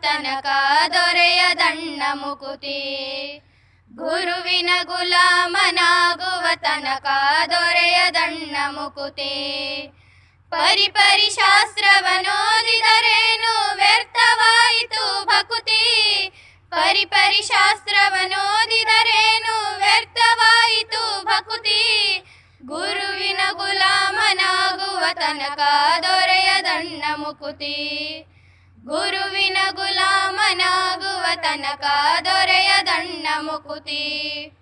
ತನಕ ದೊರೆಯದಣ್ಣ ಮುಕುತಿ. ಗುರುವಿನ ಗುಲಾಮನಾಗುವ ತನಕ ದೊರೆಯದಣ್ಣ ಮುಕುತಿ. ಪರಿಪರಿ ಶಾಸ್ತ್ರವನೋದಿದರೇನು ವ್ಯರ್ಥವಾಯಿತು ಭಕುತಿ. ಪರಿಪರಿ ಶಾಸ್ತ್ರವನೋದಿದರೇನು ವ್ಯರ್ಥವಾಯಿತು ಭಕುತಿ. ಗುರುವಿನ ಗುಲಾಮನಾಗುವ ತನಕ ದೊರೆಯದಣ್ಣ ಮುಕುತಿ. ಗುರುವಿನ ಗುಲಾಮನಾಗುವ ತನಕ ದೊರೆಯದಣ್ಣ ಮುಕುತಿ.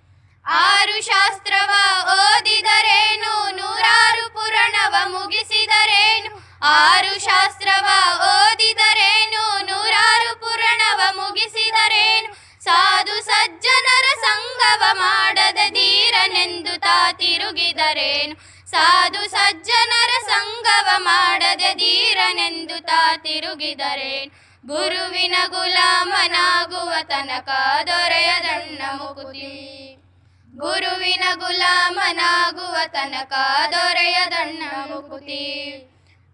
ಆರು ಶಾಸ್ತ್ರವ ಓದಿದರೇನು ನೂರಾರು ಪುರಾಣವ ಮುಗಿಸಿದರೇನು. ಆರು ಶಾಸ್ತ್ರವ ಓದಿದರೇನು ನೂರಾರು ಪುರಾಣವ ಮುಗಿಸಿದರೇನು. ಸಾಧು ಸಜ್ಜನರ ಸಂಗವ ಮಾಡದ ಧೀರನೆಂದು ತಾ ತಿರುಗಿದರೇನು. ಸಾಧು ಸಜ್ಜನರ ಸಂಗವ ಮಾಡದೆ ಧೀರನೆಂದು ತಾ ತಿರುಗಿದರೇನು. ಗುರುವಿನ ಗುಲಾಮನಾಗುವ ತನಕ ದೊರೆಯದಣ್ಣ ಮುಕುತಿ. ಗುರುವಿನ ಗುಲಾಮನಾಗುವ ತನಕ ದೊರೆಯದಣ್ಣ ಮುಕುತಿ.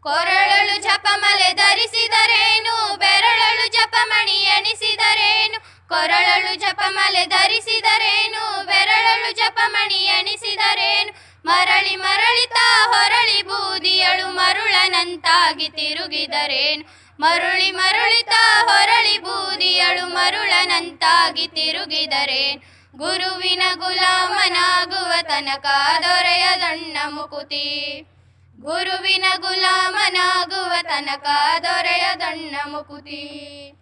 ಕೊರಳಲು ಜಪಮಲೆ ಧರಿಸಿದರೇನು ಬೆರಳಲು ಜಪಮಣಿ ಎಣಿಸಿದರೇನು. ಕೊರಳಲು ಜಪಮಲೆ ಧರಿಸಿದರೇನು ಬೆರಳಲು ಜಪಮಣಿ ಎಣಿಸಿದರೇನು. ಮರಳಿ ಮರಳಿತಾ ಹೊರಳಿ ಬೂದಿಯಳು ಮರುಳನಂತಾಗಿ ತಿರುಗಿದರೇನು. ಮರುಳಿ ಮರುಳಿತಾ ಹೊರಳಿ ಬೂದಿಯಳು ಮರುಳನಂತಾಗಿ ತಿರುಗಿದರೇನು. ಗುರುವಿನ ಗುಲಾಮನಾಗುವ ತನಕ ದೊರೆಯದಣ್ಣ ಮುಕುತಿ. ಗುರುವಿನ ಗುಲಾಮನಾಗುವ ತನಕ ದೊರೆಯದಣ್ಣ ಮುಕುತಿ.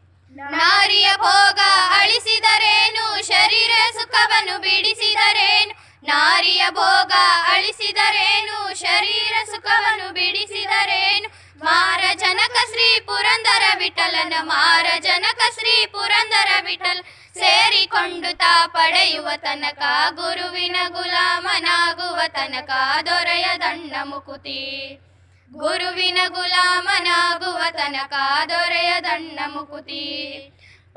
ನಾರಿಯ ಭೋಗ ಅಳಿಸಿದರೇನು ಶರೀರ ಸುಖವನ್ನು ಬಿಡಿಸಿದರೇನು. ನಾರಿಯ ಭೋಗ ಅಳಿಸಿದರೇನು ಶರೀರ ಸುಖವನ್ನು ಬಿಡಿಸಿದರೇನು. ಮಾರ ಜನಕ ಶ್ರೀ ಪುರಂದರ ವಿಠಲನ ಮಾರ ಜನಕ ಶ್ರೀ ಪುರಂದರ ವಿಠಲ ಸೇರಿಕೊಂಡು ತಾ ಪಡೆಯುವ ತನಕ ಗುರುವಿನ ಗುಲಾಮನಾಗುವ ತನಕ ದೊರೆಯದಣ್ಣ ಮುಕುತಿ. ಗುರುವಿನ ಗುಲಾಮನಾಗುವ ತನಕ ದೊರೆಯದಣ್ಣ ಮುಕುತಿ.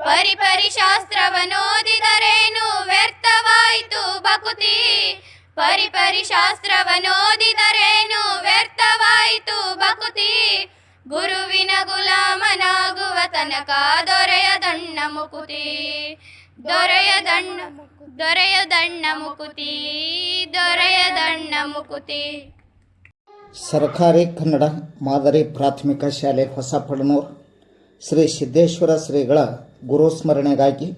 ಪರಿಪರಿ ಶಾಸ್ತ್ರವನೋದಿದರೇನು ವ್ಯರ್ಥವಾಯಿತು ಭಕುತಿ. ಪರಿಪರಿ ಶಾಸ್ತ್ರವನೋದಿದರೇನು ವ್ಯರ್ಥವಾಯಿತು ಭಕುತಿ. ಗುರುವಿನ ಗುಲಾಮನಾಗುವ ತನಕ ದೊರೆಯದಣ್ಣ ಮುಕುತಿ. ದೊರೆಯದಣ್ಣ ಮುಕುತಿ. ದೊರೆಯದಣ್ಣ ಮುಕುತಿ. ಸರ್ಕಾರಿ ಕನ್ನಡ ಮಾದರಿ ಪ್ರಾಥಮಿಕ ಶಾಲೆ ಹೊಸಪಡನೂರು ಶ್ರೀ ಸಿದ್ದೇಶ್ವರ ಶ್ರೀಗಳ ಗುರುಸ್ಮರಣೆಗಾಗಿ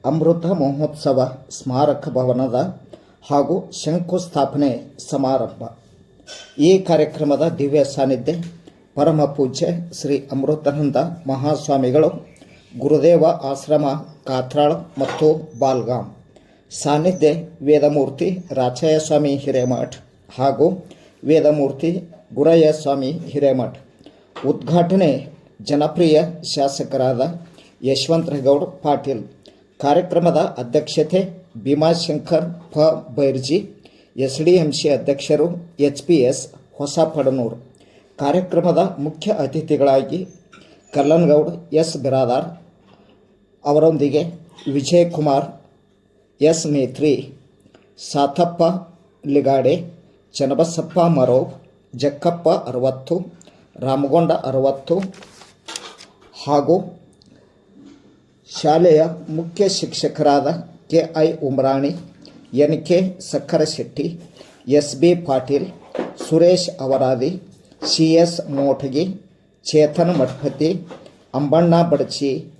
ಅಮೃತ ಮಹೋತ್ಸವ ಸ್ಮಾರಕ ಭವನದ ಹಾಗೂ ಶಂಕುಸ್ಥಾಪನೆ ಸಮಾರಂಭ. ಈ ಕಾರ್ಯಕ್ರಮದ ದಿವ್ಯ ಸಾನ್ನಿಧ್ಯ ಪರಮ ಪೂಜ್ಯ ಶ್ರೀ ಅಮೃತಾನಂದ ಮಹಾಸ್ವಾಮಿಗಳು, ಗುರುದೇವ ಆಶ್ರಮ ಕಾತ್ರಾಳ್ ಮತ್ತು ಬಾಲ್ಗಾಮ್. ಸಾನ್ನಿಧ್ಯ ವೇದಮೂರ್ತಿ ರಾಚಯ್ಯ ಸ್ವಾಮಿ ಹಿರೇಮಠ್ ಹಾಗೂ ವೇದಮೂರ್ತಿ ಗುರಯ್ಯ ಸ್ವಾಮಿ ಹಿರೇಮಠ್. ಉದ್ಘಾಟನೆ ಜನಪ್ರಿಯ ಶಾಸಕರಾದ ಯಶವಂತಗೌಡ ಪಾಟೀಲ್. ಕಾರ್ಯಕ್ರಮದ ಅಧ್ಯಕ್ಷತೆ ಭೀಮಾಶಂಕರ್ ಪ ಬೈರ್ಜಿ. SDMC ಅಧ್ಯಕ್ಷರು HPS ಹೊಸಪಡನೂರು. ಕಾರ್ಯಕ್ರಮದ ಮುಖ್ಯ ಅತಿಥಿಗಳಾಗಿ ಕಲ್ಲನಗೌಡ ಎಸ್ ಬಿರಾದಾರ್ ಅವರೊಂದಿಗೆ ವಿಜಯಕುಮಾರ್ ಎಸ್ ಮೇತ್ರಿ, ಸಾಥಪ್ಪ ಲಿಗಾಡೆ, ಚನ್ನಬಸಪ್ಪ ಮರೋವ್, ಜಕ್ಕಪ್ಪ 60, ರಾಮಗೊಂಡ 60 ಹಾಗೂ ಶಾಲೆಯ ಮುಖ್ಯ ಶಿಕ್ಷಕರಾದ KI Umrani, NK ಸಕ್ಕರಶೆಟ್ಟಿ, SB Patil, Suresh Avaradi, CS ಮೋಟಗಿ, Chetan Mathapati, Ambanna Badachi,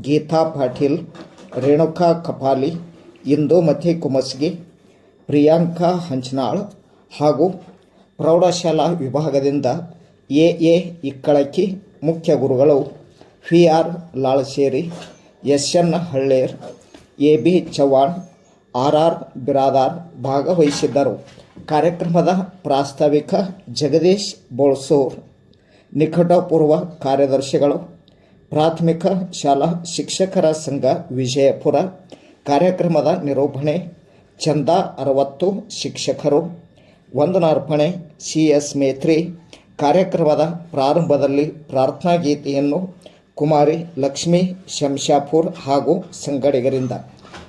Geetha Patil, Renuka Kapali, Indumati ಕುಮಸ್ಗಿ, Priyanka Hanchanal ಹಾಗೂ ಪ್ರೌಢಶಾಲಾ ವಿಭಾಗದಿಂದ AA ಇಕ್ಕಳಕ್ಕಿ. ಮುಖ್ಯ ಗುರುಗಳು PR ಲಾಳಶೇರಿ, SN Haller, AB Chavan, RR Biradar ಭಾಗವಹಿಸಿದ್ದರು. ಕಾರ್ಯಕ್ರಮದ ಪ್ರಾಸ್ತಾವಿಕ ಜಗದೀಶ್ ಬೋಳ್ಸೂರ್. ನಿಕಟಪೂರ್ವ ಕಾರ್ಯದರ್ಶಿಗಳು ಪ್ರಾಥಮಿಕ ಶಾಲಾ ಶಿಕ್ಷಕರ ಸಂಘ ವಿಜಯಪುರ. ಕಾರ್ಯಕ್ರಮದ ನಿರೂಪಣೆ ಚಂದಾ 60, ಶಿಕ್ಷಕರು. ವಂದನಾರ್ಪಣೆ CS ಮೇತ್ರಿ. ಕಾರ್ಯಕ್ರಮದ ಪ್ರಾರಂಭದಲ್ಲಿ ಪ್ರಾರ್ಥನಾ ಗೀತೆಯನ್ನು ಕುಮಾರಿ ಲಕ್ಷ್ಮೀ ಶಂಶಾಪುರ್ ಹಾಗೂ ಸಂಗಡಿಗರಿಂದ.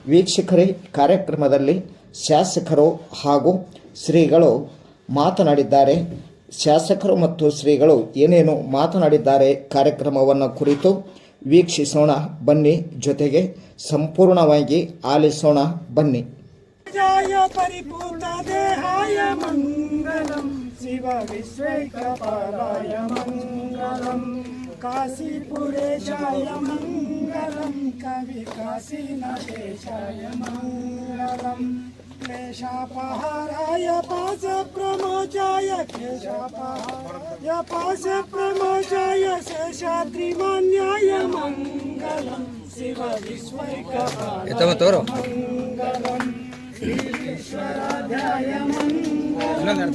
ವೀಕ್ಷಕರೇ, ಕಾರ್ಯಕ್ರಮದಲ್ಲಿ ಶಾಸಕರು ಹಾಗೂ ಶ್ರೀಗಳು ಮಾತನಾಡಿದ್ದಾರೆ. ಶಾಸಕರು ಮತ್ತು ಶ್ರೀಗಳು ಏನೇನು ಮಾತನಾಡಿದ್ದಾರೆ ಕಾರ್ಯಕ್ರಮವನ್ನು ಕುರಿತು ವೀಕ್ಷಿಸೋಣ ಬನ್ನಿ, ಜೊತೆಗೆ ಸಂಪೂರ್ಣವಾಗಿ ಆಲಿಸೋಣ ಬನ್ನಿ. जय परिपूर्ण देहाय मंगलम शिव विश्वैकपालाय मंगलम काशीपुरेशाय मंगलम कवि काशीनटेशाय मंगलम क्लेशापहाराय पाश प्रमोचाय क्लेशापहाराय पाश प्रमोचाय शेषाद्रिमान्याय मंगलम शिव विश्वैकपालाय मंगलम श्रीश्वराध्याय मंगलम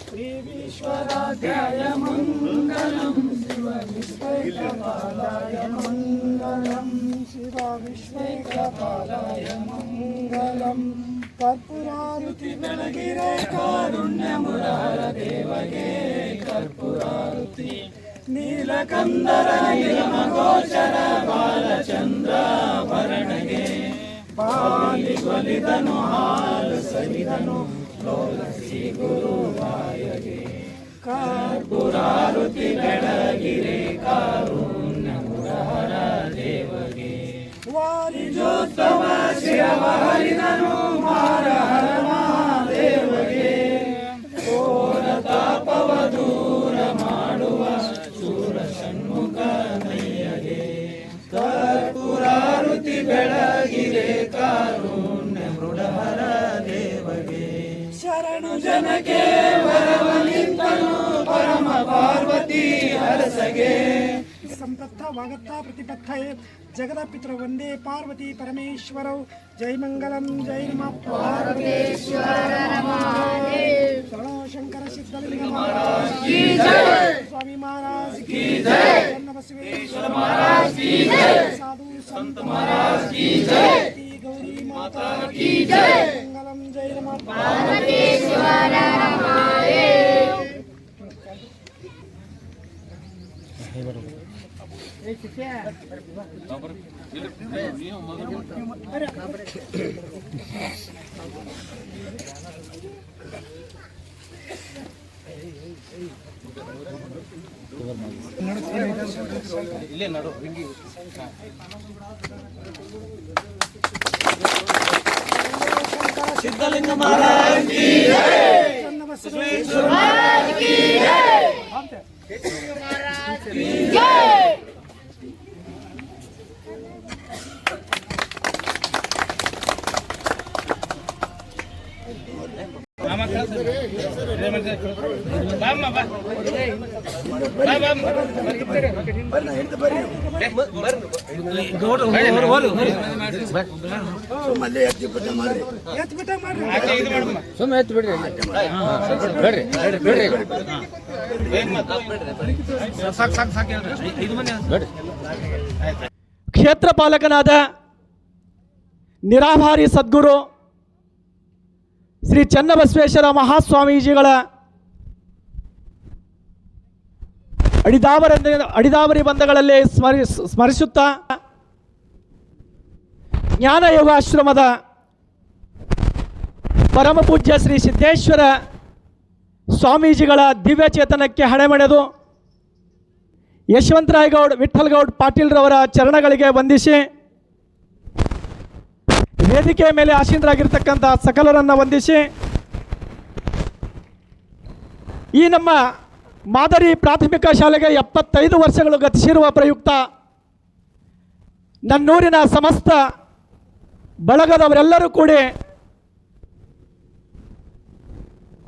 श्री विश्वराध्याय मंगलम शिव विश्वैकपालाय मंगलम शिव विश्वैकपालाय मंगलम कर्पूरारुति बेळगिरे कारुण्य मुरार देवगे कर्पूरारुति नीलकंदर नीलमಗೋಚರ ಬಾಲಚಂದ್ರ ಭರಣಗೆ ಬಾಲಿಗೊಲಿದನು ಹಾಲು ಸವಿದನು ಲೋಲಸಿ ಗುರುವಾಯಗೆ ಕರ್ಪೂರಾರುತಿ ಬೆಳಗಿರೆ ಕಾರುಣ್ಯ ಮುರಹರ ದೇವಗೆ ವಾರಿಜೋತ್ತಮ ಶಿರವ ಹರಿದನು ಮಾರಹರ ಮಹಾದೇವಗೆ ಘೋರ ತಾಪವ ದೂರ ಮಾಡುವ ಕರ್ಪೂರಾರುತಿ ಬೆಳಗಿರೆ ಕಾರುಣ್ಯ ಮೃಡಹರ ದೇವಗೆ ಶರಣು ಜನಕ್ಕೆ ವರವನಿಂತನು ಪರಮ ಪಾರ್ವತಿ ಹರಸಗೆ ಸಂಪತ್ತವಾಗತ್ತ ಪ್ರತಿಪತ್ತಯೇ ಜಗದ ಪಿತೃ ವಂದೇ ಪಾರ್ವತಿ ಪರಮೇಶ್ವರೌ ಜೈ ಮಂಗಲಂ ಜೈ ನಮಃ ಪಾರ್ವತೀಶ್ವರ ನಮಃ ಶಂಕರ ಸಿದ್ಧಲಿಂಗ ಮಹಾರಾಜ್ ಕಿ ಜೈ स्वामी महाराज की जय बसवेश्वर महाराज की जय साधु संत महाराज की जय गौरी माता की जय मंगलम जय नमः पार्वतीश्वर ಇಲ್ಲೇ ನಡು ರಿಂಗಿ ಸಿದ್ಧಲಿಂಗ ಮಹಾರಾಜ್ ಕಿ ಜೈ ಬಸವೇಶ್ವರ ಮಹಾರಾಜ್ ಕಿ ಜೈ ಮಹಾರಾಜ್ ಕಿ ಜೈ ಕ್ಷೇತ್ರ ಪಾಲಕನಾದ ನಿರಾಭಾರಿ ಸದ್ಗುರು ಶ್ರೀ ಚನ್ನಬಸವೇಶ್ವರ ಮಹಾಸ್ವಾಮೀಜಿಗಳ ಅಡಿದಾವರಿ ಬಂಧಗಳಲ್ಲಿ ಸ್ಮರಿಸುತ್ತಾ ಜ್ಞಾನ ಯೋಗಾಶ್ರಮದ ಪರಮ ಪೂಜ್ಯ ಶ್ರೀ ಸಿದ್ದೇಶ್ವರ ಸ್ವಾಮೀಜಿಗಳ ದಿವ್ಯ ಚೇತನಕ್ಕೆ ಹಣೆಮಣೆದು ಯಶವಂತರಾಯಗೌಡ್ ವಿಠ್ಠಲಗೌಡ್ ಪಾಟೀಲ್ರವರ ಚರಣಗಳಿಗೆ ವಂದಿಸಿ ವೇದಿಕೆಯ ಮೇಲೆ ಆಸೀನರಾಗಿರ್ತಕ್ಕಂಥ ಸಕಲರನ್ನು ವಂದಿಸಿ ಈ ನಮ್ಮ ಮಾದರಿ ಪ್ರಾಥಮಿಕ ಶಾಲೆಗೆ 75 ವರ್ಷಗಳು ಗತಿಸಿರುವ ಪ್ರಯುಕ್ತ ನನ್ನೂರಿನ ಸಮಸ್ತ ಬಳಗದವರೆಲ್ಲರೂ ಕೂಡಿ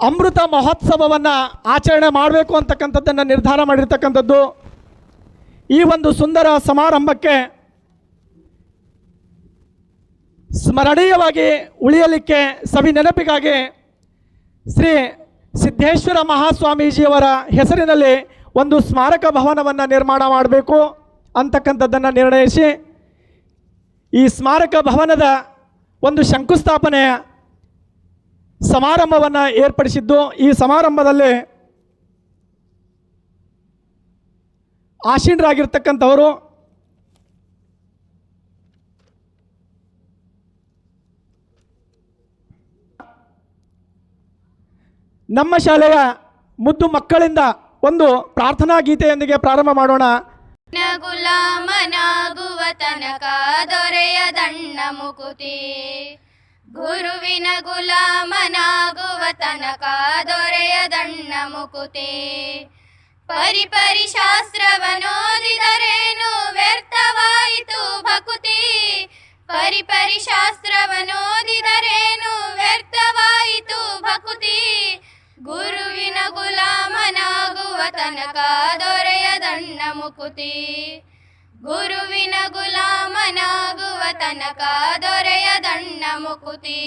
ಅಮೃತ ಮಹೋತ್ಸವವನ್ನು ಆಚರಣೆ ಮಾಡಬೇಕು ಅಂತಕ್ಕಂಥದ್ದನ್ನು ನಿರ್ಧಾರ ಮಾಡಿರ್ತಕ್ಕಂಥದ್ದು. ಈ ಒಂದು ಸುಂದರ ಸಮಾರಂಭಕ್ಕೆ ಸ್ಮರಣೀಯವಾಗಿ ಉಳಿಯಲಿಕ್ಕೆ ಸವಿ ನೆನಪಿಗಾಗಿ ಶ್ರೀ ಸಿದ್ದೇಶ್ವರ ಮಹಾಸ್ವಾಮೀಜಿಯವರ ಹೆಸರಿನಲ್ಲಿ ಒಂದು ಸ್ಮಾರಕ ಭವನವನ್ನು ನಿರ್ಮಾಣ ಮಾಡಬೇಕು ಅಂತಕ್ಕಂಥದ್ದನ್ನು ನಿರ್ಣಯಿಸಿ ಈ ಸ್ಮಾರಕ ಭವನದ ಒಂದು ಶಂಕುಸ್ಥಾಪನೆಯ ಸಮಾರಂಭವನ್ನು ಏರ್ಪಡಿಸಿದ್ದು. ಈ ಸಮಾರಂಭದಲ್ಲಿ ಆಸೀನರಾಗಿರ್ತಕ್ಕಂಥವರು ನಮ್ಮ ಶಾಲೆಯ ಮುದ್ದು ಮಕ್ಕಳಿಂದ ಒಂದು ಪ್ರಾರ್ಥನಾ ಗೀತೆಯೊಂದಿಗೆ ಪ್ರಾರಂಭ ಮಾಡೋಣ. ಗುಲಾಮನಾಗುವ ತನಕ ದೊರೆಯದಣ್ಣ ಮುಕುತಿ, ಗುರುವಿನ ಗುಲಾಮನಾಗುವ ತನಕ ದೊರೆಯದಣ್ಣ ಮುಕುತಿ. ಪರಿಪರಿ ಶಾಸ್ತ್ರವನೋದಿದರೇನು ವ್ಯರ್ಥವಾಯಿತು ಭಕುತಿ, ಪರಿಪರಿ ಶಾಸ್ತ್ರವನೋದಿದರೇನು ವ್ಯರ್ಥವಾಯಿತು ಭಕುತಿ. ಗುರುವಿನ ಗುಲಾಮನಾಗುವ ತನಕ ದೊರೆಯದಣ್ಣ ಮುಕುತಿ, ಗುರುವಿನ ಗುಲಾಮನಾಗುವ ತನಕ ದೊರೆಯದಣ್ಣ ಮುಕುತಿ.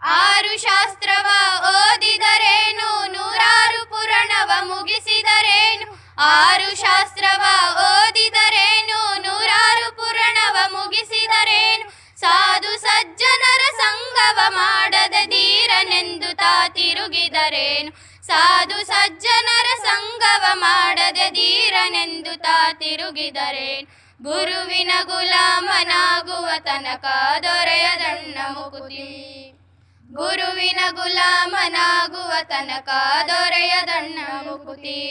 6 ಶಾಸ್ತ್ರವ ಓದಿದರೇನು 100 ಪುರಾಣವ ಮುಗಿಸಿದರೇನು, 6 ಶಾಸ್ತ್ರವ ಓದಿದರೇನು 100 ಪುರಾಣವ ಮುಗಿಸಿದರೇನು. ಸಾಧು ಸಜ್ಜನರ ಸಂಗವ ಮಾಡದೆ ಧೀರನೆಂದು ತಾ ತಿರುಗಿದರೇನು, ಸಾಧು ಸಜ್ಜನರ ಸಂಗವ ಮಾಡದೆ ಧೀರನೆಂದು ತಾ ತಿರುಗಿದರೇನು. ಗುರುವಿನ ಗುಲಾಮನಾಗುವ ತನಕ ದೊರೆಯದಣ್ಣ ಮುಕುತಿ, ಗುರುವಿನ ಗುಲಾಮನಾಗುವ ತನಕ ದೊರೆಯದಣ್ಣ ಮುಕುತಿ.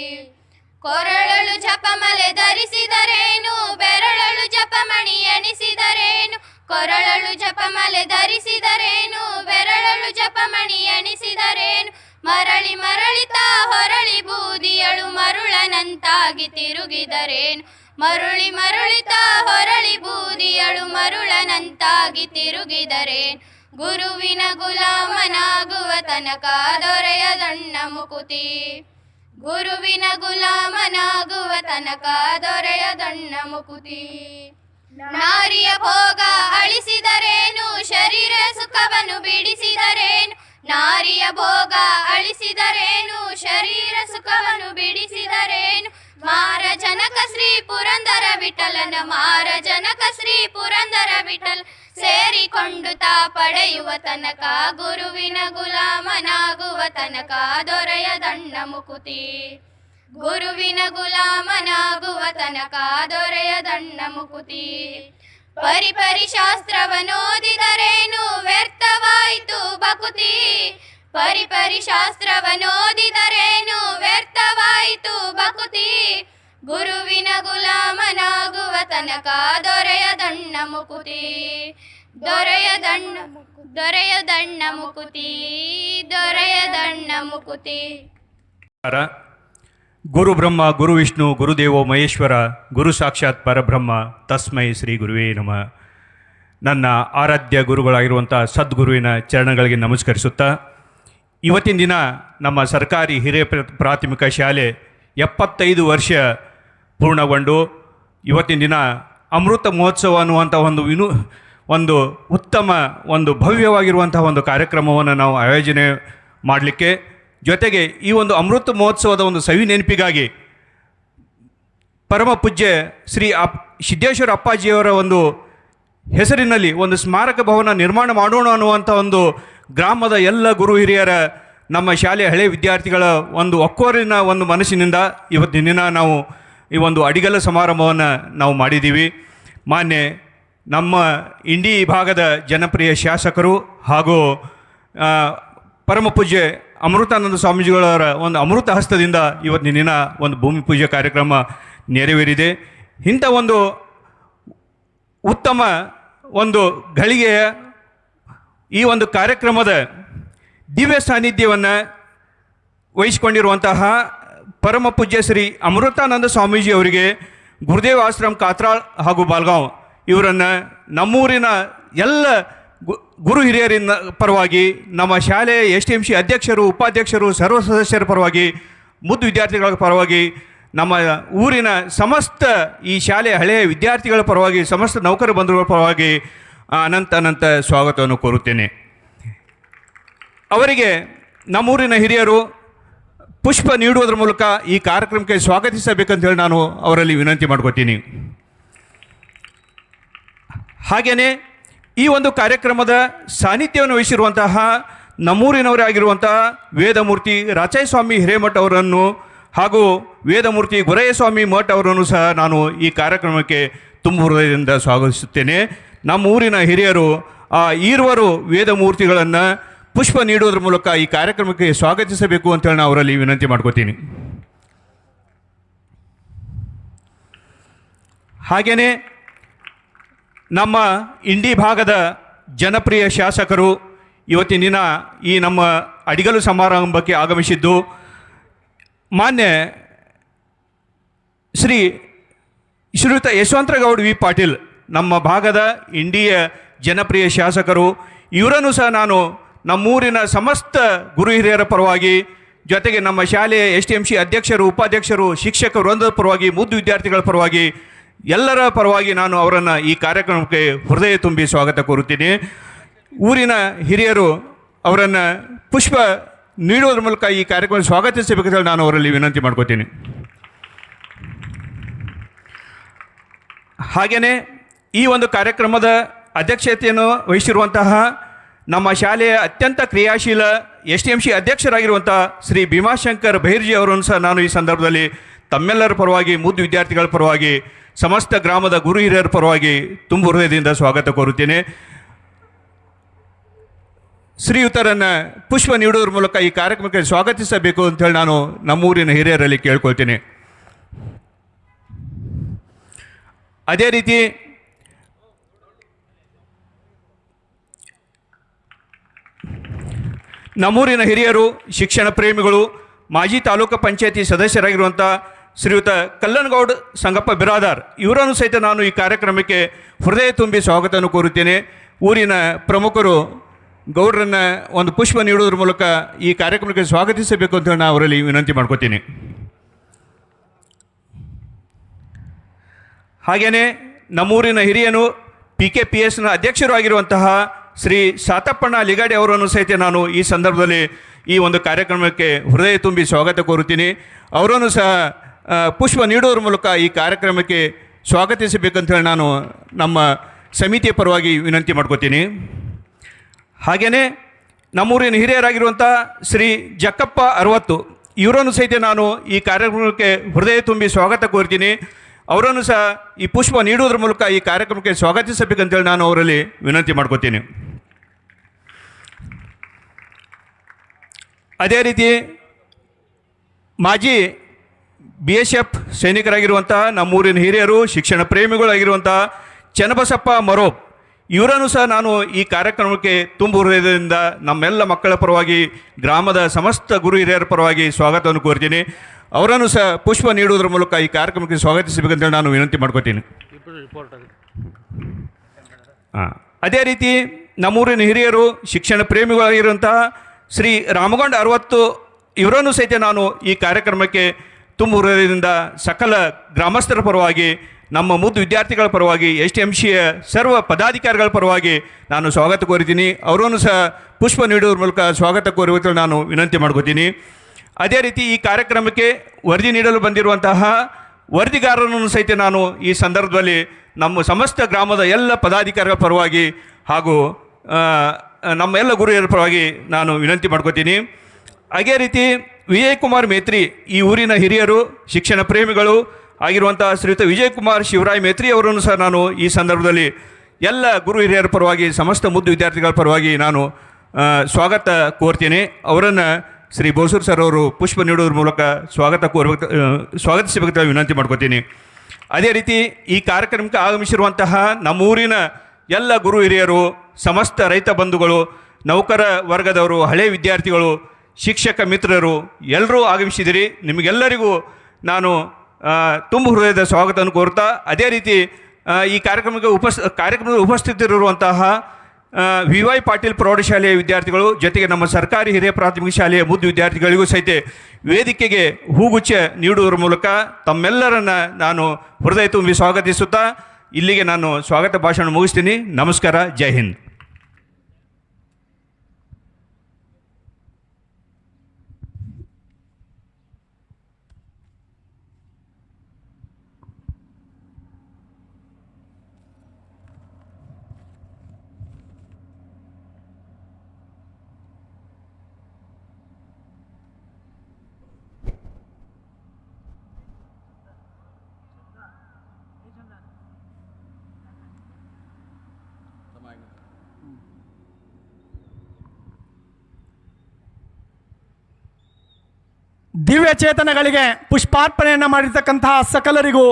ಕೊರಳಳು ಜಪಮಲೆ ಧರಿಸಿದರೇನು, ಬೆರಳಳು ಜಪಮಣಿ ಎಣಿಸಿದರೇನು, ಕೊರಳಳು ಜಪಮಲೆ ಧರಿಸಿದರೇನು, ಬೆರಳಳು ಜಪಮಣಿ ಎಣಿಸಿದರೇನು. ಮರಳಿ ಮರಳಿತಾ ಹೊರಳಿ ಬೂದಿಯಳು ಮರುಳನಂತಾಗಿ ತಿರುಗಿದರೇನು, ಮರುಳಿ ಮರುಳಿತಾ ಹೊರಳಿ ಬೂದಿಯಳು ಮರುಳನಂತಾಗಿ ತಿರುಗಿದರೇನು. ಗುರುವಿನ ಗುಲಾಮನಾಗುವ ತನಕ ದೊರೆಯದಣ್ಣ ಮುಕುತಿ, ಗುರುವಿನ ಗುಲಾಮನಾಗುವ ತನಕ ದೊರೆಯದಣ್ಣ ಮುಕುತಿ. ನಾರಿಯ ಭೋಗ ಅಳಿಸಿದರೇನು, ಶರೀರ ಸುಖವನ್ನು ಬಿಡಿಸಿದರೇನು, ನಾರಿಯ ಭೋಗ ಅಳಿಸಿದರೇನು, ಶರೀರ ಸುಖವನ್ನು ಬಿಡಿಸಿದರೇನು. ಮಾರ ಜನಕ ಶ್ರೀ ಪುರಂದರ ವಿಠಲನ, ಮಾರ ಜನಕ ಶ್ರೀ ಪುರಂದರ ವಿಠಲ ಸೇರಿಕೊಂಡು ತಾ ಪಡೆಯುವ ತನಕ, ಗುರುವಿನ ಗುಲಾಮನಾಗುವ ತನಕ ದೊರೆಯದಣ್ಣ ಮುಕುತಿ, ಗುರುವಿನ ಗುಲಾಮನಾಗುವ ತನಕ ದೊರೆಯದಣ್ಣ ಮುಕುತಿ. ಪರಿಪರಿ ಶಾಸ್ತ್ರವನೋದಿದರೇನು ವ್ಯರ್ಥವಾಯಿತು ಭಕುತಿ, ಪರಿಪರಿ ಶಾಸ್ತ್ರವನೋದಿದರೇನು ವ್ಯರ್ಥವಾಯಿತು ಭಕುತಿ. ಗುರುವಿನ ಗುಲಾಮನಾಗುವ ತನಕ ದೊರೆಯದಣ್ಣ ಮುಕುತಿ, ದೊರೆಯದಣ್ಣ ದೊರೆಯದಣ್ಣ ಮುಕುತಿ, ದೊರೆಯದಣ್ಣ ಮುಕುತಿ. ಗುರು ಬ್ರಹ್ಮ ಗುರು ವಿಷ್ಣು ಗುರುದೇವೋ ಮಹೇಶ್ವರ ಗುರು ಸಾಕ್ಷಾತ್ ಪರಬ್ರಹ್ಮ ತಸ್ಮೈ ಶ್ರೀ ಗುರುವೇ ನಮಃ. ನನ್ನ ಆರಾಧ್ಯ ಗುರುಗಳಾಗಿರುವಂಥ ಸದ್ಗುರುವಿನ ಚರಣಗಳಿಗೆ ನಮಸ್ಕರಿಸುತ್ತಾ, ಇವತ್ತಿನ ದಿನ ನಮ್ಮ ಸರ್ಕಾರಿ ಹಿರಿಯ ಪ್ರಾಥಮಿಕ ಶಾಲೆ 75 ವರ್ಷ ಪೂರ್ಣಗೊಂಡು ಇವತ್ತಿನ ದಿನ ಅಮೃತ ಮಹೋತ್ಸವ ಅನ್ನುವಂಥ ಒಂದು ಉತ್ತಮ ಒಂದು ಭವ್ಯವಾಗಿರುವಂಥ ಒಂದು ಕಾರ್ಯಕ್ರಮವನ್ನು ನಾವು ಆಯೋಜನೆ ಮಾಡಲಿಕ್ಕೆ, ಜೊತೆಗೆ ಈ ಒಂದು ಅಮೃತ ಮಹೋತ್ಸವದ ಒಂದು ಸವಿ ನೆನಪಿಗಾಗಿ ಪರಮ ಪೂಜ್ಯ ಶ್ರೀ ಸಿದ್ದೇಶ್ವರ ಅಪ್ಪಾಜಿಯವರ ಒಂದು ಹೆಸರಿನಲ್ಲಿ ಒಂದು ಸ್ಮಾರಕ ಭವನ ನಿರ್ಮಾಣ ಮಾಡೋಣ ಅನ್ನುವಂಥ ಒಂದು ಗ್ರಾಮದ ಎಲ್ಲ ಗುರು ಹಿರಿಯರ, ನಮ್ಮ ಶಾಲೆಯ ಹಳೆಯ ವಿದ್ಯಾರ್ಥಿಗಳ ಒಂದು ಒಕ್ಕೊರಿನ ಒಂದು ಮನಸ್ಸಿನಿಂದ ಇವತ್ತಿನ ದಿನ ನಾವು ಈ ಒಂದು ಅಡಿಗಲ ಸಮಾರಂಭವನ್ನು ನಾವು ಮಾಡಿದ್ದೀವಿ. ಮಾನ್ಯ ನಮ್ಮ ಇಂಡಿ ಭಾಗದ ಜನಪ್ರಿಯ ಶಾಸಕರು ಹಾಗೂ ಪರಮ ಪೂಜ್ಯ ಅಮೃತಾನಂದ ಸ್ವಾಮೀಜಿಗಳವರ ಒಂದು ಅಮೃತ ಹಸ್ತದಿಂದ ಇವತ್ತಿನ ದಿನ ಒಂದು ಭೂಮಿ ಪೂಜೆ ಕಾರ್ಯಕ್ರಮ ನೆರವೇರಿದೆ. ಇಂಥ ಒಂದು ಉತ್ತಮ ಒಂದು ಘಳಿಗೆಯ ಈ ಒಂದು ಕಾರ್ಯಕ್ರಮದ ದಿವ್ಯ ಸಾನ್ನಿಧ್ಯವನ್ನು ವಹಿಸಿಕೊಂಡಿರುವಂತಹ ಪರಮ ಪೂಜ್ಯ ಶ್ರೀ ಅಮೃತಾನಂದ ಸ್ವಾಮೀಜಿ ಅವರಿಗೆ ಗುರುದೇವ ಆಶ್ರಮ ಕಾತ್ರಾಳ್ ಹಾಗೂ ಬಾಲ್ಗಾಂವ್ ಇವರನ್ನು ನಮ್ಮೂರಿನ ಎಲ್ಲ ಗುರು ಹಿರಿಯರಿನ ಪರವಾಗಿ, ನಮ್ಮ ಶಾಲೆಯ STMC ಅಧ್ಯಕ್ಷರು, ಉಪಾಧ್ಯಕ್ಷರು, ಸರ್ವ ಸದಸ್ಯರ ಪರವಾಗಿ, ಮುದ್ದು ವಿದ್ಯಾರ್ಥಿಗಳ ಪರವಾಗಿ, ನಮ್ಮ ಊರಿನ ಸಮಸ್ತ ಈ ಶಾಲೆಯ ಹಳೆಯ ವಿದ್ಯಾರ್ಥಿಗಳ ಪರವಾಗಿ, ಸಮಸ್ತ ನೌಕರ ಬಂಧುಗಳ ಪರವಾಗಿ ಅನಂತ ಸ್ವಾಗತವನ್ನು ಕೋರುತ್ತೇನೆ. ಅವರಿಗೆ ನಮ್ಮೂರಿನ ಹಿರಿಯರು ಪುಷ್ಪ ನೀಡುವುದರ ಮೂಲಕ ಈ ಕಾರ್ಯಕ್ರಮಕ್ಕೆ ಸ್ವಾಗತಿಸಬೇಕಂತೇಳಿ ನಾನು ಅವರಲ್ಲಿ ವಿನಂತಿ ಮಾಡ್ಕೋತೀನಿ. ಹಾಗೆಯೇ ಈ ಒಂದು ಕಾರ್ಯಕ್ರಮದ ಸಾನ್ನಿಧ್ಯವನ್ನು ವಹಿಸಿರುವಂತಹ ನಮ್ಮೂರಿನವರೇ ಆಗಿರುವಂತಹ ವೇದಮೂರ್ತಿ ರಾಚಯ್ಯಸ್ವಾಮಿ ಹಿರೇಮಠ ಅವರನ್ನು ಹಾಗೂ ವೇದಮೂರ್ತಿ ಗುರಯ್ಯಸ್ವಾಮಿ ಮಠ ಅವರನ್ನು ಸಹ ನಾನು ಈ ಕಾರ್ಯಕ್ರಮಕ್ಕೆ ತುಂಬ ಹೃದಯದಿಂದ ಸ್ವಾಗತಿಸುತ್ತೇನೆ. ನಮ್ಮ ಊರಿನ ಹಿರಿಯರು ಆ ಈರುವರು ವೇದಮೂರ್ತಿಗಳನ್ನು ಪುಷ್ಪ ನೀಡುವುದರ ಮೂಲಕ ಈ ಕಾರ್ಯಕ್ರಮಕ್ಕೆ ಸ್ವಾಗತಿಸಬೇಕು ಅಂತೇಳಿ ನಾನು ಅವರಲ್ಲಿ ವಿನಂತಿ ಮಾಡ್ಕೋತೀನಿ. ಹಾಗೆಯೇ ನಮ್ಮ ಇಂಡಿ ಭಾಗದ ಜನಪ್ರಿಯ ಶಾಸಕರು ಇವತ್ತಿನ ದಿನ ಈ ನಮ್ಮ ಅಡಿಗಲು ಸಮಾರಂಭಕ್ಕೆ ಆಗಮಿಸಿದ್ದು ಮಾನ್ಯ ಶ್ರೀಯುತ ಯಶವಂತಗೌಡ ವಿ ಪಾಟೀಲ್, ನಮ್ಮ ಭಾಗದ ಇಂಡಿಯ ಜನಪ್ರಿಯ ಶಾಸಕರು. ಇವರನ್ನು ಸಹ ನಾನು ನಮ್ಮೂರಿನ ಸಮಸ್ತ ಗುರು ಹಿರಿಯರ ಪರವಾಗಿ, ಜೊತೆಗೆ ನಮ್ಮ ಶಾಲೆಯ STMC ಅಧ್ಯಕ್ಷರು, ಉಪಾಧ್ಯಕ್ಷರು, ಶಿಕ್ಷಕ ವೃಂದದ ಪರವಾಗಿ, ಮುದ್ದು ವಿದ್ಯಾರ್ಥಿಗಳ ಪರವಾಗಿ, ಎಲ್ಲರ ಪರವಾಗಿ ನಾನು ಅವರನ್ನು ಈ ಕಾರ್ಯಕ್ರಮಕ್ಕೆ ಹೃದಯ ತುಂಬಿ ಸ್ವಾಗತ ಕೋರುತ್ತೀನಿ. ಊರಿನ ಹಿರಿಯರು ಅವರನ್ನು ಪುಷ್ಪ ನೀಡುವುದರ ಮೂಲಕ ಈ ಕಾರ್ಯಕ್ರಮ ಸ್ವಾಗತಿಸಬೇಕಂತ ನಾನು ಅವರಲ್ಲಿ ವಿನಂತಿ ಮಾಡ್ಕೋತೀನಿ. ಹಾಗೆಯೇ ಈ ಒಂದು ಕಾರ್ಯಕ್ರಮದ ಅಧ್ಯಕ್ಷತೆಯನ್ನು ವಹಿಸಿರುವಂತಹ ನಮ್ಮ ಶಾಲೆಯ ಅತ್ಯಂತ ಕ್ರಿಯಾಶೀಲ STMC ಅಧ್ಯಕ್ಷರಾಗಿರುವಂಥ ಶ್ರೀ ಭೀಮಾಶಂಕರ್ ಬಹಿರ್ಜಿ ಅವರನ್ನು ಸಹ ನಾನು ಈ ಸಂದರ್ಭದಲ್ಲಿ ತಮ್ಮೆಲ್ಲರ ಪರವಾಗಿ, ಮುದ್ದು ವಿದ್ಯಾರ್ಥಿಗಳ ಪರವಾಗಿ, ಸಮಸ್ತ ಗ್ರಾಮದ ಗುರು ಹಿರಿಯರ ಪರವಾಗಿ ತುಂಬ ಹೃದಯದಿಂದ ಸ್ವಾಗತ ಕೋರುತ್ತೇನೆ. ಶ್ರೀಯುತರನ್ನು ಪುಷ್ಪ ನೀಡುವುದರ ಮೂಲಕ ಈ ಕಾರ್ಯಕ್ರಮಕ್ಕೆ ಸ್ವಾಗತಿಸಬೇಕು ಅಂತೇಳಿ ನಾನು ನಮ್ಮೂರಿನ ಹಿರಿಯರಲ್ಲಿ ಕೇಳ್ಕೊಳ್ತೀನಿ. ಅದೇ ರೀತಿ ನಮ್ಮೂರಿನ ಹಿರಿಯರು, ಶಿಕ್ಷಣ ಪ್ರೇಮಿಗಳು, ಮಾಜಿ ತಾಲೂಕು ಪಂಚಾಯತಿ ಸದಸ್ಯರಾಗಿರುವಂಥ ಶ್ರೀಯುತ ಕಲ್ಲನಗೌಡ ಸಂಗಪ್ಪ ಬಿರಾದಾರ್, ಇವರನ್ನು ಸಹಿತ ನಾನು ಈ ಕಾರ್ಯಕ್ರಮಕ್ಕೆ ಹೃದಯ ತುಂಬಿ ಸ್ವಾಗತವನ್ನು ಕೋರುತ್ತೇನೆ. ಊರಿನ ಪ್ರಮುಖರು ಗೌಡರನ್ನು ಒಂದು ಪುಷ್ಪ ನೀಡುವುದರ ಮೂಲಕ ಈ ಕಾರ್ಯಕ್ರಮಕ್ಕೆ ಸ್ವಾಗತಿಸಬೇಕು ಅಂತ ನಾನು ಅವರಲ್ಲಿ ವಿನಂತಿ ಮಾಡ್ಕೋತೀನಿ. ಹಾಗೆಯೇ ನಮ್ಮೂರಿನ ಹಿರಿಯನು PKPSನ ಅಧ್ಯಕ್ಷರು ಆಗಿರುವಂತಹ ಶ್ರೀ ಸಾತಪ್ಪಣ್ಣ ಲಿಗಾಡೆ ಅವರನ್ನು ಸಹಿತ ನಾನು ಈ ಸಂದರ್ಭದಲ್ಲಿ ಈ ಒಂದು ಕಾರ್ಯಕ್ರಮಕ್ಕೆ ಹೃದಯ ತುಂಬಿ ಸ್ವಾಗತ ಕೋರುತ್ತೀನಿ. ಅವರನ್ನು ಸಹ ಪುಷ್ಪ ನೀಡುವುದರ ಮೂಲಕ ಈ ಕಾರ್ಯಕ್ರಮಕ್ಕೆ ಸ್ವಾಗತಿಸಬೇಕಂತೇಳಿ ನಾನು ನಮ್ಮ ಸಮಿತಿಯ ಪರವಾಗಿ ವಿನಂತಿ ಮಾಡ್ಕೋತೀನಿ. ಹಾಗೆಯೇ ನಮ್ಮೂರಿನ ಹಿರಿಯರಾಗಿರುವಂಥ ಶ್ರೀ ಜಕ್ಕಪ್ಪ 60, ಇವರನ್ನು ಸಹಿತ ನಾನು ಈ ಕಾರ್ಯಕ್ರಮಕ್ಕೆ ಹೃದಯ ತುಂಬಿ ಸ್ವಾಗತ ಕೋರ್ತೀನಿ. ಅವರನ್ನು ಸಹ ಈ ಪುಷ್ಪ ನೀಡುವುದರ ಮೂಲಕ ಈ ಕಾರ್ಯಕ್ರಮಕ್ಕೆ ಸ್ವಾಗತಿಸಬೇಕಂತೇಳಿ ನಾನು ಅವರಲ್ಲಿ ವಿನಂತಿ ಮಾಡ್ಕೋತೀನಿ. ಅದೇ ರೀತಿ ಮಾಜಿ BSF ಸೈನಿಕರಾಗಿರುವಂಥ ನಮ್ಮೂರಿನ ಹಿರಿಯರು, ಶಿಕ್ಷಣ ಪ್ರೇಮಿಗಳಾಗಿರುವಂಥ ಚನ್ನಬಸಪ್ಪ ಮರೋಬ್, ಇವರನ್ನು ಸಹ ನಾನು ಈ ಕಾರ್ಯಕ್ರಮಕ್ಕೆ ತುಂಬ ಹೃದಯದಿಂದ ನಮ್ಮೆಲ್ಲ ಮಕ್ಕಳ ಪರವಾಗಿ, ಗ್ರಾಮದ ಸಮಸ್ತ ಗುರು ಹಿರಿಯರ ಪರವಾಗಿ ಸ್ವಾಗತವನ್ನು ಕೋರ್ತೀನಿ. ಅವರನ್ನು ಸಹ ಪುಷ್ಪ ನೀಡುವುದರ ಮೂಲಕ ಈ ಕಾರ್ಯಕ್ರಮಕ್ಕೆ ಸ್ವಾಗತಿಸಬೇಕಂತೇಳಿ ನಾನು ವಿನಂತಿ ಮಾಡ್ಕೋತೀನಿ. ಅದೇ ರೀತಿ ನಮ್ಮೂರಿನ ಹಿರಿಯರು, ಶಿಕ್ಷಣ ಪ್ರೇಮಿಗಳಾಗಿರುವಂತಹ ಶ್ರೀ ರಾಮಗೊಂಡ 60, ಇವರನ್ನು ಸಹಿತ ನಾನು ಈ ಕಾರ್ಯಕ್ರಮಕ್ಕೆ ತುಂಬ ಹೃದಯದಿಂದ ಸಕಲ ಗ್ರಾಮಸ್ಥರ ಪರವಾಗಿ, ನಮ್ಮ ಮುದ್ದು ವಿದ್ಯಾರ್ಥಿಗಳ ಪರವಾಗಿ, STMCಯ ಸರ್ವ ಪದಾಧಿಕಾರಿಗಳ ಪರವಾಗಿ ನಾನು ಸ್ವಾಗತ ಕೋರಿದ್ದೀನಿ. ಅವರನ್ನು ಸಹ ಪುಷ್ಪ ನೀಡುವುದರ ಮೂಲಕ ಸ್ವಾಗತ ಕೋರುವಂತೆ ನಾನು ವಿನಂತಿ ಮಾಡ್ಕೋತೀನಿ. ಅದೇ ರೀತಿ ಈ ಕಾರ್ಯಕ್ರಮಕ್ಕೆ ವರದಿ ನೀಡಲು ಬಂದಿರುವಂತಹ ವರದಿಗಾರರನ್ನು ಸಹಿತ ನಾನು ಈ ಸಂದರ್ಭದಲ್ಲಿ ನಮ್ಮ ಸಮಸ್ತ ಗ್ರಾಮದ ಎಲ್ಲ ಪದಾಧಿಕಾರಿಗಳ ಪರವಾಗಿ ಹಾಗೂ ನಮ್ಮ ಎಲ್ಲ ಗುರುಹಿರಿಯರ ಪರವಾಗಿ ನಾನು ವಿನಂತಿ ಮಾಡ್ಕೋತೀನಿ. ಅದೇ ರೀತಿ ವಿಜಯಕುಮಾರ್ ಮೇತ್ರಿ, ಈ ಊರಿನ ಹಿರಿಯರು, ಶಿಕ್ಷಣ ಪ್ರೇಮಿಗಳು ಆಗಿರುವಂಥ ಶ್ರೀಯುತ ವಿಜಯಕುಮಾರ್ ಶಿವರಾಯ್ ಮೇತ್ರಿ ಅವರನ್ನು ಸಹ ನಾನು ಈ ಸಂದರ್ಭದಲ್ಲಿ ಎಲ್ಲ ಗುರು ಹಿರಿಯರ ಪರವಾಗಿ, ಸಮಸ್ತ ಮುದ್ದು ವಿದ್ಯಾರ್ಥಿಗಳ ಪರವಾಗಿ ನಾನು ಸ್ವಾಗತ ಕೋರ್ತೀನಿ. ಅವರನ್ನು ಶ್ರೀ ಬೋಸೂರ್ ಸರ್ ಅವರು ಪುಷ್ಪ ನೀಡುವುದರ ಮೂಲಕ ಸ್ವಾಗತಿಸಬೇಕಂತ ವಿನಂತಿ ಮಾಡ್ಕೋತೀನಿ. ಅದೇ ರೀತಿ ಈ ಕಾರ್ಯಕ್ರಮಕ್ಕೆ ಆಗಮಿಸಿರುವಂತಹ ನಮ್ಮೂರಿನ ಎಲ್ಲ ಗುರು ಹಿರಿಯರು, ಸಮಸ್ತ ರೈತ ಬಂಧುಗಳು, ನೌಕರ ವರ್ಗದವರು, ಹಳೆ ವಿದ್ಯಾರ್ಥಿಗಳು, ಶಿಕ್ಷಕ ಮಿತ್ರರು ಎಲ್ಲರೂ ಆಗಮಿಸಿದಿರಿ. ನಿಮಗೆಲ್ಲರಿಗೂ ನಾನು ತುಂಬ ಹೃದಯದ ಸ್ವಾಗತವನ್ನು ಕೋರ್ತಾ, ಅದೇ ರೀತಿ ಈ ಕಾರ್ಯಕ್ರಮದ ಉಪಸ್ಥಿತರಿರುವಂತಹ VY ಪಾಟೀಲ್ ಪ್ರೌಢಶಾಲೆಯ ವಿದ್ಯಾರ್ಥಿಗಳು, ಜೊತೆಗೆ ನಮ್ಮ ಸರ್ಕಾರಿ ಹಿರಿಯ ಪ್ರಾಥಮಿಕ ಶಾಲೆಯ ಮುದ್ದು ವಿದ್ಯಾರ್ಥಿಗಳಿಗೂ ಸಹಿತ ವೇದಿಕೆಗೆ ಹೂಗುಚ್ಛ ನೀಡುವುದರ ಮೂಲಕ ತಮ್ಮೆಲ್ಲರನ್ನು ನಾನು ಹೃದಯ ತುಂಬಿ ಸ್ವಾಗತಿಸುತ್ತಾ ಇಲ್ಲಿಗೆ ನಾನು ಸ್ವಾಗತ ಭಾಷಣ ಮುಗಿಸ್ತೀನಿ. ನಮಸ್ಕಾರ, ಜೈ ಹಿಂದ್. ದಿವ್ಯ ಚೇತನಗಳಿಗೆ ಪುಷ್ಪಾರ್ಪಣೆಯನ್ನು ಮಾಡಿರ್ತಕ್ಕಂತಹ ಸಕಲರಿಗೂ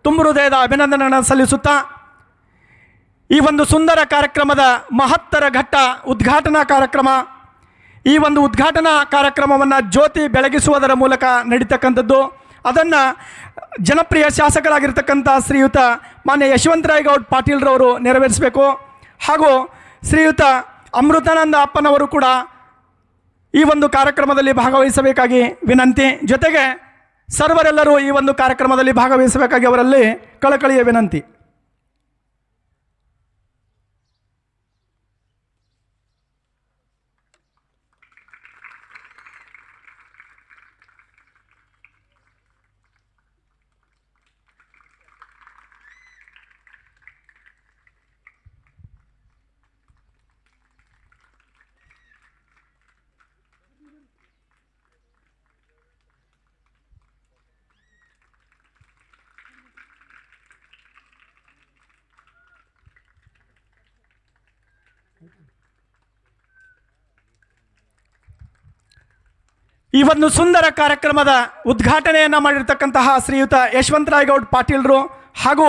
ತುಂಬು ಹೃದಯದ ಅಭಿನಂದನೆಗಳನ್ನು ಸಲ್ಲಿಸುತ್ತಾ ಈ ಒಂದು ಸುಂದರ ಕಾರ್ಯಕ್ರಮದ ಮಹತ್ತರ ಘಟ್ಟ ಉದ್ಘಾಟನಾ ಕಾರ್ಯಕ್ರಮ. ಈ ಒಂದು ಉದ್ಘಾಟನಾ ಕಾರ್ಯಕ್ರಮವನ್ನು ಜ್ಯೋತಿ ಬೆಳಗಿಸುವುದರ ಮೂಲಕ ನಡೀತಕ್ಕಂಥದ್ದು. ಅದನ್ನು ಜನಪ್ರಿಯ ಶಾಸಕರಾಗಿರ್ತಕ್ಕಂಥ ಶ್ರೀಯುತ ಮಾನ್ಯ ಯಶವಂತರಾಯಗೌಡ ಪಾಟೀಲ್ರವರು ನೆರವೇರಿಸಬೇಕು. ಹಾಗೂ ಶ್ರೀಯುತ ಅಮೃತಾನಂದ ಅಪ್ಪನವರು ಕೂಡ ಈ ಒಂದು ಕಾರ್ಯಕ್ರಮದಲ್ಲಿ ಭಾಗವಹಿಸಬೇಕಾಗಿ ವಿನಂತಿ. ಜೊತೆಗೆ ಸರ್ವರೆಲ್ಲರೂ ಈ ಒಂದು ಕಾರ್ಯಕ್ರಮದಲ್ಲಿ ಭಾಗವಹಿಸಬೇಕಾಗಿ ಅವರಲ್ಲಿ ಕಳಕಳಿಯ ವಿನಂತಿ. ಈ ಒಂದು ಸುಂದರ ಕಾರ್ಯಕ್ರಮದ ಉದ್ಘಾಟನೆಯನ್ನು ಮಾಡಿರ್ತಕ್ಕಂತಹ ಶ್ರೀಯುತ ಯಶವಂತರಾಯಗೌಡ ಪಾಟೀಲ್ರು ಹಾಗೂ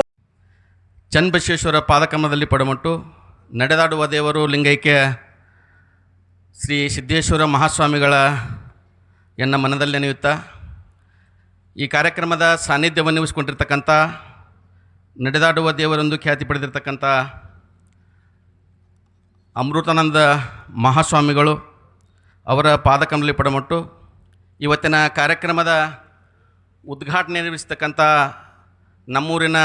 ಚನ್ನಬಸವೇಶ್ವರ ಪಾದಕಮಲದಲ್ಲಿ ಪಡಮಟ್ಟು ನಡೆದಾಡುವ ದೇವರು ಲಿಂಗೈಕ್ಯ ಶ್ರೀ ಸಿದ್ದೇಶ್ವರ ಮಹಾಸ್ವಾಮಿಗಳ ಎನ್ನ ಮನದಲ್ಲಿ ನೆನೆಯುತ್ತಾ ಈ ಕಾರ್ಯಕ್ರಮದ ಸಾನ್ನಿಧ್ಯವನ್ನು ವಹಿಸಿಕೊಂಡಿರ್ತಕ್ಕಂಥ ನಡೆದಾಡುವ ದೇವರೆಂದು ಖ್ಯಾತಿ ಪಡೆದಿರ್ತಕ್ಕಂಥ ಅಮೃತಾನಂದ ಮಹಾಸ್ವಾಮಿಗಳು ಅವರ ಪಾದಕಮಲದಲ್ಲಿ ಪಡಮಟ್ಟು ಇವತ್ತಿನ ಕಾರ್ಯಕ್ರಮದ ಉದ್ಘಾಟನೆ ನಿರ್ವಹಿಸ್ತಕ್ಕಂಥ ನಮ್ಮೂರಿನ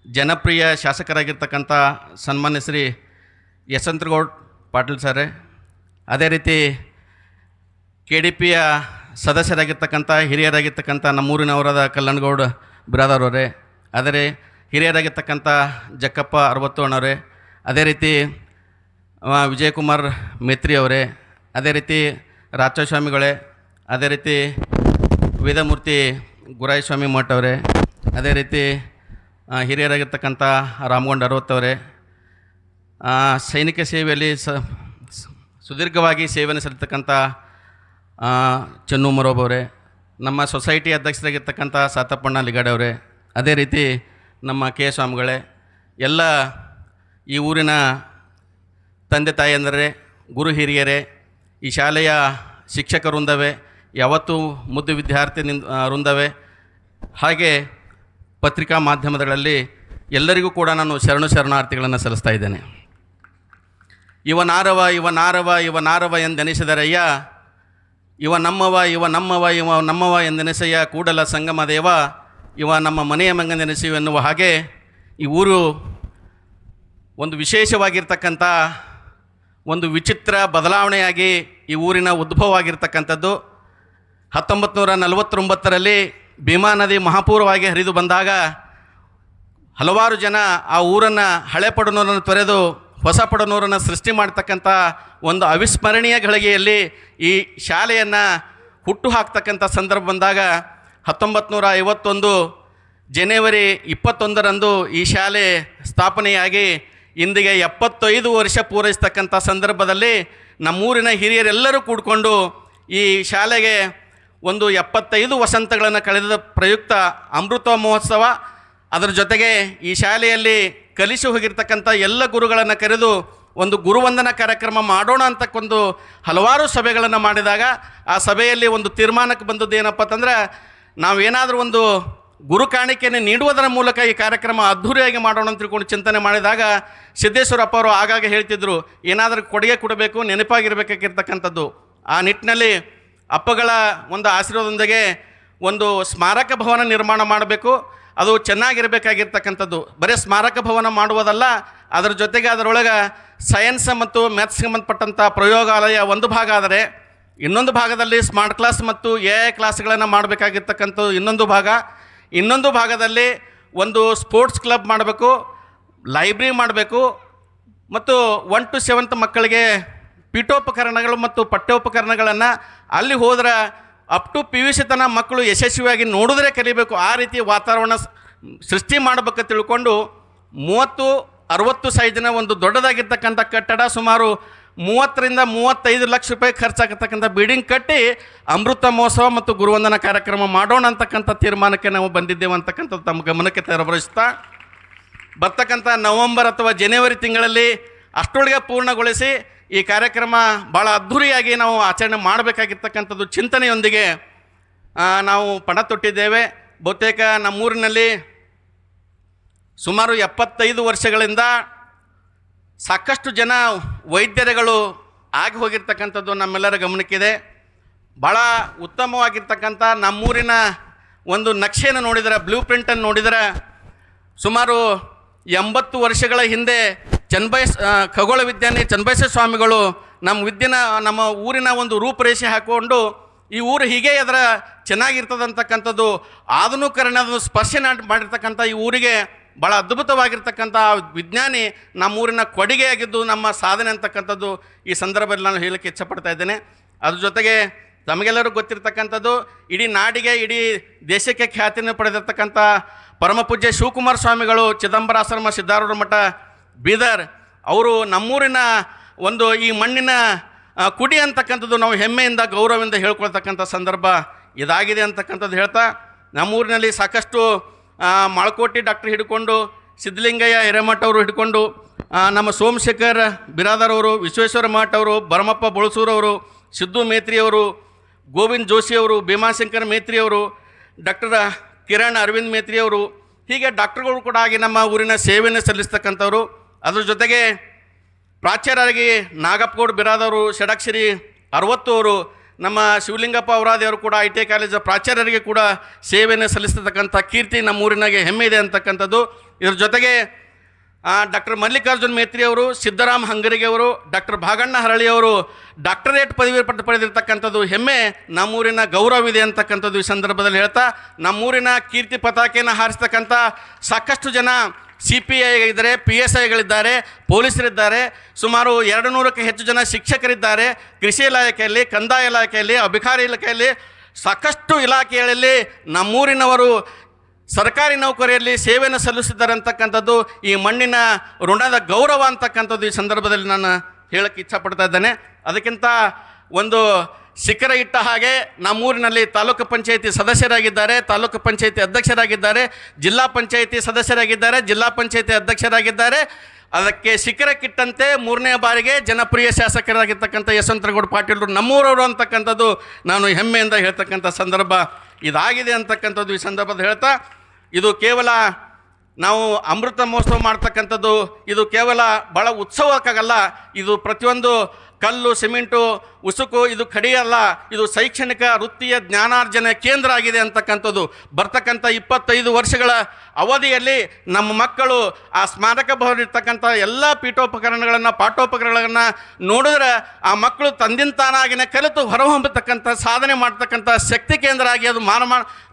ಜನಪ್ರಿಯ ಶಾಸಕರಾಗಿರ್ತಕ್ಕಂಥ ಸನ್ಮಾನ್ಯ ಶ್ರೀ ಯಶವಂತಗೌಡ ಪಾಟೀಲ್ ಸರ್, ಅದೇ ರೀತಿ KDPಯ ಸದಸ್ಯರಾಗಿರ್ತಕ್ಕಂಥ ಹಿರಿಯರಾಗಿರ್ತಕ್ಕಂಥ ನಮ್ಮೂರಿನವರಾದ ಕಲ್ಲಣ್ಣಗೌಡ ಬಿರಾದಾರ್ ಅವರೇ, ಅದೇ ಹಿರಿಯರಾಗಿರ್ತಕ್ಕಂಥ ಜಕ್ಕಪ್ಪ ಅರವತ್ತೋಣವರೇ, ಅದೇ ರೀತಿ ವಿಜಯಕುಮಾರ್ ಮೇತ್ರಿ ಅವರೇ, ಅದೇ ರೀತಿ ರಾಚಸ್ವಾಮಿಗಳೇ, ಅದೇ ರೀತಿ ವೇದಮೂರ್ತಿ ಗುರಾಯಸ್ವಾಮಿ ಮಠ ಅವರೇ, ಅದೇ ರೀತಿ ಹಿರಿಯರಾಗಿರ್ತಕ್ಕಂಥ ರಾಮಗೊಂಡ ಅರವತ್ತವರೇ, ಸೈನಿಕ ಸೇವೆಯಲ್ಲಿ ಸುದೀರ್ಘವಾಗಿ ಸೇವೆಯನ್ನು ಸಲ್ಲಿಸ್ತಕ್ಕಂಥ ಚನ್ನು ಮರೋಬ್ ಅವರೇ, ನಮ್ಮ ಸೊಸೈಟಿ ಅಧ್ಯಕ್ಷರಾಗಿರ್ತಕ್ಕಂಥ ಸಾತಪ್ಪಣ್ಣ ಲಿಗಾಡೆ ಅವರೇ, ಅದೇ ರೀತಿ ನಮ್ಮ ಕೆ ಸ್ವಾಮಿಗಳೇ, ಎಲ್ಲ ಈ ಊರಿನ ತಂದೆ ತಾಯಿಯಂದರೆ ಗುರು ಹಿರಿಯರೇ, ಈ ಶಾಲೆಯ ಶಿಕ್ಷಕ ವೃಂದವೇ, ಯಾವತ್ತೂ ಮುದ್ದು ವಿದ್ಯಾರ್ಥಿ ವೃಂದವೇ, ಹಾಗೆ ಪತ್ರಿಕಾ ಮಾಧ್ಯಮಗಳಲ್ಲಿ ಎಲ್ಲರಿಗೂ ಕೂಡ ನಾನು ಶರಣಾರ್ಥಿಗಳನ್ನು ಸಲ್ಲಿಸ್ತಾ ಇದ್ದೇನೆ. ಇವನಾರವ ಇವನಾರವ ಇವನಾರವ ಎಂದೆನಿಸಿದರಯ್ಯ, ಇವ ನಮ್ಮವ ಇವ ನಮ್ಮವ ಇವ ನಮ್ಮವ ಎಂದೆನಿಸಯ್ಯ, ಕೂಡಲ ಸಂಗಮ ದೇವ ಇವ ನಮ್ಮ ಮನೆಯ ಮಂಗನೆನಿಸಿವು ಎನ್ನುವ ಹಾಗೆ ಈ ಊರು ಒಂದು ವಿಶೇಷವಾಗಿರ್ತಕ್ಕಂಥ ಒಂದು ವಿಚಿತ್ರ ಬದಲಾವಣೆಯಾಗಿ ಈ ಊರಿನ ಉದ್ಭವ ಆಗಿರ್ತಕ್ಕಂಥದ್ದು. 1949ರಲ್ಲಿ ಭೀಮಾ ನದಿ ಮಹಾಪೂರ್ವವಾಗಿ ಹರಿದು ಬಂದಾಗ ಹಲವಾರು ಜನ ಆ ಊರನ್ನು ಹಳೆ ಪಡನೂರನ್ನು ತೊರೆದು ಹೊಸ ಪಡನೂರನ್ನು ಸೃಷ್ಟಿ ಮಾಡ್ತಕ್ಕಂಥ ಒಂದು ಅವಿಸ್ಮರಣೀಯ ಗಳಿಗೆಯಲ್ಲಿ ಈ ಶಾಲೆಯನ್ನು ಹುಟ್ಟು ಹಾಕ್ತಕ್ಕಂಥ ಸಂದರ್ಭ ಬಂದಾಗ 1951 ಜನವರಿ 21ರಂದು ಈ ಶಾಲೆ ಸ್ಥಾಪನೆಯಾಗಿ ಇಂದಿಗೆ 75 ವರ್ಷ ಪೂರೈಸ್ತಕ್ಕಂಥ ಸಂದರ್ಭದಲ್ಲಿ ನಮ್ಮೂರಿನ ಹಿರಿಯರೆಲ್ಲರೂ ಕೂಡಿಕೊಂಡು ಈ ಶಾಲೆಗೆ ಒಂದು 75 ವಸಂತಗಳನ್ನು ಕಳೆದ ಪ್ರಯುಕ್ತ ಅಮೃತ ಮಹೋತ್ಸವ, ಅದರ ಜೊತೆಗೆ ಈ ಶಾಲೆಯಲ್ಲಿ ಕಲಿಸಿ ಹೋಗಿರ್ತಕ್ಕಂಥ ಎಲ್ಲ ಗುರುಗಳನ್ನು ಕರೆದು ಒಂದು ಗುರುವಂದನಾ ಕಾರ್ಯಕ್ರಮ ಮಾಡೋಣ ಅಂತಕ್ಕೊಂದು ಹಲವಾರು ಸಭೆಗಳನ್ನು ಮಾಡಿದಾಗ ಆ ಸಭೆಯಲ್ಲಿ ಒಂದು ತೀರ್ಮಾನಕ್ಕೆ ಬಂದದ್ದು ಏನಪ್ಪ ಅಂತಂದ್ರೆ, ನಾವೇನಾದರೂ ಒಂದು ಗುರು ಕಾಣಿಕೆಯನ್ನು ನೀಡುವುದರ ಮೂಲಕ ಈ ಕಾರ್ಯಕ್ರಮ ಅದ್ಧೂರಿಯಾಗಿ ಮಾಡೋಣ ಅಂತ ತಿಳ್ಕೊಂಡು ಚಿಂತನೆ ಮಾಡಿದಾಗ ಸಿದ್ದೇಶ್ವರಪ್ಪ ಅವರು ಆಗಾಗ ಹೇಳ್ತಿದ್ರು, ಏನಾದರೂ ಕೊಡುಗೆ ಕೊಡಬೇಕು, ನೆನಪಾಗಿರಬೇಕಾಗಿರ್ತಕ್ಕಂಥದ್ದು. ಆ ನಿಟ್ಟಿನಲ್ಲಿ ಅಪ್ಪಗಳ ಒಂದು ಆಶೀರ್ವಾದದೊಂದಿಗೆ ಒಂದು ಸ್ಮಾರಕ ಭವನ ನಿರ್ಮಾಣ ಮಾಡಬೇಕು, ಅದು ಚೆನ್ನಾಗಿರಬೇಕಾಗಿರ್ತಕ್ಕಂಥದ್ದು. ಬರೀ ಸ್ಮಾರಕ ಭವನ ಮಾಡುವುದಲ್ಲ, ಅದರ ಜೊತೆಗೆ ಅದರೊಳಗೆ ಸೈನ್ಸ್ ಮತ್ತು ಮ್ಯಾಥ್ಸ್ಗೆ ಸಂಬಂಧಪಟ್ಟಂಥ ಪ್ರಯೋಗಾಲಯ ಒಂದು ಭಾಗ ಆದರೆ, ಇನ್ನೊಂದು ಭಾಗದಲ್ಲಿ ಸ್ಮಾರ್ಟ್ ಕ್ಲಾಸ್ ಮತ್ತು AI ಕ್ಲಾಸ್ಗಳನ್ನು ಮಾಡಬೇಕಾಗಿರ್ತಕ್ಕಂಥದ್ದು ಇನ್ನೊಂದು ಭಾಗದಲ್ಲಿ ಒಂದು ಸ್ಪೋರ್ಟ್ಸ್ ಕ್ಲಬ್ ಮಾಡಬೇಕು, ಲೈಬ್ರರಿ ಮಾಡಬೇಕು ಮತ್ತು 1 to 7th ಮಕ್ಕಳಿಗೆ ಪೀಠೋಪಕರಣಗಳು ಮತ್ತು ಪಠ್ಯೋಪಕರಣಗಳನ್ನು ಅಲ್ಲಿ ಹೋದ್ರೆ ಅಪ್ ಟು PUC ತನ ಮಕ್ಕಳು ಯಶಸ್ವಿಯಾಗಿ ನೋಡಿದ್ರೆ ಕಲಿಬೇಕು, ಆ ರೀತಿ ವಾತಾವರಣ ಸೃಷ್ಟಿ ಮಾಡಬೇಕು ತಿಳ್ಕೊಂಡು 30-60 ಸೈಜಿನ ಒಂದು ದೊಡ್ಡದಾಗಿರ್ತಕ್ಕಂಥ ಕಟ್ಟಡ ಸುಮಾರು 30-35 ಲಕ್ಷ ರೂಪಾಯಿ ಖರ್ಚಾಗತಕ್ಕಂಥ ಬಿಲ್ಡಿಂಗ್ ಕಟ್ಟಿ ಅಮೃತ ಮಹೋತ್ಸವ ಮತ್ತು ಗುರುವಂದನಾ ಕಾರ್ಯಕ್ರಮ ಮಾಡೋಣ ಅಂತಕ್ಕಂಥ ತೀರ್ಮಾನಕ್ಕೆ ನಾವು ಬಂದಿದ್ದೇವೆ ಅಂತಕ್ಕಂಥದ್ದು ತಮ್ಮ ಗಮನಕ್ಕೆ ತರಬರಿಸ್ತಾ, ಬರ್ತಕ್ಕಂಥ ನವಂಬರ್ ಅಥವಾ ಜನವರಿ ತಿಂಗಳಲ್ಲಿ ಅಷ್ಟರೊಳಗೆ ಪೂರ್ಣಗೊಳಿಸಿ ಈ ಕಾರ್ಯಕ್ರಮ ಭಾಳ ಅದ್ಧೂರಿಯಾಗಿ ನಾವು ಆಚರಣೆ ಮಾಡಬೇಕಾಗಿರ್ತಕ್ಕಂಥದ್ದು ಚಿಂತನೆಯೊಂದಿಗೆ ನಾವು ಪಣ ತೊಟ್ಟಿದ್ದೇವೆ. ಬಹುತೇಕ ನಮ್ಮೂರಿನಲ್ಲಿ ಸುಮಾರು 75 ವರ್ಷಗಳಿಂದ ಸಾಕಷ್ಟು ಜನ ವೈದ್ಯರುಗಳು ಆಗಿ ಹೋಗಿರ್ತಕ್ಕಂಥದ್ದು ನಮ್ಮೆಲ್ಲರ ಗಮನಕ್ಕಿದೆ. ಭಾಳ ಉತ್ತಮವಾಗಿರ್ತಕ್ಕಂಥ ನಮ್ಮೂರಿನ ಒಂದು ನಕ್ಷೆಯನ್ನು ನೋಡಿದರೆ, ಬ್ಲೂ ಪ್ರಿಂಟನ್ನು ನೋಡಿದರೆ, ಸುಮಾರು 80 ವರ್ಷಗಳ ಹಿಂದೆ ಖಗೋಳ ವಿಜ್ಞಾನಿ ಚನ್ನಬಸವೇಶ್ವರ ಸ್ವಾಮಿಗಳು ನಮ್ಮ ಊರಿನ ಒಂದು ರೂಪರೇಷೆ ಹಾಕಿಕೊಂಡು ಈ ಊರು ಹೀಗೆ ಅದರ ಚೆನ್ನಾಗಿರ್ತದಂತಕ್ಕಂಥದ್ದು ಆಧುನೀಕರಣದ ಸ್ಪರ್ಶ ಮಾಡಿರ್ತಕ್ಕಂಥ ಈ ಊರಿಗೆ ಭಾಳ ಅದ್ಭುತವಾಗಿರ್ತಕ್ಕಂಥ ವಿಜ್ಞಾನಿ ನಮ್ಮೂರಿನ ಕೊಡುಗೆಯಾಗಿದ್ದು ನಮ್ಮ ಸಾಧನೆ ಅಂತಕ್ಕಂಥದ್ದು ಈ ಸಂದರ್ಭದಲ್ಲಿ ನಾನು ಹೇಳಕ್ಕೆ ಇಚ್ಛಪಡ್ತಾ ಇದ್ದೇನೆ. ಅದ್ರ ಜೊತೆಗೆ ತಮಗೆಲ್ಲರೂ ಗೊತ್ತಿರ್ತಕ್ಕಂಥದ್ದು, ಇಡೀ ನಾಡಿಗೆ ಇಡೀ ದೇಶಕ್ಕೆ ಖ್ಯಾತಿಯನ್ನು ಪಡೆದಿರ್ತಕ್ಕಂಥ ಪರಮಪೂಜ್ಯ ಶಿವಕುಮಾರ ಸ್ವಾಮಿಗಳು, ಚಿದಂಬರಾಶ್ರಮ ಸಿದ್ಧಾರೂಢ ಮಠ ಬೀದರ್, ಅವರು ನಮ್ಮೂರಿನ ಒಂದು ಈ ಮಣ್ಣಿನ ಕುಡಿ ಅಂತಕ್ಕಂಥದ್ದು ನಾವು ಹೆಮ್ಮೆಯಿಂದ ಗೌರವದಿಂದ ಹೇಳ್ಕೊಳ್ತಕ್ಕಂಥ ಸಂದರ್ಭ ಇದಾಗಿದೆ ಅಂತಕ್ಕಂಥದ್ದು ಹೇಳ್ತಾ, ನಮ್ಮೂರಿನಲ್ಲಿ ಸಾಕಷ್ಟು ಮಾಳ್ಕೋಟಿ ಡಾಕ್ಟ್ರ್ ಹಿಡ್ಕೊಂಡು, ಸಿದ್ಧಲಿಂಗಯ್ಯ ಹಿರೇಮಠ ಅವರು ಹಿಡ್ಕೊಂಡು, ನಮ್ಮ ಸೋಮಶೇಖರ್ ಬಿರಾದರ್ ಅವರು, ವಿಶ್ವೇಶ್ವರ ಮಠ ಅವರು, ಭರಮಪ್ಪ ಬಳಸೂರವರು, ಸಿದ್ದು ಮೇತ್ರಿಯವರು, ಗೋವಿಂದ್ ಜೋಶಿಯವರು, ಭೀಮಾಶಂಕರ್ ಮೇತ್ರಿಯವರು, ಡಾಕ್ಟರ್ ಕಿರಣ್ ಅರವಿಂದ್ ಮೇತ್ರಿಯವರು, ಹೀಗೆ ಡಾಕ್ಟರ್ಗಳು ಕೂಡ ಆಗಿ ನಮ್ಮ ಊರಿನ ಸೇವೆಯನ್ನು ಸಲ್ಲಿಸ್ತಕ್ಕಂಥವ್ರು. ಅದ್ರ ಜೊತೆಗೆ ಪ್ರಾಚಾರ್ಯರಾಗಿ ನಾಗಪ್ಪಗೌಡ ಬಿರಾದವರು, ಷಡಕ್ಷರಿ 60 ಅವರು, ನಮ್ಮ ಶಿವಲಿಂಗಪ್ಪ ಅವರಾದಿಯವರು ಕೂಡ ITI ಕಾಲೇಜ್ ಪ್ರಾಚಾರ್ಯರಿಗೆ ಕೂಡ ಸೇವೆಯನ್ನು ಸಲ್ಲಿಸ್ತಕ್ಕಂಥ ಕೀರ್ತಿ ನಮ್ಮ ಊರಿನಾಗೆ ಹೆಮ್ಮೆ ಇದೆ ಅಂತಕ್ಕಂಥದ್ದು. ಇದ್ರ ಜೊತೆಗೆ ಡಾಕ್ಟರ್ ಮಲ್ಲಿಕಾರ್ಜುನ್ ಮೇತ್ರಿಯವರು, ಸಿದ್ದರಾಮ್ ಹಂಗರಿಗೆ ಅವರು, ಡಾಕ್ಟರ್ ಭಾಗಣ್ಣ ಹರಳಿಯವರು ಡಾಕ್ಟರೇಟ್ ಪದವಿ ಪಡೆದಿರ್ತಕ್ಕಂಥದ್ದು ಹೆಮ್ಮೆ ನಮ್ಮೂರಿನ ಗೌರವ ಇದೆ ಅಂತಕ್ಕಂಥದ್ದು ಈ ಸಂದರ್ಭದಲ್ಲಿ ಹೇಳ್ತಾ, ನಮ್ಮೂರಿನ ಕೀರ್ತಿ ಪತಾಕೆಯನ್ನು ಹಾರಿಸ್ತಕ್ಕಂಥ ಸಾಕಷ್ಟು ಜನ CPI ಇದ್ದಾರೆ, PSIಗಳಿದ್ದಾರೆ, ಪೊಲೀಸರಿದ್ದಾರೆ, ಸುಮಾರು 200ಕ್ಕೂ ಹೆಚ್ಚು ಜನ ಶಿಕ್ಷಕರಿದ್ದಾರೆ. ಕೃಷಿ ಇಲಾಖೆಯಲ್ಲಿ, ಕಂದಾಯ ಇಲಾಖೆಯಲ್ಲಿ, ಅಧಿಕಾರಿ ಇಲಾಖೆಯಲ್ಲಿ, ಸಾಕಷ್ಟು ಇಲಾಖೆಗಳಲ್ಲಿ ನಮ್ಮೂರಿನವರು ಸರ್ಕಾರಿ ನೌಕರಿಯಲ್ಲಿ ಸೇವೆಯನ್ನು ಸಲ್ಲಿಸಿದ್ದಾರೆ ಅಂತಕ್ಕಂಥದ್ದು ಈ ಮಣ್ಣಿನ ಋಣದ ಗೌರವ ಅಂತಕ್ಕಂಥದ್ದು ಈ ಸಂದರ್ಭದಲ್ಲಿ ನಾನು ಹೇಳಕ್ಕೆ ಇಚ್ಛಪಡ್ತಾ ಇದ್ದೇನೆ. ಅದಕ್ಕಿಂತ ಒಂದು ಶಿಖರ ಇಟ್ಟ ಹಾಗೆ ನಮ್ಮೂರಿನಲ್ಲಿ ತಾಲೂಕು ಪಂಚಾಯಿತಿ ಸದಸ್ಯರಾಗಿದ್ದಾರೆ, ತಾಲೂಕು ಪಂಚಾಯಿತಿ ಅಧ್ಯಕ್ಷರಾಗಿದ್ದಾರೆ, ಜಿಲ್ಲಾ ಪಂಚಾಯಿತಿ ಸದಸ್ಯರಾಗಿದ್ದಾರೆ, ಜಿಲ್ಲಾ ಪಂಚಾಯಿತಿ ಅಧ್ಯಕ್ಷರಾಗಿದ್ದಾರೆ. ಅದಕ್ಕೆ ಶಿಖರಕ್ಕಿಟ್ಟಂತೆ 3ನೇ ಬಾರಿಗೆ ಜನಪ್ರಿಯ ಶಾಸಕರಾಗಿರ್ತಕ್ಕಂಥ ಯಶವಂತರಗೌಡ ಪಾಟೀಲರು ನಮ್ಮೂರವರು ಅಂತಕ್ಕಂಥದ್ದು ನಾನು ಹೆಮ್ಮೆಯಿಂದ ಹೇಳ್ತಕ್ಕಂಥ ಸಂದರ್ಭ ಇದಾಗಿದೆ ಅಂತಕ್ಕಂಥದ್ದು ಈ ಸಂದರ್ಭದಲ್ಲಿ ಹೇಳ್ತಾ, ಇದು ಕೇವಲ ನಾವು ಅಮೃತ ಮಹೋತ್ಸವ ಮಾಡ್ತಕ್ಕಂಥದ್ದು ಇದು ಕೇವಲ ಭಾಳ ಉತ್ಸವಕ್ಕಾಗಲ್ಲ, ಇದು ಪ್ರತಿಯೊಂದು ಕಲ್ಲು, ಸಿಮೆಂಟು, ಉಸುಕು ಇದು ಕಡಿಯಲ್ಲ, ಇದು ಶೈಕ್ಷಣಿಕ ವೃತ್ತಿಯ ಜ್ಞಾನಾರ್ಜನೆ ಕೇಂದ್ರ ಆಗಿದೆ ಅಂತಕ್ಕಂಥದ್ದು. ಬರ್ತಕ್ಕಂಥ 25 ವರ್ಷಗಳ ಅವಧಿಯಲ್ಲಿ ನಮ್ಮ ಮಕ್ಕಳು ಆ ಸ್ಮಾರಕ ಭವನ ಇರ್ತಕ್ಕಂಥ ಎಲ್ಲ ಪೀಠೋಪಕರಣಗಳನ್ನು, ಪಾಠೋಪಕರಣಗಳನ್ನು ನೋಡಿದ್ರೆ ಆ ಮಕ್ಕಳು ತಂದಿನ ತಾನಾಗಿನೇ ಕಲಿತು ಹೊರಹೊಮ್ಮತಕ್ಕಂಥ ಸಾಧನೆ ಮಾಡ್ತಕ್ಕಂಥ ಶಕ್ತಿ ಕೇಂದ್ರ ಆಗಿ ಅದು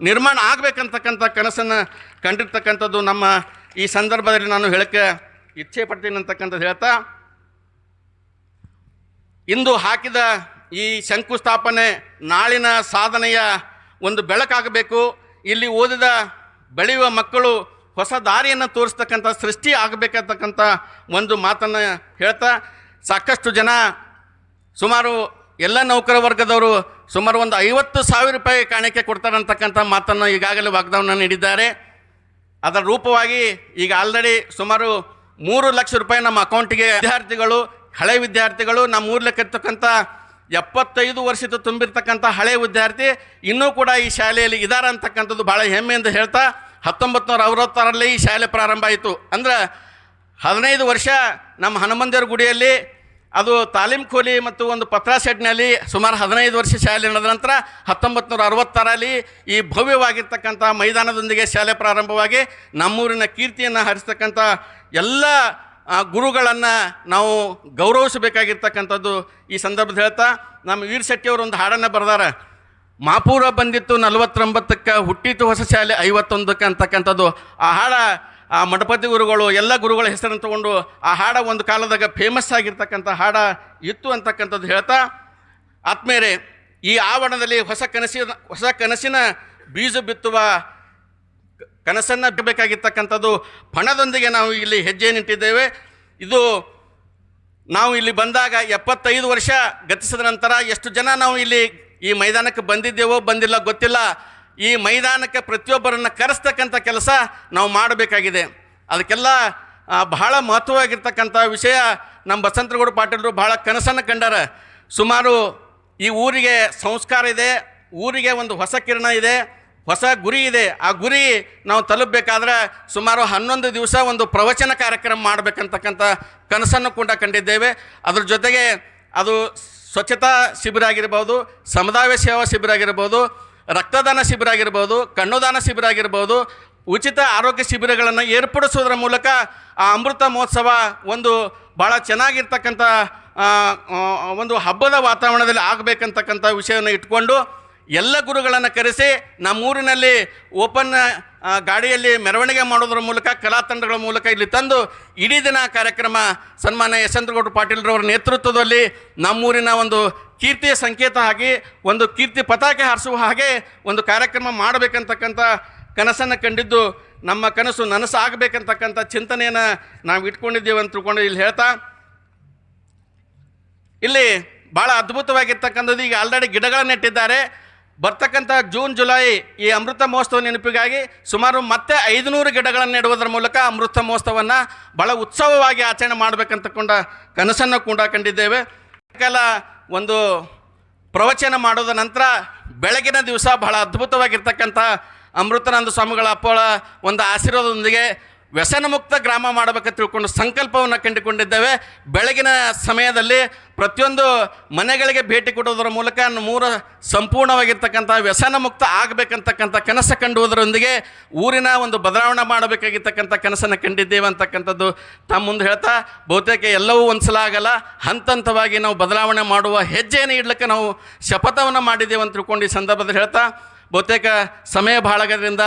ನಿರ್ಮಾಣ ಆಗಬೇಕಂತಕ್ಕಂಥ ಕನಸನ್ನು ಕಂಡಿರ್ತಕ್ಕಂಥದ್ದು ನಮ್ಮ ಈ ಸಂದರ್ಭದಲ್ಲಿ ನಾನು ಹೇಳಕ್ಕೆ ಇಚ್ಛೆ ಪಡ್ತೀನಿ ಅಂತಕ್ಕಂಥದ್ದು ಹೇಳ್ತಾ, ಇಂದು ಹಾಕಿದ ಈ ಶಂಕುಸ್ಥಾಪನೆ ನಾಳಿನ ಸಾಧನೆಯ ಒಂದು ಬೆಳಕಾಗಬೇಕು. ಇಲ್ಲಿ ಓದಿದ ಬೆಳೆಯುವ ಮಕ್ಕಳು ಹೊಸ ದಾರಿಯನ್ನು ತೋರಿಸ್ತಕ್ಕಂಥ ಸೃಷ್ಟಿ ಆಗಬೇಕಂತಕ್ಕಂಥ ಒಂದು ಮಾತನ್ನು ಹೇಳ್ತಾ, ಸಾಕಷ್ಟು ಜನ ಸುಮಾರು ಎಲ್ಲ ನೌಕರ ವರ್ಗದವರು ಸುಮಾರು ಒಂದು 50,000 ರೂಪಾಯಿ ಕಾಣಿಕೆ ಕೊಡ್ತಾರೆ ಅಂತಕ್ಕಂಥ ಮಾತನ್ನು ಈಗಾಗಲೇ ವಾಗ್ದಾನ ನೀಡಿದ್ದಾರೆ. ಅದರ ರೂಪವಾಗಿ ಈಗ ಆಲ್ರೆಡಿ ಸುಮಾರು 3 ಲಕ್ಷ ರೂಪಾಯಿ ನಮ್ಮ ಅಕೌಂಟಿಗೆ ವಿದ್ಯಾರ್ಥಿಗಳು, ಹಳೆ ವಿದ್ಯಾರ್ಥಿಗಳು, ನಮ್ಮ ಊರ್ಲಿಕ್ಕಿರ್ತಕ್ಕಂಥ 75 ವರ್ಷದ ತುಂಬಿರ್ತಕ್ಕಂಥ ಹಳೆ ವಿದ್ಯಾರ್ಥಿ ಇನ್ನೂ ಕೂಡ ಈ ಶಾಲೆಯಲ್ಲಿ ಇದ್ದಾರೆ ಅಂತಕ್ಕಂಥದ್ದು ಭಾಳ ಹೆಮ್ಮೆಯಿಂದ ಹೇಳ್ತಾ, 1966ರಲ್ಲಿ ಈ ಶಾಲೆ ಪ್ರಾರಂಭ ಆಯಿತು. ಅಂದ್ರೆ 15 ವರ್ಷ ನಮ್ಮ ಹನುಮಂದೇವ್ರ ಗುಡಿಯಲ್ಲಿ ಅದು ತಾಲೀಮ್ ಖೋಲಿ ಮತ್ತು ಒಂದು ಪತ್ರ ಶೆಡ್ನಲ್ಲಿ ಸುಮಾರು 15 ವರ್ಷ ಶಾಲೆ ನಡೆದ ನಂತರ 1966ರಲ್ಲಿ ಈ ಭವ್ಯವಾಗಿರ್ತಕ್ಕಂಥ ಮೈದಾನದೊಂದಿಗೆ ಶಾಲೆ ಪ್ರಾರಂಭವಾಗಿ ನಮ್ಮೂರಿನ ಕೀರ್ತಿಯನ್ನು ಹರಿಸ್ತಕ್ಕಂಥ ಎಲ್ಲ ಗುರುಗಳನ್ನು ನಾವು ಗೌರವಿಸಬೇಕಾಗಿರ್ತಕ್ಕಂಥದ್ದು ಈ ಸಂದರ್ಭದಲ್ಲಿ ಹೇಳ್ತಾ, ನಮ್ಮ ವೀರ್ ಶೆಟ್ಟಿಯವರು ಒಂದು ಹಾಡನ್ನು ಬರೆದಾರೆ, ಮಾಪೂರ ಬಂದಿತ್ತು 49ಕ್ಕೆ, ಹುಟ್ಟಿತು ಹೊಸ ಶಾಲೆ 51ಕ್ಕೆ ಅಂತಕ್ಕಂಥದ್ದು. ಆ ಹಾಡ ಆ ಮಠಪತಿ ಗುರುಗಳು ಎಲ್ಲ ಗುರುಗಳ ಹೆಸರನ್ನು ತಗೊಂಡು ಆ ಹಾಡ ಒಂದು ಕಾಲದಾಗ ಫೇಮಸ್ ಆಗಿರ್ತಕ್ಕಂಥ ಹಾಡ ಇತ್ತು ಅಂತಕ್ಕಂಥದ್ದು ಹೇಳ್ತಾ, ಆತ್ಮೇರೆ ಈ ಆವರಣದಲ್ಲಿ ಹೊಸ ಕನಸಿನ ಬೀಜ ಬಿತ್ತುವ ಕನಸನ್ನು ಬೇಕಾಗಿರ್ತಕ್ಕಂಥದ್ದು ಪಣದೊಂದಿಗೆ ನಾವು ಇಲ್ಲಿ ಹೆಜ್ಜೆ ನಿಂತಿದ್ದೇವೆ. ಇದು ನಾವು ಇಲ್ಲಿ ಬಂದಾಗ 75 ವರ್ಷ ಗತಿಸಿದ ನಂತರ ಎಷ್ಟು ಜನ ನಾವು ಇಲ್ಲಿ ಈ ಮೈದಾನಕ್ಕೆ ಬಂದಿದ್ದೇವೋ ಬಂದಿಲ್ಲ ಗೊತ್ತಿಲ್ಲ. ಈ ಮೈದಾನಕ್ಕೆ ಪ್ರತಿಯೊಬ್ಬರನ್ನು ಕರೆಸ್ತಕ್ಕಂಥ ಕೆಲಸ ನಾವು ಮಾಡಬೇಕಾಗಿದೆ. ಅದಕ್ಕೆಲ್ಲ ಬಹಳ ಮಹತ್ವವಾಗಿರ್ತಕ್ಕಂಥ ವಿಷಯ ನಮ್ಮ ಬಸಂತರಗೌಡ ಪಾಟೀಲರು ಭಾಳ ಕನಸನ್ನು ಕಂಡಾರ. ಸುಮಾರು ಈ ಊರಿಗೆ ಸಂಸ್ಕಾರ ಇದೆ, ಊರಿಗೆ ಒಂದು ಹೊಸ ಕಿರಣ ಇದೆ, ಹೊಸ ಗುರಿ ಇದೆ. ಆ ಗುರಿ ನಾವು ತಲುಪಬೇಕಾದ್ರೆ ಸುಮಾರು 11 ದಿವಸ ಒಂದು ಪ್ರವಚನ ಕಾರ್ಯಕ್ರಮ ಮಾಡಬೇಕಂತಕ್ಕಂಥ ಕನಸನ್ನು ಕೂಡ ಕಂಡಿದ್ದೇವೆ. ಅದ್ರ ಜೊತೆಗೆ ಅದು ಸ್ವಚ್ಛತಾ ಶಿಬಿರ ಆಗಿರ್ಬೋದು, ಸಮುದಾಯ ಸೇವಾ ಶಿಬಿರ ಆಗಿರ್ಬೋದು, ರಕ್ತದಾನ ಶಿಬಿರ ಆಗಿರ್ಬೋದು, ಕಣ್ಣುದಾನ ಶಿಬಿರ ಆಗಿರ್ಬೋದು, ಉಚಿತ ಆರೋಗ್ಯ ಶಿಬಿರಗಳನ್ನು ಏರ್ಪಡಿಸೋದ್ರ ಮೂಲಕ ಆ ಅಮೃತ ಮಹೋತ್ಸವ ಒಂದು ಭಾಳ ಚೆನ್ನಾಗಿರ್ತಕ್ಕಂಥ ಒಂದು ಹಬ್ಬದ ವಾತಾವರಣದಲ್ಲಿ ಆಗಬೇಕಂತಕ್ಕಂಥ ವಿಷಯವನ್ನು ಇಟ್ಕೊಂಡು ಎಲ್ಲ ಗುರುಗಳನ್ನು ಕರೆಸಿ ನಮ್ಮೂರಿನಲ್ಲಿ ಓಪನ್ ಗಾಡಿಯಲ್ಲಿ ಮೆರವಣಿಗೆ ಮಾಡೋದ್ರ ಮೂಲಕ ಕಲಾ ತಂಡಗಳ ಮೂಲಕ ಇಲ್ಲಿ ತಂದು ಇಡೀ ದಿನ ಕಾರ್ಯಕ್ರಮ ಸನ್ಮಾನ್ಯ ಯಶವಂತಗೌಡ ಪಾಟೀಲ್ರವರ ನೇತೃತ್ವದಲ್ಲಿ ನಮ್ಮೂರಿನ ಒಂದು ಕೀರ್ತಿಯ ಸಂಕೇತ ಆಗಿ ಒಂದು ಕೀರ್ತಿ ಪತಾಕೆ ಹಾರಿಸುವ ಹಾಗೆ ಒಂದು ಕಾರ್ಯಕ್ರಮ ಮಾಡಬೇಕಂತಕ್ಕಂಥ ಕನಸನ್ನು ಕಂಡಿದ್ದು ನಮ್ಮ ಕನಸು ನನಸಾಗಬೇಕಂತಕ್ಕಂಥ ಚಿಂತನೆಯನ್ನು ನಾವು ಇಟ್ಕೊಂಡಿದ್ದೇವೆ ಅಂತ ತಿಳ್ಕೊಂಡು ಇಲ್ಲಿ ಹೇಳ್ತಾ, ಇಲ್ಲಿ ಭಾಳ ಅದ್ಭುತವಾಗಿರ್ತಕ್ಕಂಥದ್ದು ಈಗ ಆಲ್ರೆಡಿ ಗಿಡಗಳನ್ನು ನೆಟ್ಟಿದ್ದಾರೆ. ಬರ್ತಕ್ಕಂಥ ಜೂನ್ ಜುಲೈ ಈ ಅಮೃತ ಮಹೋತ್ಸವ ನೆನಪಿಗಾಗಿ ಸುಮಾರು ಮತ್ತೆ 500 ಗಿಡಗಳನ್ನು ನೆಡುವುದರ ಮೂಲಕ ಅಮೃತ ಮಹೋತ್ಸವವನ್ನು ಭಾಳ ಉತ್ಸವವಾಗಿ ಆಚರಣೆ ಮಾಡಬೇಕಂತಕೊಂಡ ಕನಸನ್ನು ಕೂಡ ಕಂಡಿದ್ದೇವೆ. ಕಾಲ ಒಂದು ಪ್ರವಚನ ಮಾಡೋದ ನಂತರ ಬೆಳಗಿನ ದಿವಸ ಬಹಳ ಅದ್ಭುತವಾಗಿರ್ತಕ್ಕಂಥ ಅಮೃತಾನಂದ ಸ್ವಾಮಿಗಳ ಅಪ್ಪಳ ಒಂದು ಆಶೀರ್ವಾದದೊಂದಿಗೆ ವ್ಯಸನ ಮುಕ್ತ ಗ್ರಾಮ ಮಾಡಬೇಕಂತ ತಿಳ್ಕೊಂಡು ಸಂಕಲ್ಪವನ್ನು ಕಂಡುಕೊಂಡಿದ್ದೇವೆ. ಬೆಳಗಿನ ಸಮಯದಲ್ಲಿ ಪ್ರತಿಯೊಂದು ಮನೆಗಳಿಗೆ ಭೇಟಿ ಕೊಡುವುದರ ಮೂಲಕ ಸಂಪೂರ್ಣವಾಗಿರ್ತಕ್ಕಂಥ ವ್ಯಸನ ಮುಕ್ತ ಆಗಬೇಕಂತಕ್ಕಂಥ ಕನಸು ಕಂಡುವುದರೊಂದಿಗೆ ಊರಿನ ಒಂದು ಬದಲಾವಣೆ ಮಾಡಬೇಕಾಗಿರ್ತಕ್ಕಂಥ ಕನಸನ್ನು ಕಂಡಿದ್ದೇವೆ ಅಂತಕ್ಕಂಥದ್ದು ತಮ್ಮ ಮುಂದೆ ಹೇಳ್ತಾ, ಬಹುತೇಕ ಎಲ್ಲವೂ ಒಂದು ಸಲ ಆಗಲ್ಲ, ಹಂತ ಹಂತವಾಗಿ ನಾವು ಬದಲಾವಣೆ ಮಾಡುವ ಹೆಜ್ಜೆಯನ್ನು ಇಡಲಿಕ್ಕೆ ನಾವು ಶಪಥವನ್ನು ಮಾಡಿದ್ದೇವೆ ಅಂತ ತಿಳ್ಕೊಂಡು ಈ ಸಂದರ್ಭದಲ್ಲಿ ಹೇಳ್ತಾ, ಬಹುತೇಕ ಸಮಯ ಭಾಳ ಆಗೋದ್ರಿಂದ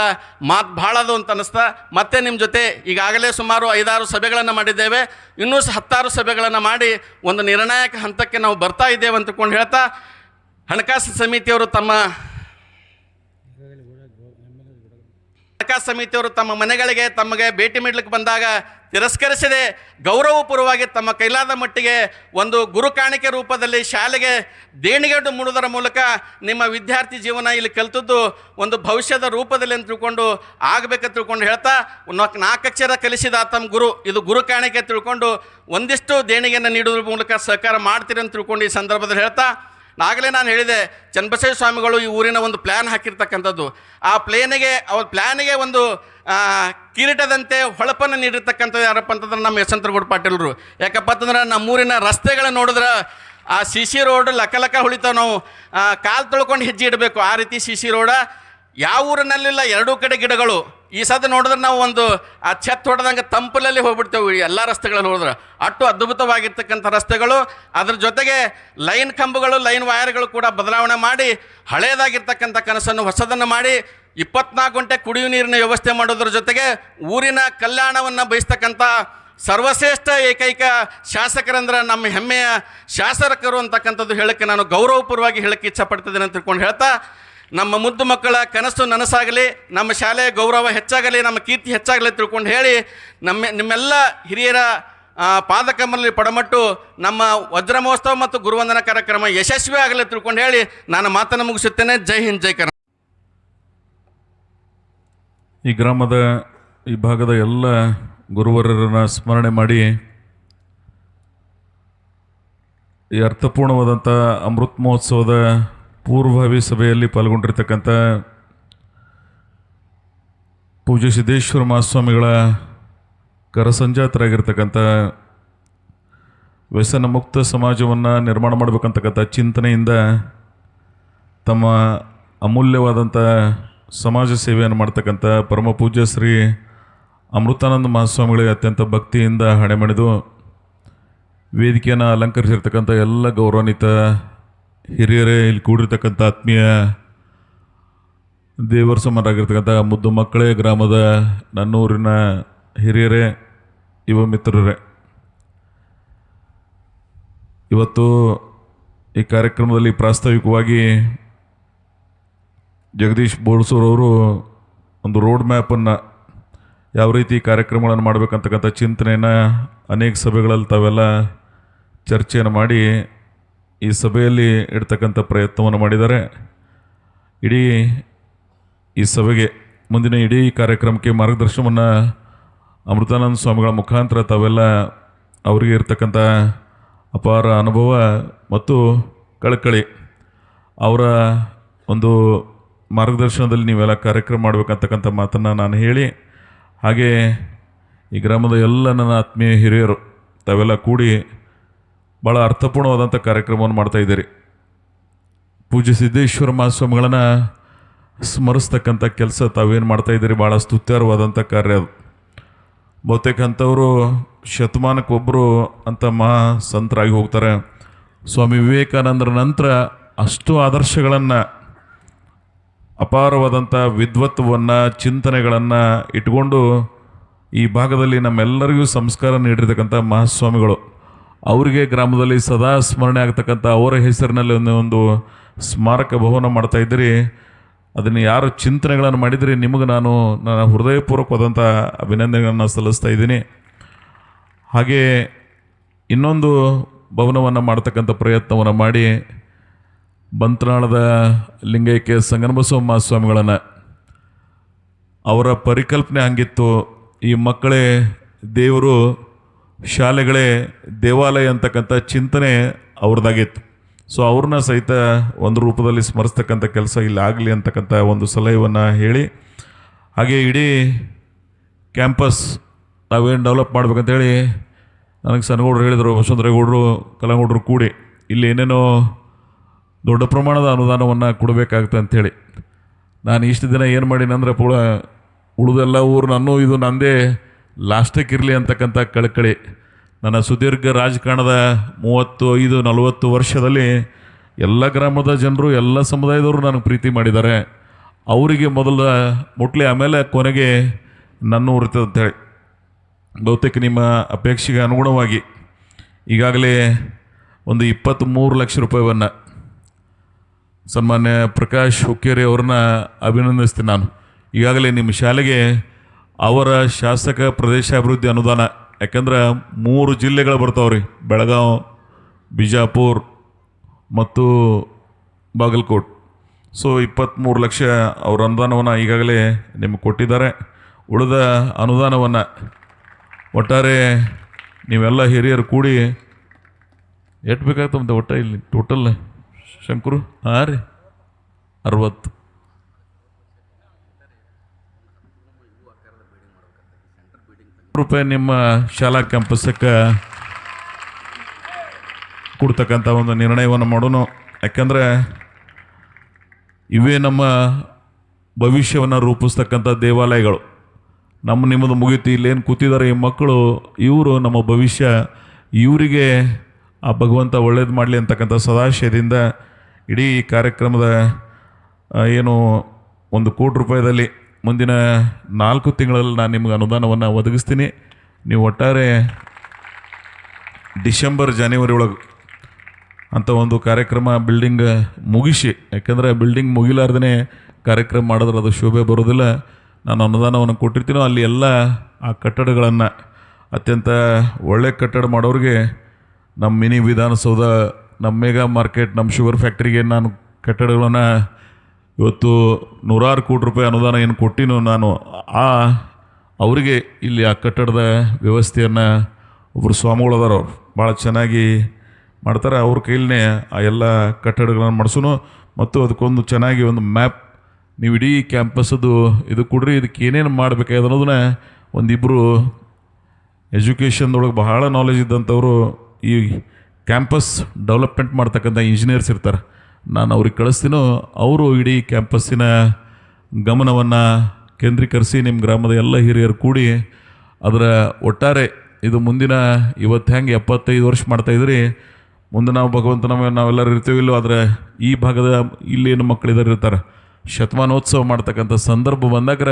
ಮಾತು ಭಾಳ ಅದು ಅಂತ ಅನ್ನಿಸ್ತಾ ಮತ್ತೆ ನಿಮ್ಮ ಜೊತೆ ಈಗಾಗಲೇ ಸುಮಾರು 5-6 ಸಭೆಗಳನ್ನು ಮಾಡಿದ್ದೇವೆ. ಇನ್ನೂ 10 ಸಭೆಗಳನ್ನು ಮಾಡಿ ಒಂದು ನಿರ್ಣಾಯಕ ಹಂತಕ್ಕೆ ನಾವು ಬರ್ತಾ ಇದ್ದೇವೆ ಅಂತ ತಿಳ್ಕೊಂಡು ಹೇಳ್ತಾ, ಹಣಕಾಸು ಸಮಿತಿಯವರು ತಮ್ಮ ಮನೆಗಳಿಗೆ ತಮಗೆ ಭೇಟಿ ನೀಡಲಿಕ್ಕೆ ಬಂದಾಗ ತಿರಸ್ಕರಿಸದೆ ಗೌರವಪೂರ್ವವಾಗಿ ತಮ್ಮ ಕೈಲಾದ ಮಟ್ಟಿಗೆ ಒಂದು ಗುರು ಕಾಣಿಕೆ ರೂಪದಲ್ಲಿ ಶಾಲೆಗೆ ದೇಣಿಗೆ ಮೂಡುವುದರ ಮೂಲಕ ನಿಮ್ಮ ವಿದ್ಯಾರ್ಥಿ ಜೀವನ ಇಲ್ಲಿ ಕಲಿತದ್ದು ಒಂದು ಭವಿಷ್ಯದ ರೂಪದಲ್ಲಿ ಅಂತ ತಿಳ್ಕೊಂಡು ಆಗಬೇಕಂತ ತಿಳ್ಕೊಂಡು ಹೇಳ್ತಾ, 4 ಅಕ್ಷರ ಕಲಿಸಿದ ತಮ್ಮ ಗುರು, ಇದು ಗುರು ಕಾಣಿಕೆ ತಿಳ್ಕೊಂಡು ಒಂದಿಷ್ಟು ದೇಣಿಗೆಯನ್ನು ನೀಡುವುದ್ರ ಮೂಲಕ ಸಹಕಾರ ಮಾಡ್ತೀರಿ ಅಂತ ತಿಳ್ಕೊಂಡು ಈ ಸಂದರ್ಭದಲ್ಲಿ ಹೇಳ್ತಾ, ಆಗಲೇ ನಾನು ಹೇಳಿದೆ ಚನ್ನಬಸವೇಶ್ವರ ಸ್ವಾಮಿಗಳು ಈ ಊರಿನ ಒಂದು ಪ್ಲ್ಯಾನ್ ಹಾಕಿರ್ತಕ್ಕಂಥದ್ದು. ಆ ಪ್ಲ್ಯಾನಿಗೆ ಒಂದು ಕಿರೀಟದಂತೆ ಹೊಳಪನ್ನು ನೀಡಿರ್ತಕ್ಕಂಥದ್ದು ಯಾರಪ್ಪ ಅಂತಂದ್ರೆ ನಮ್ಮ ಯಶವಂತರಗೌಡ ಪಾಟೀಲರು. ಯಾಕಪ್ಪ ಅಂತಂದ್ರೆ ನಮ್ಮೂರಿನ ರಸ್ತೆಗಳನ್ನ ನೋಡಿದ್ರೆ ಆ CC ರೋಡ್ ಲಕ ಹೊಳಿತಾವೆ, ನಾವು ಕಾಲು ತೊಳ್ಕೊಂಡು ಹೆಜ್ಜೆ ಇಡಬೇಕು, ಆ ರೀತಿ CC ರೋಡ. ಯಾವ ಊರಿನಲ್ಲಿಲ್ಲ, 2 ಕಡೆ ಗಿಡಗಳು. ಈ ಸದ ನೋಡಿದ್ರೆ ನಾವು ಒಂದು ಆ ಛತ್ ಹೊಡೆದಂಗೆ ತಂಪಲಲ್ಲಿ ಹೋಗ್ಬಿಡ್ತೇವೆ ಎಲ್ಲ ರಸ್ತೆಗಳಲ್ಲಿ ಹೋದ್ರೆ. ಅಷ್ಟು ಅದ್ಭುತವಾಗಿರ್ತಕ್ಕಂಥ ರಸ್ತೆಗಳು, ಅದ್ರ ಜೊತೆಗೆ ಲೈನ್ ಕಂಬಗಳು, ಲೈನ್ ವೈರ್ಗಳು ಕೂಡ ಬದಲಾವಣೆ ಮಾಡಿ ಹಳೆಯದಾಗಿರ್ತಕ್ಕಂಥ ಕನಸನ್ನು ಹೊಸದನ್ನು ಮಾಡಿ 24 ಗಂಟೆ ಕುಡಿಯುವ ನೀರಿನ ವ್ಯವಸ್ಥೆ ಮಾಡೋದ್ರ ಜೊತೆಗೆ ಊರಿನ ಕಲ್ಯಾಣವನ್ನು ಬಯಸ್ತಕ್ಕಂಥ ಸರ್ವಶ್ರೇಷ್ಠ ಏಕೈಕ ಶಾಸಕರಂದ್ರೆ ನಮ್ಮ ಹೆಮ್ಮೆಯ ಶಾಸಕರು ಅಂತಕ್ಕಂಥದ್ದು ಹೇಳೋಕ್ಕೆ ನಾನು ಗೌರವಪೂರ್ವವಾಗಿ ಹೇಳೋಕ್ಕೆ ಇಚ್ಛಪಡ್ತಿದ್ದೇನೆ ಅಂತ ತಿಳ್ಕೊಂಡು ಹೇಳ್ತಾ, ನಮ್ಮ ಮುದ್ದು ಮಕ್ಕಳ ಕನಸು ನನಸಾಗಲಿ, ನಮ್ಮ ಶಾಲೆಯ ಗೌರವ ಹೆಚ್ಚಾಗಲಿ, ನಮ್ಮ ಕೀರ್ತಿ ಹೆಚ್ಚಾಗಲಿ ತಿಳ್ಕೊಂಡು ಹೇಳಿ ನಿಮ್ಮೆಲ್ಲ ಹಿರಿಯರ ಪಾದಕಮಲಲ್ಲಿ ಪಡಮಟ್ಟು ನಮ್ಮ ವಜ್ರ ಮಹೋತ್ಸವ ಮತ್ತು ಗುರುವಂದನಾ ಕಾರ್ಯಕ್ರಮ ಯಶಸ್ವಿ ಆಗಲಿ ತಿಳ್ಕೊಂಡು ಹೇಳಿ ನಾನು ಮಾತನ್ನು ಮುಗಿಸುತ್ತೇನೆ. ಜೈ ಹಿಂದ್, ಜೈ ಕರ್ನಾಟಕ. ಈ ಗ್ರಾಮದ ಈ ಭಾಗದ ಎಲ್ಲ ಗುರುವರರನ್ನು ಸ್ಮರಣೆ ಮಾಡಿ ಈ ಅರ್ಥಪೂರ್ಣವಾದಂಥ ಅಮೃತ ಮಹೋತ್ಸವದ ಪೂರ್ವಭಾವಿ ಸಭೆಯಲ್ಲಿ ಪಾಲ್ಗೊಂಡಿರ್ತಕ್ಕಂಥ ಪೂಜ್ಯ ಸಿದ್ದೇಶ್ವರ ಮಹಾಸ್ವಾಮಿಗಳ ಕರಸಂಜಾತರಾಗಿರ್ತಕ್ಕಂಥ ವ್ಯಸನ ಮುಕ್ತ ಸಮಾಜವನ್ನು ನಿರ್ಮಾಣ ಮಾಡಬೇಕಂತಕ್ಕಂಥ ಚಿಂತನೆಯಿಂದ ತಮ್ಮ ಅಮೂಲ್ಯವಾದಂಥ ಸಮಾಜ ಸೇವೆಯನ್ನು ಮಾಡ್ತಕ್ಕಂಥ ಪರಮ ಪೂಜ್ಯ ಶ್ರೀ ಅಮೃತಾನಂದ ಮಹಾಸ್ವಾಮಿಗಳಿಗೆ ಅತ್ಯಂತ ಭಕ್ತಿಯಿಂದ ಹಣೆಮಣಿದು ವೇದಿಕೆಯನ್ನು ಅಲಂಕರಿಸಿರ್ತಕ್ಕಂಥ ಎಲ್ಲ ಗೌರವಾನ್ವಿತ ಹಿರಿಯರೇ, ಇಲ್ಲಿ ಕೂಡಿರ್ತಕ್ಕಂಥ ಆತ್ಮೀಯ ದೇವರ ಸಮಾನರಾಗಿರ್ತಕ್ಕಂಥ ಮುದ್ದು ಮಕ್ಕಳೇ, ಗ್ರಾಮದ ನನ್ನೂರಿನ ಹಿರಿಯರೇ, ಯುವ ಮಿತ್ರರೇ, ಇವತ್ತು ಈ ಕಾರ್ಯಕ್ರಮದಲ್ಲಿ ಪ್ರಾಸ್ತಾವಿಕವಾಗಿ ಜಗದೀಶ್ ಬೋಳ್ಸೂರವರು ಒಂದು ರೋಡ್ ಮ್ಯಾಪನ್ನು ಯಾವ ರೀತಿ ಕಾರ್ಯಕ್ರಮಗಳನ್ನು ಮಾಡಬೇಕಂತಕ್ಕಂಥ ಚಿಂತನೆಯನ್ನು ಅನೇಕ ಸಭೆಗಳಲ್ಲಿ ತಾವೆಲ್ಲ ಚರ್ಚೆಯನ್ನು ಮಾಡಿ ಈ ಸಭೆಯಲ್ಲಿ ಇಡ್ತಕ್ಕಂಥ ಪ್ರಯತ್ನವನ್ನು ಮಾಡಿದ್ದಾರೆ. ಇಡೀ ಈ ಸಭೆಗೆ ಮುಂದಿನ ಇಡೀ ಕಾರ್ಯಕ್ರಮಕ್ಕೆ ಮಾರ್ಗದರ್ಶನವನ್ನು ಅಮೃತಾನಂದ ಸ್ವಾಮಿಗಳ ಮುಖಾಂತರ ತಾವೆಲ್ಲ ಅವರಿಗೆ ಇರ್ತಕ್ಕಂಥ ಅಪಾರ ಅನುಭವ ಮತ್ತು ಕಳಕಳಿ, ಅವರ ಒಂದು ಮಾರ್ಗದರ್ಶನದಲ್ಲಿ ನೀವೆಲ್ಲ ಕಾರ್ಯಕ್ರಮ ಮಾಡಬೇಕಂತಕ್ಕಂಥ ಮಾತನ್ನು ನಾನು ಹೇಳಿ, ಹಾಗೆ ಈ ಗ್ರಾಮದ ಎಲ್ಲ ನನ್ನ ಆತ್ಮೀಯ ಹಿರಿಯರು ತಾವೆಲ್ಲ ಕೂಡಿ ಭಾಳ ಅರ್ಥಪೂರ್ಣವಾದಂಥ ಕಾರ್ಯಕ್ರಮವನ್ನು ಮಾಡ್ತಾಯಿದ್ದೀರಿ. ಪೂಜ್ಯ ಸಿದ್ದೇಶ್ವರ ಮಹಾಸ್ವಾಮಿಗಳನ್ನು ಸ್ಮರಿಸ್ತಕ್ಕಂಥ ಕೆಲಸ ತಾವೇನು ಮಾಡ್ತಾಯಿದ್ದೀರಿ, ಭಾಳ ಸ್ತುತ್ಯರ್ವಾದಂಥ ಕಾರ್ಯ ಅದು. ಬಹುತೇಕ ಅಂಥವರು ಶತಮಾನಕ್ಕೊಬ್ಬರು ಅಂತ ಮಹಾ ಸಂತರಾಗಿ ಹೋಗ್ತಾರೆ. ಸ್ವಾಮಿ ವಿವೇಕಾನಂದರ ನಂತರ ಅಷ್ಟು ಆದರ್ಶಗಳನ್ನು, ಅಪಾರವಾದಂಥ ವಿದ್ವತ್ವವನ್ನು, ಚಿಂತನೆಗಳನ್ನು ಇಟ್ಕೊಂಡು ಈ ಭಾಗದಲ್ಲಿ ನಮ್ಮೆಲ್ಲರಿಗೂ ಸಂಸ್ಕಾರ ನೀಡಿರ್ತಕ್ಕಂಥ ಮಹಾಸ್ವಾಮಿಗಳು, ಅವರಿಗೆ ಗ್ರಾಮದಲ್ಲಿ ಸದಾ ಸ್ಮರಣೆ ಆಗ್ತಕ್ಕಂಥ ಅವರ ಹೆಸರಿನಲ್ಲಿ ಒಂದು ಸ್ಮಾರಕ ಭವನ ಮಾಡ್ತಾಯಿದ್ದೀರಿ. ಅದನ್ನು ಯಾರು ಚಿಂತನೆಗಳನ್ನು ಮಾಡಿದರೆ ನಿಮಗೆ ನಾನು ನನ್ನ ಹೃದಯಪೂರ್ವಕವಾದಂಥ ಅಭಿನಂದನೆಗಳನ್ನು ಸಲ್ಲಿಸ್ತಾ ಇದ್ದೀನಿ. ಹಾಗೆ ಇನ್ನೊಂದು ಭವನವನ್ನು ಮಾಡ್ತಕ್ಕಂಥ ಪ್ರಯತ್ನವನ್ನು ಮಾಡಿ ಬಂತ್ನಾಳದ ಲಿಂಗೈಕ್ಯ ಸಂಗನಬಸವ ಮಹಾಸ್ವಾಮಿಗಳನ್ನು, ಅವರ ಪರಿಕಲ್ಪನೆ ಹಂಗಿತ್ತು, ಈ ಮಕ್ಕಳೇ ದೇವರು, ಶಾಲೆಗಳೇ ದೇವಾಲಯ ಅಂತಕ್ಕಂಥ ಚಿಂತನೆ ಅವ್ರದ್ದಾಗಿತ್ತು. ಸೊ ಅವ್ರನ್ನ ಸಹಿತ ಒಂದು ರೂಪದಲ್ಲಿ ಸ್ಮರಿಸ್ತಕ್ಕಂಥ ಕೆಲಸ ಇಲ್ಲಿ ಆಗಲಿ ಅಂತಕ್ಕಂಥ ಒಂದು ಸಲಹೆಯನ್ನು ಹೇಳಿ, ಹಾಗೆ ಇಡೀ ಕ್ಯಾಂಪಸ್ ನಾವೇನು ಡೆವಲಪ್ ಮಾಡ್ಬೇಕಂತೇಳಿ ನನಗೆ ಸಣ್ಣಗೌಡರು ಹೇಳಿದರು, ವಸಂತರೇಗೌಡರು, ಕಲಂಗೌಡರು ಕೂಡಿ ಇಲ್ಲಿ ಏನೇನೋ ದೊಡ್ಡ ಪ್ರಮಾಣದ ಅನುದಾನವನ್ನು ಕೊಡಬೇಕಾಗುತ್ತೆ ಅಂಥೇಳಿ. ನಾನು ಇಷ್ಟು ದಿನ ಏನು ಮಾಡೀನಂದ್ರೆ ಪೂರ ಉಳಿದೆಲ್ಲ ಊರು ನಾನು ಇದು ನಂದೇ ಲಾಸ್ಟಕ್ಕೆ ಇರಲಿ ಅಂತಕ್ಕಂಥ ಕಳಕಳಿ. ನನ್ನ ಸುದೀರ್ಘ ರಾಜಕಾರಣದ 35-40 ವರ್ಷದಲ್ಲಿ ಎಲ್ಲ ಗ್ರಾಮದ ಜನರು, ಎಲ್ಲ ಸಮುದಾಯದವರು ನನಗೆ ಪ್ರೀತಿ ಮಾಡಿದ್ದಾರೆ. ಅವರಿಗೆ ಮೊದಲ ಮುಟ್ಲಿ, ಆಮೇಲೆ ಕೊನೆಗೆ ನನ್ನ ಊರ್ತದೆ ಅಂಥೇಳಿ. ಬಹುತೇಕ ನಿಮ್ಮ ಅಪೇಕ್ಷೆಗೆ ಅನುಗುಣವಾಗಿ ಈಗಾಗಲೇ ಒಂದು 23 ಲಕ್ಷ ರೂಪಾಯಿಯನ್ನು ಸನ್ಮಾನ್ಯ ಪ್ರಕಾಶ್ ಹುಕ್ಕೇರಿ ಅವ್ರನ್ನ ಅಭಿನಂದಿಸ್ತೀನಿ. ನಾನು ಈಗಾಗಲೇ ನಿಮ್ಮ ಶಾಲೆಗೆ ಅವರ ಶಾಸಕ ಪ್ರದೇಶಾಭಿವೃದ್ಧಿ ಅನುದಾನ, ಯಾಕಂದ್ರೆ 3 ಜಿಲ್ಲೆಗಳು ಬರ್ತಾವ್ರಿ, ಬೆಳಗಾವಿ, ಬಿಜಾಪುರ ಮತ್ತು ಬಾಗಲಕೋಟ್. ಸೊ 23 ಲಕ್ಷ ಅವ್ರ ಅನುದಾನವನ್ನು ಈಗಾಗಲೇ ನಿಮಗೆ ಕೊಟ್ಟಿದ್ದಾರೆ. ಉಳಿದ ಅನುದಾನವನ್ನು ಒಟ್ಟಾರೆ ನೀವೆಲ್ಲ ಹಿರಿಯರು ಕೂಡಿ ಎಷ್ಟು ಬೇಕಾಗ್ತದೆ ಒಟ್ಟ ಇಲ್ಲಿ ಟೋಟಲ್ ಶಂಕರು? ಹಾಂ ರೀ, 60 ರೂಪಾಯಿ ನಿಮ್ಮ ಶಾಲಾ ಕ್ಯಾಂಪಸ್ಸಕ್ಕೆ ಕೊಡ್ತಕ್ಕಂಥ ಒಂದು ನಿರ್ಣಯವನ್ನು ಮಾಡೋಣ. ಯಾಕಂದರೆ ಇವೇ ನಮ್ಮ ಭವಿಷ್ಯವನ್ನು ರೂಪಿಸ್ತಕ್ಕಂಥ ದೇವಾಲಯಗಳು. ನಿಮ್ಮದು ಮುಗೀತು, ಇಲ್ಲೇನು ಕೂತಿದ್ದಾರೆ ಈ ಮಕ್ಕಳು, ಇವರು ನಮ್ಮ ಭವಿಷ್ಯ, ಇವರಿಗೆ ಆ ಭಗವಂತ ಒಳ್ಳೇದು ಮಾಡಲಿ ಅಂತಕ್ಕಂಥ ಸದಾಶಯದಿಂದ ಇಡೀ ಕಾರ್ಯಕ್ರಮದ ಏನು 1 ಕೋಟಿ ರೂಪಾಯಿದಲ್ಲಿ ಮುಂದಿನ 4 ತಿಂಗಳಲ್ಲಿ ನಾನು ನಿಮ್ಗೆ ಅನುದಾನವನ್ನು ಒದಗಿಸ್ತೀನಿ. ನೀವು ಒಟ್ಟಾರೆ ಡಿಸೆಂಬರ್ ಜನವರಿ ಒಳಗೆ ಅಂಥ ಒಂದು ಕಾರ್ಯಕ್ರಮ ಬಿಲ್ಡಿಂಗ್ ಮುಗಿಸಿ, ಯಾಕಂದರೆ ಬಿಲ್ಡಿಂಗ್ ಮುಗಿಲಾರ್ದೇ ಕಾರ್ಯಕ್ರಮ ಮಾಡಿದ್ರೆ ಅದು ಶೋಭೆ ಬರೋದಿಲ್ಲ. ನಾನು ಅನುದಾನವನ್ನು ಕೊಟ್ಟಿರ್ತೀನೋ ಅಲ್ಲಿ ಎಲ್ಲ ಆ ಕಟ್ಟಡಗಳನ್ನು ಅತ್ಯಂತ ಒಳ್ಳೆಯ ಕಟ್ಟಡ ಮಾಡೋರಿಗೆ ನಮ್ಮ ಮಿನಿ ವಿಧಾನಸೌಧ, ನಮ್ಮ ಮೆಗಾ ಮಾರ್ಕೆಟ್, ನಮ್ಮ ಶುಗರ್ ಫ್ಯಾಕ್ಟ್ರಿಗೆ ನಾನು ಕಟ್ಟಡಗಳನ್ನು ಇವತ್ತು 100 ಕೋಟಿ ರೂಪಾಯಿ ಅನುದಾನ ಏನು ಕೊಟ್ಟಿನೋ ನಾನು ಅವರಿಗೆ ಇಲ್ಲಿ ಆ ಕಟ್ಟಡದ ವ್ಯವಸ್ಥೆಯನ್ನು ಒಬ್ಬರು ಸ್ವಾಮಿಗಳದಾರ, ಅವ್ರು ಭಾಳ ಚೆನ್ನಾಗಿ ಮಾಡ್ತಾರೆ. ಅವ್ರ ಕೈಲೇ ಆ ಎಲ್ಲ ಕಟ್ಟಡಗಳನ್ನು ಮಾಡಿಸೋನು. ಮತ್ತು ಅದಕ್ಕೊಂದು ಚೆನ್ನಾಗಿ ಒಂದು ಮ್ಯಾಪ್, ನೀವು ಇಡೀ ಕ್ಯಾಂಪಸ್ಸದು ಇದು ಕೊಡ್ರಿ, ಇದಕ್ಕೆ ಏನೇನು ಮಾಡಬೇಕಾಗಿದೆ ಅನ್ನೋದನ್ನ ಒಂದಿಬ್ಬರು ಎಜುಕೇಷನ್ದೊಳಗೆ ಬಹಳ ನಾಲೆಜ್ ಇದ್ದಂಥವರು, ಈ ಕ್ಯಾಂಪಸ್ ಡೆವಲಪ್ಮೆಂಟ್ ಮಾಡ್ತಕ್ಕಂಥ ಇಂಜಿನಿಯರ್ಸ್ ಇರ್ತಾರೆ, ನಾನು ಅವ್ರಿಗೆ ಕಳಿಸ್ತೀನೋ. ಅವರು ಇಡೀ ಕ್ಯಾಂಪಸ್ಸಿನ ಗಮನವನ್ನು ಕೇಂದ್ರೀಕರಿಸಿ ನಿಮ್ಮ ಗ್ರಾಮದ ಎಲ್ಲ ಹಿರಿಯರು ಕೂಡಿ ಅದರ ಒಟ್ಟಾರೆ ಇದು ಮುಂದಿನ ಇವತ್ತು ಹೆಂಗೆ 75 ವರ್ಷ ಮಾಡ್ತಾಯಿದ್ರಿ, ಮುಂದೆ ನಾವು ಭಗವಂತ ನಾವೆಲ್ಲರೂ ಇರ್ತೀವಿಲ್ಲೋ, ಆದರೆ ಈ ಭಾಗದ ಇಲ್ಲೇನು ಮಕ್ಕಳಿದ್ದಾರೆ ಇರ್ತಾರೆ, ಶತಮಾನೋತ್ಸವ ಮಾಡ್ತಕ್ಕಂಥ ಸಂದರ್ಭ ಬಂದಾಗ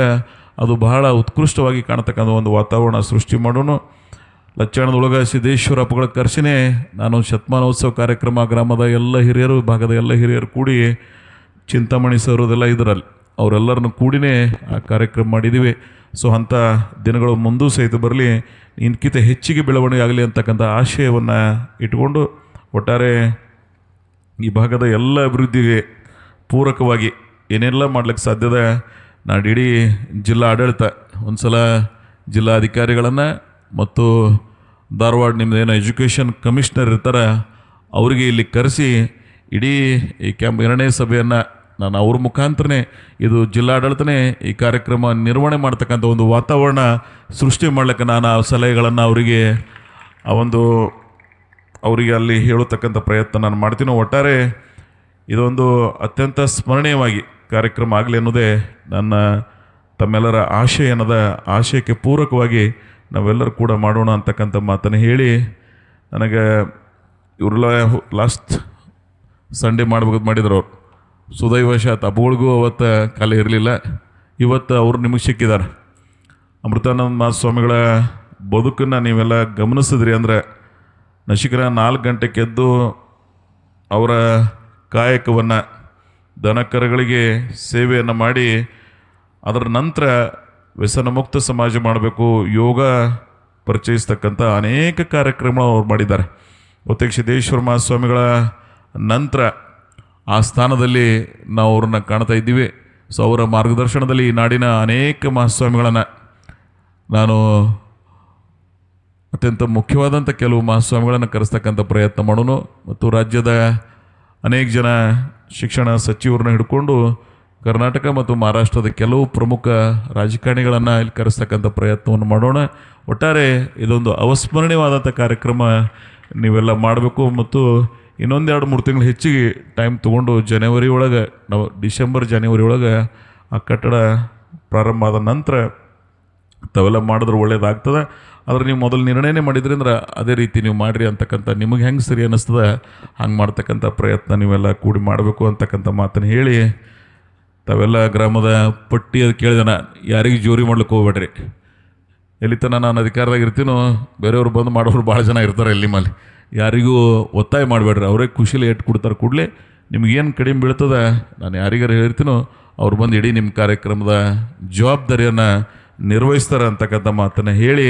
ಅದು ಬಹಳ ಉತ್ಕೃಷ್ಟವಾಗಿ ಕಾಣ್ತಕ್ಕಂಥ ಒಂದು ವಾತಾವರಣ ಸೃಷ್ಟಿ ಮಾಡೋಣ. ಲಚ್ಚಾಣದೊಳಗೆ ಸಿದ್ದೇಶ್ವರ ಹಬ್ಬಗಳ ಕರ್ಷಣೆ ನಾನು ಶತಮಾನೋತ್ಸವ ಕಾರ್ಯಕ್ರಮ ಗ್ರಾಮದ ಎಲ್ಲ ಹಿರಿಯರು, ಭಾಗದ ಎಲ್ಲ ಹಿರಿಯರು ಕೂಡಿ ಚಿಂತಾಮಣಿ ಸರೋದೆಲ್ಲ ಇದರಲ್ಲಿ ಅವರೆಲ್ಲರನ್ನು ಕೂಡಿನೇ ಆ ಕಾರ್ಯಕ್ರಮ ಮಾಡಿದ್ದೀವಿ. ಸೊ ಅಂಥ ದಿನಗಳು ಮುಂದೂ ಸಹಿತ ಬರಲಿ, ಇನ್ಕಿಂತ ಹೆಚ್ಚಿಗೆ ಬೆಳವಣಿಗೆ ಆಗಲಿ ಅಂತಕ್ಕಂಥ ಆಶಯವನ್ನು ಇಟ್ಕೊಂಡು ಒಟ್ಟಾರೆ ಈ ಭಾಗದ ಎಲ್ಲ ಅಭಿವೃದ್ಧಿಗೆ ಪೂರಕವಾಗಿ ಏನೆಲ್ಲ ಮಾಡ್ಲಿಕ್ಕೆ ಸಾಧ್ಯದ ನಾನು ಇಡೀ ಜಿಲ್ಲಾ ಆಡಳಿತ ಒಂದು ಸಲ ಜಿಲ್ಲಾಧಿಕಾರಿಗಳನ್ನು ಮತ್ತು ಧಾರವಾಡ ನಿಮ್ಮದೇನು ಎಜುಕೇಷನ್ ಕಮಿಷನರ್ ಇರ್ತಾರೆ ಅವರಿಗೆ ಇಲ್ಲಿ ಕರೆಸಿ ಇಡೀ ಈ ಕ್ಯಾಂಪ್ 2ನೇ ಸಭೆಯನ್ನು ನಾನು ಅವ್ರ ಮುಖಾಂತರನೇ ಇದು ಜಿಲ್ಲಾಡಳಿತನೇ ಈ ಕಾರ್ಯಕ್ರಮ ನಿರ್ವಹಣೆ ಮಾಡ್ತಕ್ಕಂಥ ಒಂದು ವಾತಾವರಣ ಸೃಷ್ಟಿ ಮಾಡ್ಲಿಕ್ಕೆ ನಾನು ಆ ಸಲಹೆಗಳನ್ನು ಅವರಿಗೆ ಅಲ್ಲಿ ಹೇಳತಕ್ಕಂಥ ಪ್ರಯತ್ನ ನಾನು ಮಾಡ್ತೀನಿ. ಒಟ್ಟಾರೆ ಇದೊಂದು ಅತ್ಯಂತ ಸ್ಮರಣೀಯವಾಗಿ ಕಾರ್ಯಕ್ರಮ ಆಗಲಿ ಅನ್ನೋದೇ ನನ್ನ ತಮ್ಮೆಲ್ಲರ ಆಶಯ ಅನ್ನೋದ ಆಶಯಕ್ಕೆ ಪೂರಕವಾಗಿ ನಾವೆಲ್ಲರೂ ಕೂಡ ಮಾಡೋಣ ಅಂತಕ್ಕಂಥ ಮಾತನ್ನು ಹೇಳಿ, ನನಗೆ ಇವರೆಲ್ಲ ಲಾಸ್ಟ್ ಸಂಡೇ ಮಾಡಿದ್ರು ಅವ್ರು ಸುದೈವಶಾತ್ ಹಬ್ಬಗಳಿಗೂ ಅವತ್ತು ಕಾಲ ಇರಲಿಲ್ಲ. ಇವತ್ತು ಅವರು ನಿಮಗೆ ಸಿಕ್ಕಿದ್ದಾರೆ. ಅಮೃತಾನಂದ ಮಹಾಸ್ವಾಮಿಗಳ ಬದುಕನ್ನು ನೀವೆಲ್ಲ ಗಮನಿಸಿದ್ರಿ ಅಂದರೆ ನಶಿಕರ 4 ಗಂಟೆಗೆ ಎದ್ದು ಅವರ ಕಾಯಕವನ್ನು ದನಕರುಗಳಿಗೆ ಸೇವೆಯನ್ನು ಮಾಡಿ ಅದರ ನಂತರ ವ್ಯಸನ ಮುಕ್ತ ಸಮಾಜ ಮಾಡಬೇಕು, ಯೋಗ ಪರಿಚಯಿಸ್ತಕ್ಕಂಥ ಅನೇಕ ಕಾರ್ಯಕ್ರಮಗಳು ಅವ್ರು ಮಾಡಿದ್ದಾರೆ. ಒತ್ತೇಗ ಸಿದ್ದೇಶ್ವರ ಮಹಾಸ್ವಾಮಿಗಳ ನಂತರ ಆ ಸ್ಥಾನದಲ್ಲಿ ನಾವು ಅವ್ರನ್ನ ಕಾಣ್ತಾ ಇದ್ದೀವಿ. ಸೊ ಅವರ ಮಾರ್ಗದರ್ಶನದಲ್ಲಿ ಈ ನಾಡಿನ ಅನೇಕ ಮಹಾಸ್ವಾಮಿಗಳನ್ನು ನಾನು ಅತ್ಯಂತ ಮುಖ್ಯವಾದಂಥ ಕೆಲವು ಮಹಾಸ್ವಾಮಿಗಳನ್ನು ಕರೆಸ್ತಕ್ಕಂಥ ಪ್ರಯತ್ನ ಮಾಡೋಣ ಮತ್ತು ರಾಜ್ಯದ ಅನೇಕ ಜನ ಶಿಕ್ಷಣ ಸಚಿವರನ್ನ ಹಿಡ್ಕೊಂಡು ಕರ್ನಾಟಕ ಮತ್ತು ಮಹಾರಾಷ್ಟ್ರದ ಕೆಲವು ಪ್ರಮುಖ ರಾಜಕಾರಣಿಗಳನ್ನು ಇಲ್ಲಿ ಕರೆಸ್ತಕ್ಕಂಥ ಪ್ರಯತ್ನವನ್ನು ಮಾಡೋಣ. ಒಟ್ಟಾರೆ ಇದೊಂದು ಅವಸ್ಮರಣೀಯವಾದಂಥ ಕಾರ್ಯಕ್ರಮ ನೀವೆಲ್ಲ ಮಾಡಬೇಕು ಮತ್ತು ಇನ್ನೊಂದು 2-3 ತಿಂಗಳು ಹೆಚ್ಚಿಗೆ ಟೈಮ್ ತೊಗೊಂಡು ಜನವರಿ ಒಳಗೆ ನಾವು ಡಿಸೆಂಬರ್-ಜನವರಿ ಒಳಗೆ ಆ ಕಟ್ಟಡ ಪ್ರಾರಂಭ ಆದ ನಂತರ ತಾವೆಲ್ಲ ಮಾಡಿದ್ರೆ ಒಳ್ಳೇದಾಗ್ತದೆ. ಆದರೆ ನೀವು ಮೊದಲು ನಿರ್ಣಯನೇ ಮಾಡಿದ್ರಿ ಅಂದ್ರೆ ಅದೇ ರೀತಿ ನೀವು ಮಾಡಿರಿ ಅಂತಕ್ಕಂಥ ನಿಮಗೆ ಹೆಂಗೆ ಸರಿ ಅನ್ನಿಸ್ತದೆ ಹಂಗೆ ಮಾಡ್ತಕ್ಕಂಥ ಪ್ರಯತ್ನ ನೀವೆಲ್ಲ ಕೂಡಿ ಮಾಡಬೇಕು ಅಂತಕ್ಕಂಥ ಮಾತನ್ನು ಹೇಳಿ, ತಾವೆಲ್ಲ ಗ್ರಾಮದ ಪಟ್ಟಿ ಅದು ಕೇಳಿದನ ಯಾರಿಗೆ ಜೋರಿ ಮಾಡ್ಲಿಕ್ಕೆ ಹೋಗ್ಬೇಡ್ರಿ. ಎಲ್ಲಿ ತನಕ ನಾನು ಅಧಿಕಾರದಾಗ ಇರ್ತೀನೋ ಬೇರೆಯವ್ರು ಬಂದು ಮಾಡೋರು ಭಾಳ ಜನ ಇರ್ತಾರೆ ಇಲ್ಲಿ ಮೇಲೆ, ಯಾರಿಗೂ ಒತ್ತಾಯ ಮಾಡಬೇಡ್ರಿ. ಅವರೇ ಖುಷಿಲಿ ಏಟು ಕೊಡ್ತಾರೆ ಕೂಡಲೇ ನಿಮಗೇನು ಕಡಿಮೆ ಬೀಳ್ತದೆ ನಾನು ಯಾರಿಗಾರು ಹೇಳ್ತೀನೋ ಅವ್ರು ಬಂದು ಇಡೀ ನಿಮ್ಮ ಕಾರ್ಯಕ್ರಮದ ಜವಾಬ್ದಾರಿಯನ್ನು ನಿರ್ವಹಿಸ್ತಾರೆ ಅಂತಕ್ಕಂಥ ಮಾತನ್ನು ಹೇಳಿ,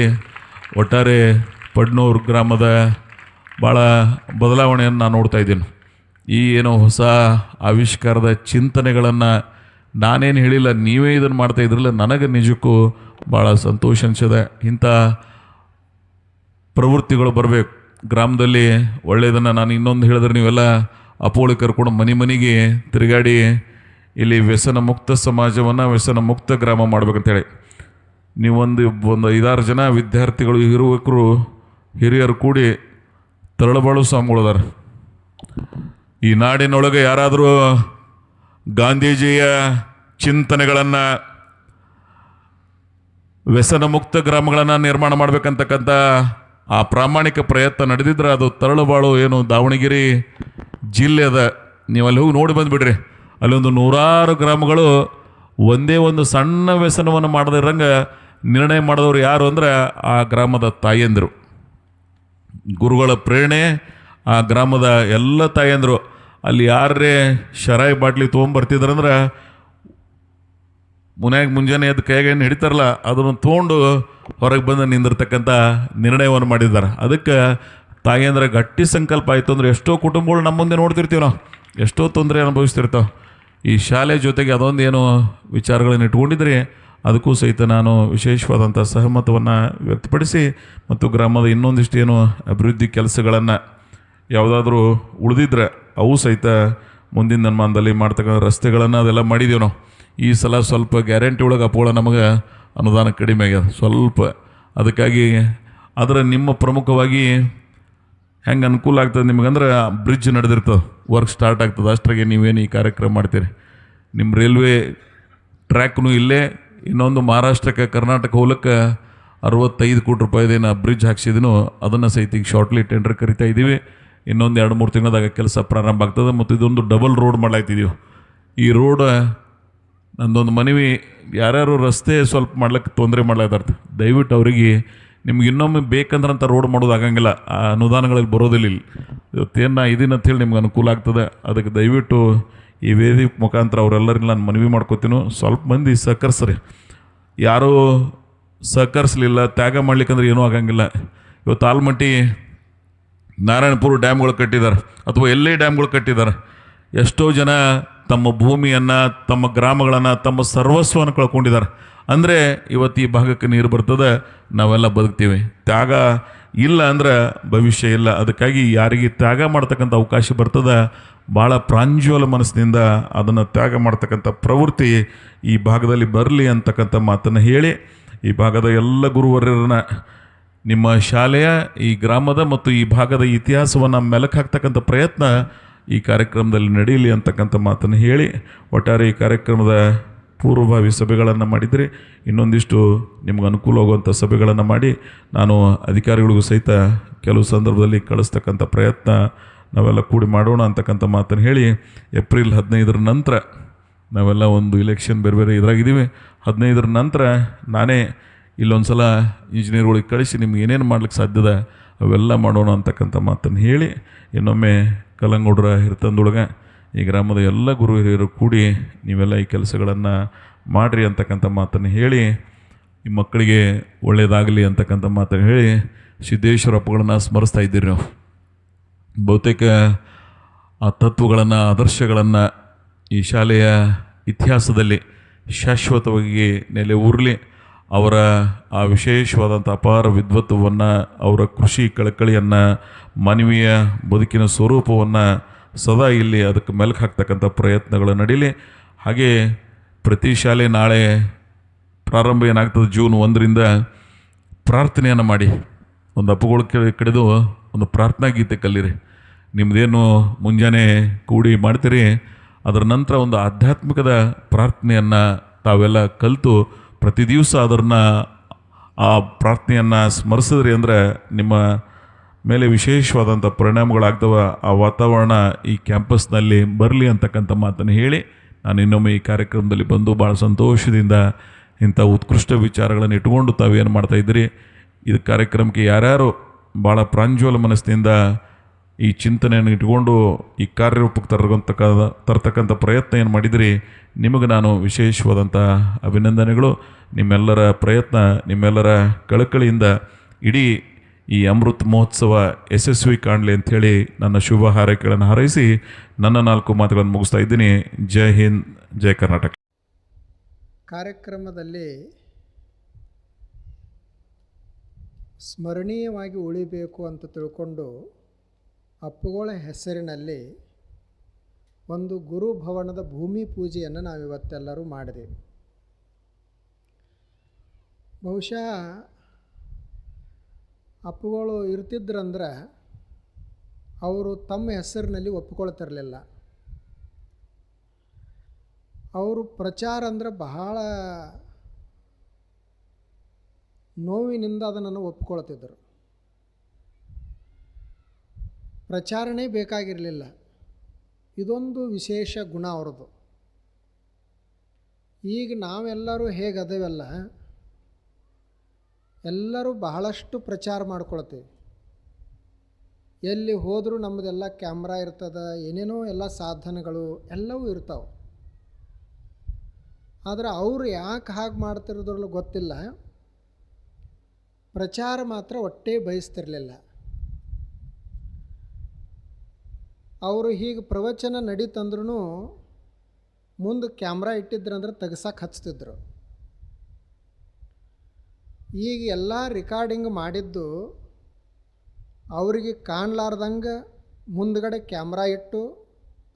ಒಟ್ಟಾರೆ ಪಡ್ನೂರು ಗ್ರಾಮದ ಭಾಳ ಬದಲಾವಣೆಯನ್ನು ನಾನು ನೋಡ್ತಾ ಇದ್ದೀನಿ. ಈ ಏನೋ ಹೊಸ ಆವಿಷ್ಕಾರದ ಚಿಂತನೆಗಳನ್ನು ನಾನೇನು ಹೇಳಿಲ್ಲ, ನೀವೇ ಇದನ್ನು ಮಾಡ್ತಾ ಇದ್ರಲ್ಲ, ನನಗೆ ನಿಜಕ್ಕೂ ಭಾಳ ಸಂತೋಷ ಅನಿಸಿದೆ. ಇಂಥ ಪ್ರವೃತ್ತಿಗಳು ಬರಬೇಕು ಗ್ರಾಮದಲ್ಲಿ. ಒಳ್ಳೆಯದನ್ನು ನಾನು ಇನ್ನೊಂದು ಹೇಳಿದ್ರೆ ನೀವೆಲ್ಲ ಅಪೋಳಿ ಕರ್ಕೊಂಡು ಮನೆಗೆ ತಿರುಗಾಡಿ ಇಲ್ಲಿ ವ್ಯಸನ ಮುಕ್ತ ಸಮಾಜವನ್ನು ವ್ಯಸನ ಮುಕ್ತ ಗ್ರಾಮ ಮಾಡ್ಬೇಕಂತೇಳಿ ನೀವೊಂದು 5-6 ಜನ ವಿದ್ಯಾರ್ಥಿಗಳು ಹಿರಿಯರು ಕೂಡಿ ತರಳಬಾಳು ಸ್ವಾಮಿಗಳದಾರ. ಈ ನಾಡಿನೊಳಗೆ ಯಾರಾದರೂ ಗಾಂಧೀಜಿಯ ಚಿಂತನೆಗಳನ್ನು ವ್ಯಸನ ಮುಕ್ತ ಗ್ರಾಮಗಳನ್ನು ನಿರ್ಮಾಣ ಮಾಡಬೇಕಂತಕ್ಕಂಥ ಆ ಪ್ರಾಮಾಣಿಕ ಪ್ರಯತ್ನ ನಡೆದಿದ್ರೆ ಅದು ತರಳಬಾಳು ಏನು ದಾವಣಗೆರೆ ಜಿಲ್ಲೆ ಅದ. ನೀವು ಅಲ್ಲಿ ಹೋಗಿ ನೋಡಿ ಬಂದುಬಿಡ್ರಿ, ಅಲ್ಲೊಂದು 100 ಗ್ರಾಮಗಳು ಒಂದೇ ಒಂದು ಸಣ್ಣ ವ್ಯಸನವನ್ನು ಮಾಡದಿರಂಗೆ ನಿರ್ಣಯ ಮಾಡಿದವರು ಯಾರು ಅಂದ್ರೆ ಆ ಗ್ರಾಮದ ತಾಯಂದಿರು. ಗುರುಗಳ ಪ್ರೇರಣೆ ಆ ಗ್ರಾಮದ ಎಲ್ಲ ತಾಯಂದರು. ಅಲ್ಲಿ ಯಾರೇ ಶರಾಯಿ ಬಾಟ್ಲಿ ತೊಗೊಂಬರ್ತಿದ್ರಂದ್ರೆ ಮುಂಜಾನೆ ಎದ್ದು ಕೈಗೇನು ಹಿಡಿತಾರಲ್ಲ ಅದನ್ನು ತೊಗೊಂಡು ಹೊರಗೆ ಬಂದು ನಿಂದಿರ್ತಕ್ಕಂಥ ನಿರ್ಣಯವನ್ನು ಮಾಡಿದ್ದಾರೆ. ಅದಕ್ಕೆ ತಾಯಂದ್ರ ಗಟ್ಟಿ ಸಂಕಲ್ಪ ಆಯಿತು ಅಂದರೆ ಎಷ್ಟೋ ಕುಟುಂಬಗಳು ನಮ್ಮ ಮುಂದೆ ನೋಡ್ತಿರ್ತೀವಿ, ನಾವು ಎಷ್ಟೋ ತೊಂದರೆ ಅನುಭವಿಸ್ತಿರ್ತಾವೆ. ಈ ಶಾಲೆ ಜೊತೆಗೆ ಅದೊಂದು ಏನೋ ವಿಚಾರಗಳನ್ನು ಇಟ್ಕೊಂಡಿದ್ರೆ ಅದಕ್ಕೂ ಸಹಿತ ನಾನು ವಿಶೇಷವಾದಂಥ ಸಹಮತವನ್ನು ವ್ಯಕ್ತಪಡಿಸಿ ಮತ್ತು ಗ್ರಾಮದ ಇನ್ನೊಂದಿಷ್ಟು ಏನು ಅಭಿವೃದ್ಧಿ ಕೆಲಸಗಳನ್ನು ಯಾವುದಾದ್ರೂ ಉಳಿದಿದ್ರೆ ಅವು ಸಹಿತ ಮುಂದಿನ ದಿನಮಾನದಲ್ಲಿ ಮಾಡ್ತಕ್ಕಂಥ ರಸ್ತೆಗಳನ್ನು ಅದೆಲ್ಲ ಮಾಡಿದ್ದೀವಿ ನಾವು. ಈ ಸಲ ಸ್ವಲ್ಪ ಗ್ಯಾರಂಟಿ ಒಳಗೆ ಅಪೋಳ ನಮಗೆ ಅನುದಾನ ಕಡಿಮೆ ಆಗ್ಯದ ಸ್ವಲ್ಪ. ಅದಕ್ಕಾಗಿ ಅದರ ನಿಮ್ಮ ಪ್ರಮುಖವಾಗಿ ಹೆಂಗೆ ಅನುಕೂಲ ಆಗ್ತದೆ ನಿಮಗಂದ್ರೆ ಬ್ರಿಡ್ಜ್ ನಡೆದಿರ್ತದೆ, ವರ್ಕ್ ಸ್ಟಾರ್ಟ್ ಆಗ್ತದೆ. ಅಷ್ಟ್ರಾಗೆ ನೀವೇನು ಈ ಕಾರ್ಯಕ್ರಮ ಮಾಡ್ತೀರಿ. ನಿಮ್ಮ ರೈಲ್ವೆ ಟ್ರ್ಯಾಕ್ನು ಇಲ್ಲೇ, ಇನ್ನೊಂದು ಮಹಾರಾಷ್ಟ್ರಕ್ಕೆ ಕರ್ನಾಟಕ ಹೋಲಕ್ಕೆ 65 ಕೋಟಿ ರೂಪಾಯಿದೇನು ಬ್ರಿಡ್ಜ್ ಹಾಕ್ಸಿದೀನೋ ಅದನ್ನು ಸಹಿತ ಈಗ ಶಾರ್ಟ್ಲಿ ಟೆಂಡರ್ ಕರಿತಾ ಇದ್ದೀವಿ. ಇನ್ನೊಂದು 2-3 ತಿಂಗಳದಾಗ ಕೆಲಸ ಪ್ರಾರಂಭ ಆಗ್ತದೆ. ಮತ್ತು ಇದೊಂದು ಡಬಲ್ ರೋಡ್ ಮಾಡ್ಲಾಗ್ತಿದ್ದೀವಿ. ಈ ರೋಡ್ ನಂದೊಂದು ಮನವಿ, ಯಾರ್ಯಾರು ರಸ್ತೆ ಸ್ವಲ್ಪ ಮಾಡ್ಲಿಕ್ಕೆ ತೊಂದರೆ ಮಾಡ್ಲಾಗ್ತಾರೆ ದಯವಿಟ್ಟು ಅವರಿಗೆ ನಿಮ್ಗೆ ಇನ್ನೊಮ್ಮೆ ಬೇಕಂದ್ರಂತ ರೋಡ್ ಮಾಡೋದು ಆಗಂಗಿಲ್ಲ, ಆ ಅನುದಾನಗಳಲ್ಲಿ ಬರೋದಿಲ್ಲ. ಇವತ್ತೇನು ಇದೀನಿ ಅಂತೇಳಿ ನಿಮ್ಗೆ ಅನುಕೂಲ ಆಗ್ತದೆ. ಅದಕ್ಕೆ ದಯವಿಟ್ಟು ಈ ವೇದಿಕೆ ಮುಖಾಂತರ ಅವರೆಲ್ಲರಿಗೂ ನಾನು ಮನವಿ ಮಾಡ್ಕೋತೀನಿ, ಸ್ವಲ್ಪ ಮಂದಿ ಸಹಕರಿಸ್ರಿ. ಯಾರೂ ಸಹಕರಿಸಲಿಲ್ಲ, ತ್ಯಾಗ ಮಾಡ್ಲಿಕ್ಕಂದ್ರೆ ಏನೂ ಆಗಂಗಿಲ್ಲ. ಇವತ್ತು ಆಲ್ಮಟ್ಟಿ ನಾರಾಯಣಪುರ ಡ್ಯಾಮ್ಗಳು ಕಟ್ಟಿದ್ದಾರೆ ಅಥವಾ ಎಲ್ಲೇ ಡ್ಯಾಮ್ಗಳು ಕಟ್ಟಿದ್ದಾರೆ. ಎಷ್ಟೋ ಜನ ತಮ್ಮ ಭೂಮಿಯನ್ನು, ತಮ್ಮ ಗ್ರಾಮಗಳನ್ನು, ತಮ್ಮ ಸರ್ವಸ್ವವನ್ನು ಕಳ್ಕೊಂಡಿದ್ದಾರೆ. ಅಂದರೆ ಇವತ್ತು ಈ ಭಾಗಕ್ಕೆ ನೀರು ಬರ್ತದೆ, ನಾವೆಲ್ಲ ಬದುಕ್ತೀವಿ. ತ್ಯಾಗ ಇಲ್ಲ ಅಂದ್ರೆ ಭವಿಷ್ಯ ಇಲ್ಲ. ಅದಕ್ಕಾಗಿ ಯಾರಿಗೆ ತ್ಯಾಗ ಮಾಡ್ತಕ್ಕಂಥ ಅವಕಾಶ ಬರ್ತದೆ, ಭಾಳ ಪ್ರಾಂಜಲ ಮನಸ್ಸಿನಿಂದ ಅದನ್ನು ತ್ಯಾಗ ಮಾಡ್ತಕ್ಕಂಥ ಪ್ರವೃತ್ತಿ ಈ ಭಾಗದಲ್ಲಿ ಬರಲಿ ಅಂತಕ್ಕಂಥ ಮಾತನ್ನು ಹೇಳಿ, ಈ ಭಾಗದ ಎಲ್ಲ ಗುರುವರ್ಯರನ್ನ ನಿಮ್ಮ ಶಾಲೆಯ, ಈ ಗ್ರಾಮದ ಮತ್ತು ಈ ಭಾಗದ ಇತಿಹಾಸವನ್ನು ಮೆಲುಕು ಹಾಕ್ತಕ್ಕಂಥ ಪ್ರಯತ್ನ ಈ ಕಾರ್ಯಕ್ರಮದಲ್ಲಿ ನಡೆಯಲಿ ಅಂತಕ್ಕಂಥ ಮಾತನ್ನು ಹೇಳಿ, ಒಟ್ಟಾರೆ ಈ ಕಾರ್ಯಕ್ರಮದ ಪೂರ್ವಭಾವಿ ಸಭೆಗಳನ್ನು ಮಾಡಿದರೆ ಇನ್ನೊಂದಿಷ್ಟು ನಿಮ್ಗೆ ಅನುಕೂಲವಾಗುವಂಥ ಸಭೆಗಳನ್ನು ಮಾಡಿ ನಾನು ಅಧಿಕಾರಿಗಳಿಗೂ ಸಹಿತ ಕೆಲವು ಸಂದರ್ಭದಲ್ಲಿ ಕಳಿಸ್ತಕ್ಕಂಥ ಪ್ರಯತ್ನ ನಾವೆಲ್ಲ ಕೂಡಿ ಮಾಡೋಣ ಅಂತಕ್ಕಂಥ ಮಾತನ್ನು ಹೇಳಿ, ಏಪ್ರಿಲ್ 15 ನಂತರ ನಾವೆಲ್ಲ ಒಂದು ಇಲೆಕ್ಷನ್ ಬೇರೆ ಬೇರೆ ಇದ್ರಾಗಿದ್ದೀವಿ. 15 ನಂತರ ನಾನೇ ಇಲ್ಲೊಂದು ಸಲ ಇಂಜಿನಿಯರ್ಗಳಿಗೆ ಕಳಿಸಿ ನಿಮ್ಗೆ ಏನೇನು ಮಾಡ್ಲಿಕ್ಕೆ ಸಾಧ್ಯದ ಅವೆಲ್ಲ ಮಾಡೋಣ ಅಂತಕ್ಕಂಥ ಮಾತನ್ನು ಹೇಳಿ, ಇನ್ನೊಮ್ಮೆ ಕಲ್ಲಂಗೌಡರ ಹಿರ್ತಂದೊಳಗೆ ಈ ಗ್ರಾಮದ ಎಲ್ಲ ಗುರು ಹಿರಿಯರು ಕೂಡಿ ನೀವೆಲ್ಲ ಈ ಕೆಲಸಗಳನ್ನು ಮಾಡಿರಿ ಅಂತಕ್ಕಂಥ ಮಾತನ್ನು ಹೇಳಿ, ಈ ಮಕ್ಕಳಿಗೆ ಒಳ್ಳೆಯದಾಗಲಿ ಅಂತಕ್ಕಂಥ ಮಾತನ್ನು ಹೇಳಿ, ಸಿದ್ದೇಶ್ವರ ಅಪ್ಪಗಳನ್ನು ಸ್ಮರಿಸ್ತಾ ಇದ್ದೀರಿ ನಾವು. ಬಹುತೇಕ ಆ ತತ್ವಗಳನ್ನು, ಆದರ್ಶಗಳನ್ನು ಈ ಶಾಲೆಯ ಇತಿಹಾಸದಲ್ಲಿ ಶಾಶ್ವತವಾಗಿ ನೆಲೆ ಊರಲಿ. ಅವರ ಆ ವಿಶೇಷವಾದಂಥ ಅಪಾರ ವಿದ್ವತ್ವವನ್ನು, ಅವರ ಕೃಷಿ ಕಳಕಳಿಯನ್ನು, ಮಾನವೀಯ ಬದುಕಿನ ಸ್ವರೂಪವನ್ನು ಸದಾ ಇಲ್ಲಿ ಅದಕ್ಕೆ ಮೆಲುಕು ಹಾಕ್ತಕ್ಕಂಥ ಪ್ರಯತ್ನಗಳು ನಡೀಲಿ. ಹಾಗೆ ಪ್ರತಿ ಶಾಲೆ ನಾಳೆ ಪ್ರಾರಂಭ ಏನಾಗ್ತದೆ, ಜೂನ್ 1ರಿಂದ ಪ್ರಾರ್ಥನೆಯನ್ನು ಮಾಡಿ, ಒಂದು ಅಪ್ಪುಗಳು ಕಡೆದು ಒಂದು ಪ್ರಾರ್ಥನಾ ಗೀತೆ ಕಲೀರಿ. ನಿಮ್ಮದೇನು ಮುಂಜಾನೆ ಕೂಡಿ ಮಾಡ್ತೀರಿ, ಅದರ ನಂತರ ಒಂದು ಆಧ್ಯಾತ್ಮಿಕದ ಪ್ರಾರ್ಥನೆಯನ್ನು ತಾವೆಲ್ಲ ಕಲಿತು ಪ್ರತಿ ದಿವಸ ಅದನ್ನು ಆ ಪ್ರಾರ್ಥನೆಯನ್ನು ಸ್ಮರಿಸಿದ್ರಿ ಅಂದರೆ ನಿಮ್ಮ ಮೇಲೆ ವಿಶೇಷವಾದಂಥ ಪರಿಣಾಮಗಳಾಗ್ತವೆ. ಆ ವಾತಾವರಣ ಈ ಕ್ಯಾಂಪಸ್ನಲ್ಲಿ ಬರಲಿ ಅಂತಕ್ಕಂಥ ಮಾತನ್ನು ಹೇಳಿ, ನಾನು ಇನ್ನೊಮ್ಮೆ ಈ ಕಾರ್ಯಕ್ರಮದಲ್ಲಿ ಬಂದು ಭಾಳ ಸಂತೋಷದಿಂದ ಇಂಥ ಉತ್ಕೃಷ್ಟ ವಿಚಾರಗಳನ್ನು ಇಟ್ಕೊಂಡು ತಾವೇನು ಮಾಡ್ತಾಯಿದ್ದೀರಿ, ಇದು ಕಾರ್ಯಕ್ರಮಕ್ಕೆ ಯಾರ್ಯಾರು ಭಾಳ ಪ್ರಾಂಜಲ ಮನಸ್ಸಿನಿಂದ ಈ ಚಿಂತನೆಯನ್ನು ಇಟ್ಕೊಂಡು ಈ ಕಾರ್ಯರೂಪಕ್ಕೆ ತರ್ತಕ್ಕಂಥ ಪ್ರಯತ್ನ ಏನು ಮಾಡಿದಿರಿ, ನಿಮಗೆ ನಾನು ವಿಶೇಷವಾದಂಥ ಅಭಿನಂದನೆಗಳು. ನಿಮ್ಮೆಲ್ಲರ ಪ್ರಯತ್ನ, ನಿಮ್ಮೆಲ್ಲರ ಕಳಕಳಿಯಿಂದ ಇಡೀ ಈ ಅಮೃತ ಮಹೋತ್ಸವ ಯಶಸ್ವಿ ಕಾಣಲಿ ಅಂಥೇಳಿ ನನ್ನ ಶುಭ ಹಾರೈಕೆಗಳನ್ನು ಹಾರೈಸಿ ನನ್ನ 4 ಮಾತುಗಳನ್ನು ಮುಗಿಸ್ತಾ ಇದ್ದೀನಿ. ಜೈ ಹಿಂದ್, ಜೈ ಕರ್ನಾಟಕ. ಕಾರ್ಯಕ್ರಮದಲ್ಲಿ ಸ್ಮರಣೀಯವಾಗಿ ಉಳಿಬೇಕು ಅಂತ ತಿಳ್ಕೊಂಡು ಅಪ್ಪುಗಳ ಹೆಸರಿನಲ್ಲಿ ಒಂದು ಗುರುಭವನದ ಭೂಮಿ ಪೂಜೆಯನ್ನು ನಾವಿವತ್ತೆಲ್ಲರೂ ಮಾಡಿದೆವು. ಬಹುಶಃ ಅಪ್ಪುಗಳು ಇರ್ತಿದ್ರಂದ್ರೆ ಅವರು ತಮ್ಮ ಹೆಸರಿನಲ್ಲಿ ಒಪ್ಪಿಕೊಳ್ತಿರಲಿಲ್ಲ. ಅವರು ಪ್ರಚಾರ ಅಂದರೆ ಬಹಳ ನೋವಿನಿಂದ ಅದನ್ನು ಒಪ್ಪಿಕೊಳ್ತಿದ್ದರು. ಪ್ರಚಾರನೇ ಬೇಕಾಗಿರಲಿಲ್ಲ. ಇದೊಂದು ವಿಶೇಷ ಗುಣ ಅವ್ರದ್ದು. ಈಗ ನಾವೆಲ್ಲರೂ ಹೇಗದೇವಲ್ಲ, ಎಲ್ಲರೂ ಬಹಳಷ್ಟು ಪ್ರಚಾರ ಮಾಡ್ಕೊಳ್ತೀವಿ. ಎಲ್ಲಿ ಹೋದರೂ ನಮ್ಮದೆಲ್ಲ ಕ್ಯಾಮ್ರಾ ಇರ್ತದೆ, ಏನೇನೋ ಎಲ್ಲ ಸಾಧನಗಳು ಎಲ್ಲವೂ ಇರ್ತಾವೆ. ಆದರೆ ಅವರು ಯಾಕೆ ಹಾಗೆ ಮಾಡ್ತಿರೋದ್ರಲ್ಲೂ ಗೊತ್ತಿಲ್ಲ, ಪ್ರಚಾರ ಮಾತ್ರ ಒಟ್ಟೇ ಬಯಸ್ತಿರಲಿಲ್ಲ. ಅವರು ಹೀಗೆ ಪ್ರವಚನ ನಡೀತಂದ್ರೂ ಮುಂದೆ ಕ್ಯಾಮ್ರಾ ಇಟ್ಟಿದ್ರಂದ್ರೆ ತೆಗ್ಸಕ್ಕೆ ಹಚ್ತಿದ್ರು. ಈಗ ಎಲ್ಲ ರೆಕಾರ್ಡಿಂಗ್ ಮಾಡಿದ್ದು ಅವರಿಗೆ ಕಾಣಲಾರ್ದಂಗೆ ಮುಂದ್ಗಡೆ ಕ್ಯಾಮ್ರಾ ಇಟ್ಟು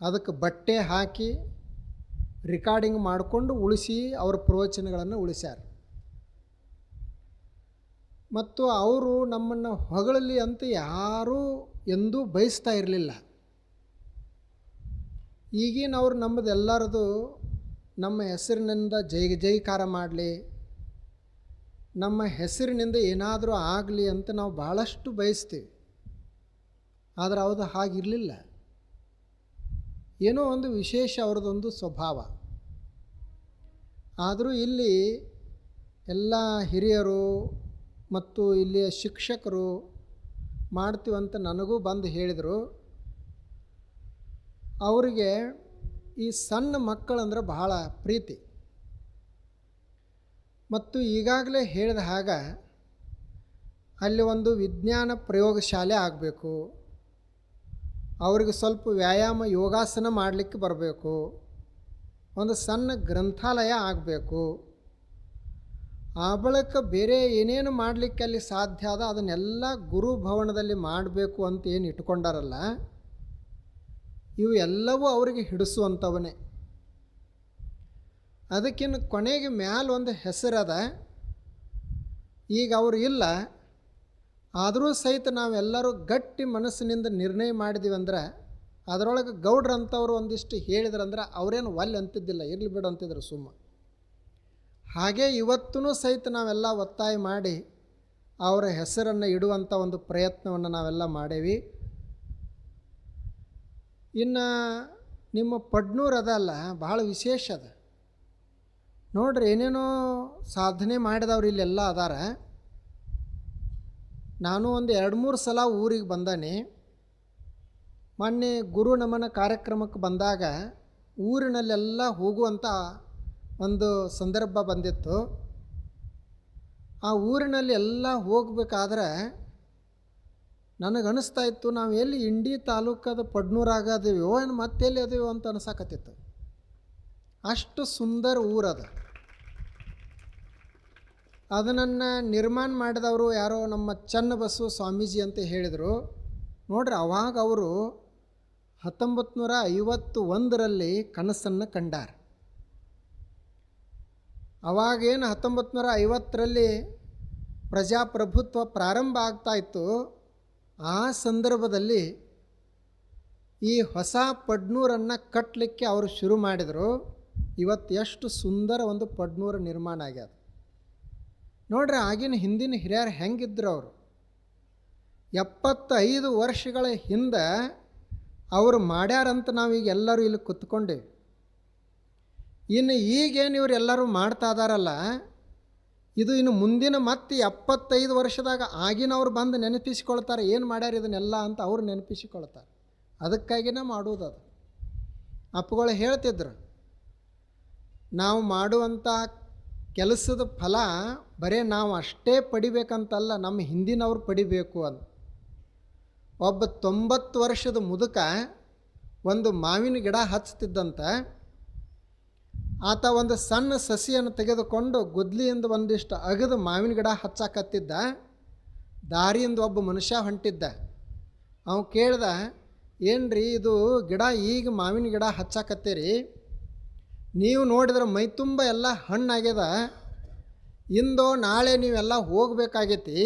ಅದಕ್ಕೆ ಬಟ್ಟೆ ಹಾಕಿ ರೆಕಾರ್ಡಿಂಗ್ ಮಾಡಿಕೊಂಡು ಉಳಿಸಿ ಅವ್ರ ಪ್ರವಚನಗಳನ್ನು ಉಳಿಸ್ಯಾರ. ಮತ್ತು ಅವರು ನಮ್ಮನ್ನು ಹೊಗಳಲಿ ಅಂತ ಯಾರೂ ಎಂದೂ ಬಯಸ್ತಾ ಇರಲಿಲ್ಲ. ಈಗಿನವ್ರು ನಮ್ಮದೆಲ್ಲರದು ನಮ್ಮ ಹೆಸರಿನಿಂದ ಜೈಕಾರ ಮಾಡಲಿ, ನಮ್ಮ ಹೆಸರಿನಿಂದ ಏನಾದರೂ ಆಗಲಿ ಅಂತ ನಾವು ಭಾಳಷ್ಟು ಬಯಸ್ತೀವಿ. ಆದರೆ ಅದು ಹಾಗಿರಲಿಲ್ಲ. ಏನೋ ಒಂದು ವಿಶೇಷ ಅವ್ರದ್ದೊಂದು ಸ್ವಭಾವ. ಆದರೂ ಇಲ್ಲಿ ಎಲ್ಲ ಹಿರಿಯರು ಮತ್ತು ಇಲ್ಲಿಯ ಶಿಕ್ಷಕರು ಮಾಡ್ತೀವಂತ ನನಗೂ ಬಂದು ಹೇಳಿದರು. ಅವರಿಗೆ ಈ ಸಣ್ಣ ಮಕ್ಕಳಂದ್ರೆ ಬಹಳ ಪ್ರೀತಿ. ಮತ್ತು ಈಗಾಗಲೇ ಹೇಳಿದ ಹಾಗೆ ಅಲ್ಲಿ ಒಂದು ವಿಜ್ಞಾನ ಪ್ರಯೋಗಶಾಲೆ ಆಗಬೇಕು, ಅವ್ರಿಗೆ ಸ್ವಲ್ಪ ವ್ಯಾಯಾಮ ಯೋಗಾಸನ ಮಾಡಲಿಕ್ಕೆ ಬರಬೇಕು, ಒಂದು ಸಣ್ಣ ಗ್ರಂಥಾಲಯ ಆಗಬೇಕು, ಆ ಬಳಿಕ ಬೇರೆ ಏನೇನು ಮಾಡಲಿಕ್ಕೆ ಅಲ್ಲಿ ಸಾಧ್ಯ ಅದ ಅದನ್ನೆಲ್ಲ ಗುರು ಭವನದಲ್ಲಿ ಮಾಡಬೇಕು ಅಂತ ಏನು ಇಟ್ಕೊಂಡಾರಲ್ಲ, ಇವು ಎಲ್ಲವೂ ಅವರಿಗೆ ಹಿಡಿಸುವಂಥವನೇ. ಅದಕ್ಕಿನ್ನು ಕೊನೆಗೆ ಮ್ಯಾಲ ಒಂದು ಹೆಸರದ. ಈಗ ಅವರು ಇಲ್ಲ, ಆದರೂ ಸಹಿತ ನಾವೆಲ್ಲರೂ ಗಟ್ಟಿ ಮನಸ್ಸಿನಿಂದ ನಿರ್ಣಯ ಮಾಡಿದ್ದೀವಿ ಅಂದ್ರೆ ಅದರೊಳಗೆ ಗೌಡ್ರಂಥವ್ರು ಒಂದಿಷ್ಟು ಹೇಳಿದ್ರಂದ್ರೆ ಅವರೇನು ಒಲ್ಲೆ ಅಂತಿದ್ದಿಲ್ಲ, ಇರಲಿ ಬಿಡು ಅಂತಿದ್ರು ಸುಮ್ಮ. ಹಾಗೆ ಇವತ್ತೂ ಸಹಿತ ನಾವೆಲ್ಲ ಒತ್ತಾಯ ಮಾಡಿ ಅವರ ಹೆಸರನ್ನು ಇಡುವಂಥ ಒಂದು ಪ್ರಯತ್ನವನ್ನು ನಾವೆಲ್ಲ ಮಾಡೇವಿ. ಇನ್ನು ನಿಮ್ಮ ಪಡ್ನೂರು ಅದಲ್ಲ, ಭಾಳ ವಿಶೇಷ ಅದ ನೋಡ್ರಿ. ಏನೇನೋ ಸಾಧನೆ ಮಾಡಿದವ್ರು ಇಲ್ಲೆಲ್ಲ ಅದಾರ. ನಾನು ಒಂದು 2-3 ಸಲ ಊರಿಗೆ ಬಂದಾನೆ. ಮೊನ್ನೆ ಗುರು ನಮನ ಕಾರ್ಯಕ್ರಮಕ್ಕೆ ಬಂದಾಗ ಊರಿನಲ್ಲೆಲ್ಲ ಹೋಗುವಂಥ ಒಂದು ಸಂದರ್ಭ ಬಂದಿತ್ತು. ಆ ಊರಿನಲ್ಲಿ ಎಲ್ಲ ಹೋಗಬೇಕಾದ್ರೆ ನನಗನ್ನಿಸ್ತಾ ಇತ್ತು, ನಾವು ಎಲ್ಲಿ ಇಂಡಿ ತಾಲೂಕದ ಪಡ್ನೂರಾಗ ಅದೇವೋ ಏನು ಮತ್ತೆಲ್ಲಿ ಅದೇವೋ ಅಂತ ಅನ್ಸಕತ್ತಿತ್ತು. ಅಷ್ಟು ಸುಂದರ ಊರದ. ಅದನ್ನು ನಿರ್ಮಾಣ ಮಾಡಿದವರು ಯಾರೋ ನಮ್ಮ ಚನ್ನಬಸವ ಸ್ವಾಮೀಜಿ ಅಂತ ಹೇಳಿದರು. ನೋಡ್ರಿ, ಅವಾಗ ಅವರು 1951ರಲ್ಲಿ ಕನಸನ್ನು ಕಂಡಾರ. ಅವಾಗೇನು 1950ರಲ್ಲಿ ಪ್ರಜಾಪ್ರಭುತ್ವ ಪ್ರಾರಂಭ ಆಗ್ತಾಯಿತ್ತು, ಆ ಸಂದರ್ಭದಲ್ಲಿ ಈ ಹೊಸ ಪಡ್ನೂರನ್ನು ಕಟ್ಟಲಿಕ್ಕೆ ಅವರು ಶುರು ಮಾಡಿದರು. ಇವತ್ತು ಎಷ್ಟು ಸುಂದರ ಒಂದು ಪಡ್ನೂರು ನಿರ್ಮಾಣ ಆಗ್ಯದ ನೋಡ್ರಿ. ಆಗಿನ ಹಿಂದಿನ ಹಿರಿಯರು ಹೆಂಗಿದ್ರು ಅವರು. 75 ವರ್ಷಗಳ ಹಿಂದೆ ಅವರು ಮಾಡ್ಯಾರಂತ ನಾವೀಗ ಎಲ್ಲರೂ ಇಲ್ಲಿ ಕೂತ್ಕೊಂಡೇವಿ. ಇನ್ನು ಈಗೇನು ಇವರು ಎಲ್ಲರೂ ಮಾಡ್ತಾ ಇದ್ದಾರಲ್ಲ, ಇದು ಇನ್ನು ಮುಂದಿನ ಮತ್ತೆ 75 ವರ್ಷದಾಗ ಆಗಿನವ್ರು ಬಂದು ನೆನಪಿಸಿಕೊಳ್ತಾರೆ, ಏನು ಮಾಡ್ಯಾರ ಇದನ್ನೆಲ್ಲ ಅಂತ ಅವ್ರು ನೆನಪಿಸಿಕೊಳ್ತಾರೆ. ಅದಕ್ಕಾಗಿನೇ ಮಾಡೋದು. ಅದು ಅಪ್ಪಗಳು ಹೇಳ್ತಿದ್ರು, ನಾವು ಮಾಡುವಂಥ ಕೆಲಸದ ಫಲ ಬರೀ ನಾವು ಅಷ್ಟೇ ಪಡಿಬೇಕಂತಲ್ಲ, ನಮ್ಮ ಹಿಂದಿನವ್ರು ಪಡಿಬೇಕು ಅಂತ. ಒಬ್ಬ 90 ವರ್ಷದ ಮುದುಕ ಒಂದು ಮಾವಿನ ಗಿಡ ಹಚ್ತಿದ್ದಂತ. ಆತ ಒಂದು ಸಣ್ಣ ಸಸಿಯನ್ನು ತೆಗೆದುಕೊಂಡು ಗುದ್ಲಿಯಿಂದ ಒಂದಿಷ್ಟು ಅಗದು ಮಾವಿನ ಗಿಡ ಹಚ್ಚಾಕತ್ತಿದ್ದ. ದಾರಿಯಿಂದ ಒಬ್ಬ ಮನುಷ್ಯ ಹೊಂಟಿದ್ದ. ಅವ ಕೇಳ್ದ, ಏನ್ರಿ ಇದು ಗಿಡ ಈಗ ಮಾವಿನ ಗಿಡ ಹಚ್ಚಾಕತ್ತೀರಿ, ನೀವು ನೋಡಿದ್ರೆ ಮೈ ತುಂಬ ಎಲ್ಲ ಹಣ್ಣಾಗ್ಯದ, ಇಂದೋ ನಾಳೆ ನೀವೆಲ್ಲ ಹೋಗಬೇಕಾಗೈತಿ,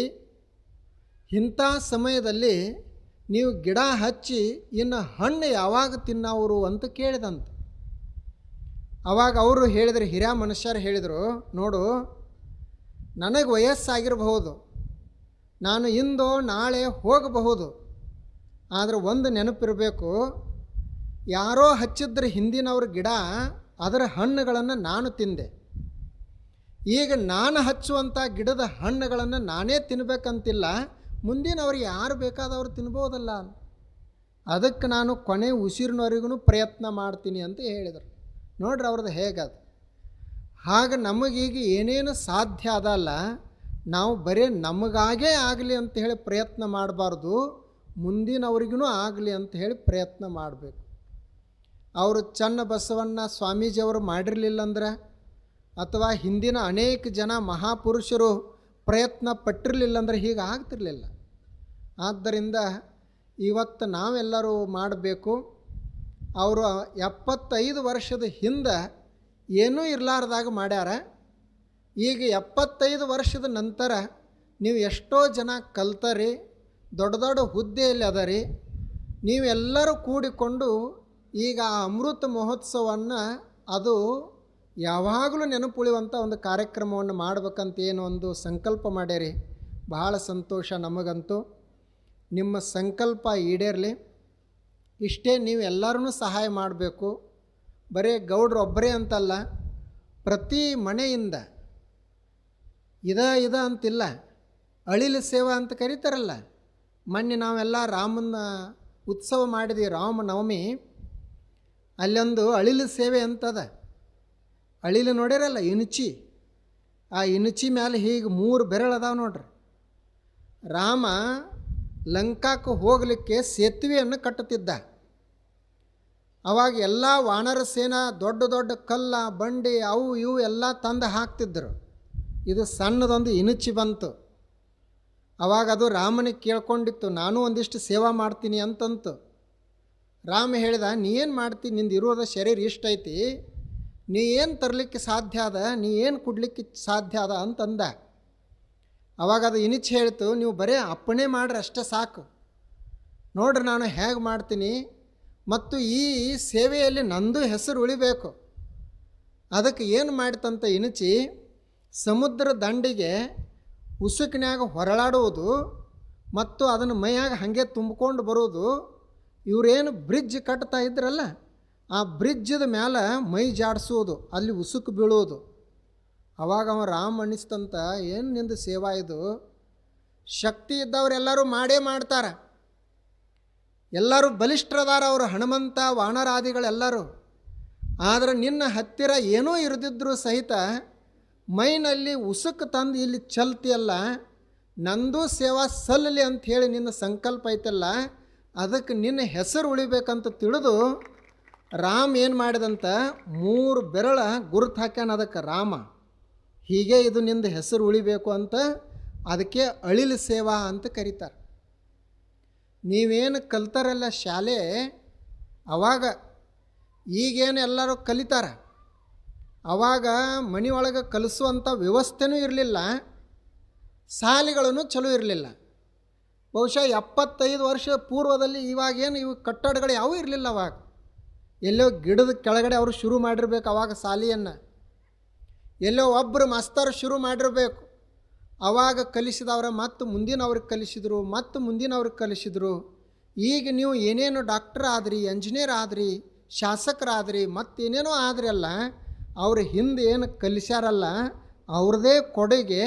ಇಂಥ ಸಮಯದಲ್ಲಿ ನೀವು ಗಿಡ ಹಚ್ಚಿ ಇನ್ನು ಹಣ್ಣು ಯಾವಾಗ ತಿನ್ನೋರು ಅಂತ ಕೇಳಿದಂತ. ಅವಾಗ ಅವರು ಹೇಳಿದ್ರು, ಹಿರಿಯ ಮನುಷ್ಯರು ಹೇಳಿದರು, ನೋಡು ನನಗೆ ವಯಸ್ಸಾಗಿರಬಹುದು, ನಾನು ಇಂದೋ ನಾಳೆ ಹೋಗಬಹುದು, ಆದರೆ ಒಂದು ನೆನಪಿರಬೇಕು, ಯಾರೋ ಹಚ್ಚಿದ್ರೆ ಹಿಂದಿನವ್ರ ಗಿಡ ಅದರ ಹಣ್ಣುಗಳನ್ನು ನಾನು ತಿಂದೆ, ಈಗ ನಾನು ಹಚ್ಚುವಂಥ ಗಿಡದ ಹಣ್ಣುಗಳನ್ನು ನಾನೇ ತಿನ್ನಬೇಕಂತಿಲ್ಲ, ಮುಂದಿನವ್ರಿಗೆ ಯಾರು ಬೇಕಾದವ್ರು ತಿನ್ಬೋದಲ್ಲ, ಅದಕ್ಕೆ ನಾನು ಕೊನೆ ಉಸಿರಿನವರೆಗೂ ಪ್ರಯತ್ನ ಮಾಡ್ತೀನಿ ಅಂತ ಹೇಳಿದರು. ನೋಡ್ರಿ ಅವ್ರದ್ದು ಹೇಗದು. ಹಾಗೆ ನಮಗೀಗ ಏನೇನು ಸಾಧ್ಯ ಅದಲ್ಲ, ನಾವು ಬರೀ ನಮಗಾಗೇ ಆಗಲಿ ಅಂತ ಹೇಳಿ ಪ್ರಯತ್ನ ಮಾಡಬಾರ್ದು, ಮುಂದಿನವ್ರಿಗೂ ಆಗಲಿ ಅಂತ ಹೇಳಿ ಪ್ರಯತ್ನ ಮಾಡಬೇಕು. ಅವರು ಚನ್ನಬಸವಣ್ಣ ಸ್ವಾಮೀಜಿಯವರು ಮಾಡಿರಲಿಲ್ಲಂದ್ರೆ, ಅಥವಾ ಹಿಂದಿನ ಅನೇಕ ಜನ ಮಹಾಪುರುಷರು ಪ್ರಯತ್ನ ಪಟ್ಟಿರಲಿಲ್ಲಂದ್ರೆ ಹೀಗೆ ಆಗ್ತಿರಲಿಲ್ಲ. ಆದ್ದರಿಂದ ಇವತ್ತು ನಾವೆಲ್ಲರೂ ಮಾಡಬೇಕು. ಅವರು 75 ವರ್ಷದ ಹಿಂದೆ ಏನೂ ಇರಲಾರ್ದಾಗ ಮಾಡ್ಯಾರ. ಈಗ 75 ವರ್ಷದ ನಂತರ ನೀವು ಎಷ್ಟೋ ಜನ ಕಲ್ತರಿ, ದೊಡ್ಡ ದೊಡ್ಡ ಹುದ್ದೆಯಲ್ಲಿ ಅದರಿ, ನೀವೆಲ್ಲರೂ ಕೂಡಿಕೊಂಡು ಈಗ ಆ ಅಮೃತ ಮಹೋತ್ಸವವನ್ನು ಅದು ಯಾವಾಗಲೂ ನೆನಪುಳಿಯುವಂಥ ಒಂದು ಕಾರ್ಯಕ್ರಮವನ್ನು ಮಾಡ್ಬೇಕಂತ ಏನು ಒಂದು ಸಂಕಲ್ಪ ಮಾಡ್ಯಾರಿ. ಬಹಳ ಸಂತೋಷ ನಮಗಂತೂ. ನಿಮ್ಮ ಸಂಕಲ್ಪ ಈಡೇರಲಿ. ಇಷ್ಟೇ, ನೀವು ಎಲ್ಲರೂ ಸಹಾಯ ಮಾಡಬೇಕು. ಬರೀ ಗೌಡ್ರು ಒಬ್ಬರೇ ಅಂತಲ್ಲ, ಪ್ರತಿ ಮನೆಯಿಂದ ಇದ ಅಂತಿಲ್ಲ, ಅಳಿಲು ಸೇವಾ ಅಂತ ಕರೀತಾರಲ್ಲ. ಮೊನ್ನೆ ನಾವೆಲ್ಲ ರಾಮನ ಉತ್ಸವ ಮಾಡಿದ್ವಿ, ರಾಮನವಮಿ. ಅಲ್ಲೊಂದು ಅಳಿಲು ಸೇವೆ ಅಂತದ. ಅಳಿಲು ನೋಡ್ಯಾರಲ್ಲ, ಇಣಚಿ, ಆ ಇಣಚಿ ಮ್ಯಾಲೆ ಹೀಗೆ 3 ಬೆರಳು ಅದಾವೆ ನೋಡ್ರಿ. ರಾಮ ಲಂಕಾಕ್ಕೆ ಹೋಗಲಿಕ್ಕೆ ಸೇತುವೆಯನ್ನು ಕಟ್ಟುತ್ತಿದ್ದ. ಅವಾಗ ಎಲ್ಲ ವಾನರ ಸೇನಾ ದೊಡ್ಡ ದೊಡ್ಡ ಕಲ್ಲ ಬಂಡಿ ಅವು ಇವು ಎಲ್ಲ ತಂದು ಹಾಕ್ತಿದ್ದರು. ಇದು ಸಣ್ಣದೊಂದು ಇಣಚಿ ಬಂತು. ಅವಾಗ ಅದು ರಾಮನಿಗೆ ಕೇಳ್ಕೊಂಡಿತ್ತು, ನಾನು ಒಂದಿಷ್ಟು ಸೇವಾ ಮಾಡ್ತೀನಿ ಅಂತಂತು. ರಾಮ ಹೇಳಿದ, ನೀ ಏನು ಮಾಡ್ತೀನಿ, ನಿಂದು ಇರೋದ ಶರೀರ ಇಷ್ಟ ಐತಿ, ನೀ ಏನು ತರಲಿಕ್ಕೆ ಸಾಧ್ಯ ಅದ, ನೀ ಏನು ಕೊಡಲಿಕ್ಕೆ ಸಾಧ್ಯ ಅದ ಅಂತಂದ. ಅವಾಗ ಅದು ಇನಿಚ್ ಹೇಳ್ತು, ನೀವು ಬರೀ ಅಪ್ಪಣೆ ಮಾಡ್ರಿ ಅಷ್ಟೇ ಸಾಕು, ನೋಡ್ರಿ ನಾನು ಹೇಗೆ ಮಾಡ್ತೀನಿ, ಮತ್ತು ಈ ಸೇವೆಯಲ್ಲಿ ನಂದು ಹೆಸರು ಉಳಿಬೇಕು. ಅದಕ್ಕೆ ಏನು ಮಾಡ್ತಂತ ಇಣಚಿ ಸಮುದ್ರ ದಂಡಿಗೆ ಉಸುಕಿನ್ಯಾಗ ಹೊರಳಾಡುವುದು ಮತ್ತು ಅದನ್ನು ಮೈಯಾಗ ಹಾಗೆ ತುಂಬಿಕೊಂಡು ಬರೋದು. ಇವರೇನು ಬ್ರಿಡ್ಜ್ ಕಟ್ತಾ ಇದ್ರಲ್ಲ, ಆ ಬ್ರಿಡ್ಜದ ಮ್ಯಾಲೆ ಮೈ ಜಾಡಿಸೋದು, ಅಲ್ಲಿ ಉಸುಕು ಬೀಳೋದು. ಅವಾಗ ಅವ ರಾಮ್ ಅನ್ನಿಸ್ತಂತ, ಏನು ನಿಂದು ಸೇವಾ ಇದು, ಶಕ್ತಿ ಇದ್ದವರೆಲ್ಲರೂ ಮಾಡೇ ಮಾಡ್ತಾರೆ, ಎಲ್ಲರೂ ಬಲಿಷ್ಠರದಾರ ಅವರು, ಹನುಮಂತ ವಾನರಾದಿಗಳೆಲ್ಲರೂ. ಆದರೆ ನಿನ್ನ ಹತ್ತಿರ ಏನೂ ಇರದಿದ್ದರೂ ಸಹಿತ ಮೈನಲ್ಲಿ ಉಸುಕು ತಂದು ಇಲ್ಲಿ ಚಲ್ತಿಯಲ್ಲ, ನಂದು ಸೇವಾ ಸಲ್ಲಲಿ ಅಂಥೇಳಿ ನಿನ್ನ ಸಂಕಲ್ಪ ಐತಲ್ಲ, ಅದಕ್ಕೆ ನಿನ್ನ ಹೆಸರು ಉಳಿಬೇಕಂತ ತಿಳಿದು ರಾಮ್ ಏನು ಮಾಡಿದಂತ 3 ಬೆರಳ ಗುರುತು ಹಾಕ್ಯಾನ ಅದಕ್ಕೆ ರಾಮ. ಹೀಗೆ ಇದು ನಿಂದು ಹೆಸರು ಉಳಿಬೇಕು ಅಂತ, ಅದಕ್ಕೆ ಅಳಿಲು ಸೇವಾ ಅಂತ ಕರೀತಾರೆ. ನೀವೇನು ಕಲ್ತಾರಲ್ಲ ಶಾಲೆ, ಅವಾಗ ಈಗೇನು ಎಲ್ಲರೂ ಕಲಿತಾರೆ, ಅವಾಗ ಮನೆಯೊಳಗೆ ಕಲಿಸುವಂಥ ವ್ಯವಸ್ಥೆನೂ ಇರಲಿಲ್ಲ, ಶಾಲೆಗಳೂ ಚಲೋ ಇರಲಿಲ್ಲ. ಬಹುಶಃ 75 ವರ್ಷ ಪೂರ್ವದಲ್ಲಿ ಇವಾಗೇನು ಇವು ಕಟ್ಟಡಗಳು ಯಾವೂ ಇರಲಿಲ್ಲ. ಅವಾಗ ಎಲ್ಲೋ ಗಿಡದ ಕೆಳಗಡೆ ಅವರು ಶುರು ಮಾಡಿರ್ಬೇಕು ಅವಾಗ ಶಾಲೆಯನ್ನು, ಎಲ್ಲೋ ಒಬ್ಬರು ಮಾಸ್ತರ್ ಶುರು ಮಾಡಿರಬೇಕು. ಅವಾಗ ಕಲಿಸಿದವ್ರ ಮತ್ತು ಮುಂದಿನವ್ರಿಗೆ ಕಲಿಸಿದರು, ಮತ್ತು ಮುಂದಿನವ್ರಿಗೆ ಕಲಿಸಿದರು. ಈಗ ನೀವು ಏನೇನು ಡಾಕ್ಟರ್ ಆದ್ರಿ, ಎಂಜಿನಿಯರ್ ಆದ್ರಿ, ಶಾಸಕರಾದ್ರಿ, ಮತ್ತೇನೇನೋ ಆದ್ರಿ ಅಲ್ಲ, ಅವ್ರ ಹಿಂದೆ ಏನು ಕಲಿಸ್ಯಾರಲ್ಲ ಅವ್ರದ್ದೇ ಕೊಡುಗೆ.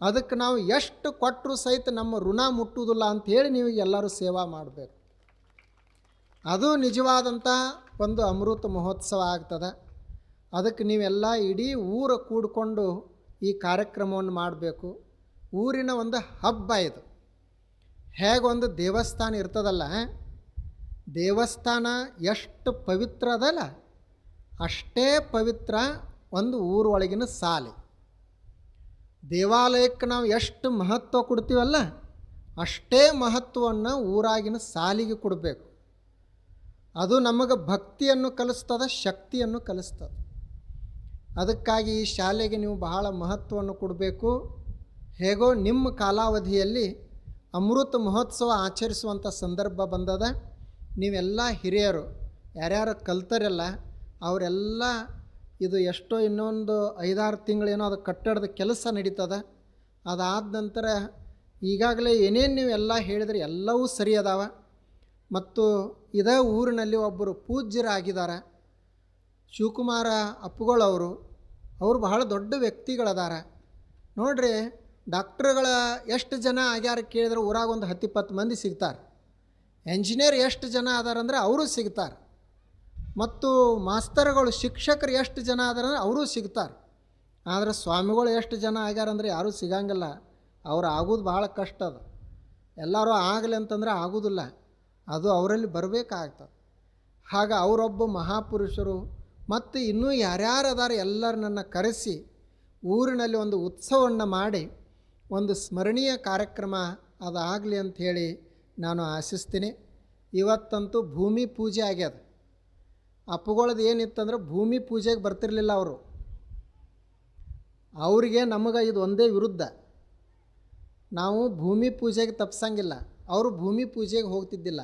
ಅದಕ್ಕೆ ನಾವು ಎಷ್ಟು ಕೊಟ್ಟರು ಸಹಿತ ನಮ್ಮ ಋಣ ಮುಟ್ಟುವುದಿಲ್ಲ ಅಂಥೇಳಿ ನೀವು ಎಲ್ಲರೂ ಸೇವಾ ಮಾಡಬೇಕು. ಅದು ನಿಜವಾದಂಥ ಒಂದು ಅಮೃತ ಮಹೋತ್ಸವ ಆಗ್ತದೆ. ಅದಕ್ಕೆ ನೀವೆಲ್ಲ ಇಡೀ ಊರು ಕೂಡಿಕೊಂಡು ಈ ಕಾರ್ಯಕ್ರಮವನ್ನು ಮಾಡಬೇಕು. ಊರಿನ ಒಂದು ಹಬ್ಬ ಇದು. ಹೇಗೊಂದು ದೇವಸ್ಥಾನ ಇರ್ತದಲ್ಲ, ದೇವಸ್ಥಾನ ಎಷ್ಟು ಪವಿತ್ರ ಅದಲ್ಲ, ಅಷ್ಟೇ ಪವಿತ್ರ ಒಂದು ಊರೊಳಗಿನ ಶಾಲೆ. ದೇವಾಲಯಕ್ಕೆ ನಾವು ಎಷ್ಟು ಮಹತ್ವ ಕೊಡ್ತೀವಲ್ಲ, ಅಷ್ಟೇ ಮಹತ್ವವನ್ನು ಊರಾಗಿನ ಶಾಲೆಗೆ ಕೊಡಬೇಕು. ಅದು ನಮಗೆ ಭಕ್ತಿಯನ್ನು ಕಲಿಸ್ತದೆ, ಶಕ್ತಿಯನ್ನು ಕಲಿಸ್ತದೆ. ಅದಕ್ಕಾಗಿ ಈ ಶಾಲೆಗೆ ನೀವು ಬಹಳ ಮಹತ್ವವನ್ನು ಕೊಡಬೇಕು. ಹೇಗೋ ನಿಮ್ಮ ಕಾಲಾವಧಿಯಲ್ಲಿ ಅಮೃತ ಮಹೋತ್ಸವ ಆಚರಿಸುವಂಥ ಸಂದರ್ಭ ಬಂದದ. ನೀವೆಲ್ಲ ಹಿರಿಯರು ಯಾರ್ಯಾರು ಕಲ್ತರಲ್ಲ ಅವರೆಲ್ಲ ಇದು ಎಷ್ಟೋ ಇನ್ನೊಂದು 5-6 ತಿಂಗಳೇನೋ ಅದು ಕಟ್ಟಡದ ಕೆಲಸ ನಡೀತದೆ. ಅದಾದ ನಂತರ ಈಗಾಗಲೇ ಏನೇನು ನೀವು ಎಲ್ಲ ಹೇಳಿದ್ರೆ ಎಲ್ಲವೂ ಸರಿ ಅದಾವ. ಮತ್ತು ಇದೇ ಊರಿನಲ್ಲಿ ಒಬ್ಬರು ಪೂಜ್ಯರಾಗಿದ್ದಾರೆ, ಶಿವಕುಮಾರ ಅಪ್ಪುಗಳವರು. ಅವರು ಬಹಳ ದೊಡ್ಡ ವ್ಯಕ್ತಿಗಳದಾರ ನೋಡ್ರಿ. ಡಾಕ್ಟ್ರುಗಳ ಎಷ್ಟು ಜನ ಆಗ್ಯಾರ ಕೇಳಿದ್ರೆ ಊರಾಗ ಒಂದು 10-20 ಮಂದಿ ಸಿಗ್ತಾರೆ. ಎಂಜಿನಿಯರ್ ಎಷ್ಟು ಜನ ಅದಾರಂದ್ರೆ ಅವರು ಸಿಗ್ತಾರೆ. ಮತ್ತು ಮಾಸ್ತರ್ಗಳು ಶಿಕ್ಷಕರು ಎಷ್ಟು ಜನ ಅದಾರಂದ್ರೆ ಅವರು ಸಿಗ್ತಾರೆ. ಆದರೆ ಸ್ವಾಮಿಗಳು ಎಷ್ಟು ಜನ ಆಗ್ಯಾರಂದ್ರೆ ಯಾರೂ ಸಿಗಂಗಿಲ್ಲ. ಅವ್ರು ಆಗೋದು ಭಾಳ ಕಷ್ಟ ಅದು. ಎಲ್ಲರೂ ಆಗಲಿ ಅಂತಂದರೆ ಆಗೋದಿಲ್ಲ, ಅದು ಅವರಲ್ಲಿ ಬರಬೇಕಾಗ್ತದೆ. ಹಾಗೆ ಅವರೊಬ್ಬ ಮಹಾಪುರುಷರು. ಮತ್ತು ಇನ್ನೂ ಯಾರ್ಯಾರು ಅದಾರ ಎಲ್ಲರನ್ನ ಕರೆಸಿ ಊರಿನಲ್ಲಿ ಒಂದು ಉತ್ಸವವನ್ನು ಮಾಡಿ ಒಂದು ಸ್ಮರಣೀಯ ಕಾರ್ಯಕ್ರಮ ಅದಾಗಲಿ ಅಂಥೇಳಿ ನಾನು ಆಶಿಸ್ತೀನಿ. ಇವತ್ತಂತೂ ಭೂಮಿ ಪೂಜೆ ಆಗ್ಯದ. ಅಪ್ಪುಗಳದ್ದು ಏನಿತ್ತಂದ್ರೆ ಭೂಮಿ ಪೂಜೆಗೆ ಬರ್ತಿರ್ಲಿಲ್ಲ ಅವರು. ಅವರಿಗೆ ನಮಗೆ ಇದು ಒಂದೇ ವಿರುದ್ಧ. ನಾವು ಭೂಮಿ ಪೂಜೆಗೆ ತಪ್ಸಂಗಿಲ್ಲ, ಅವರು ಭೂಮಿ ಪೂಜೆಗೆ ಹೋಗ್ತಿದ್ದಿಲ್ಲ.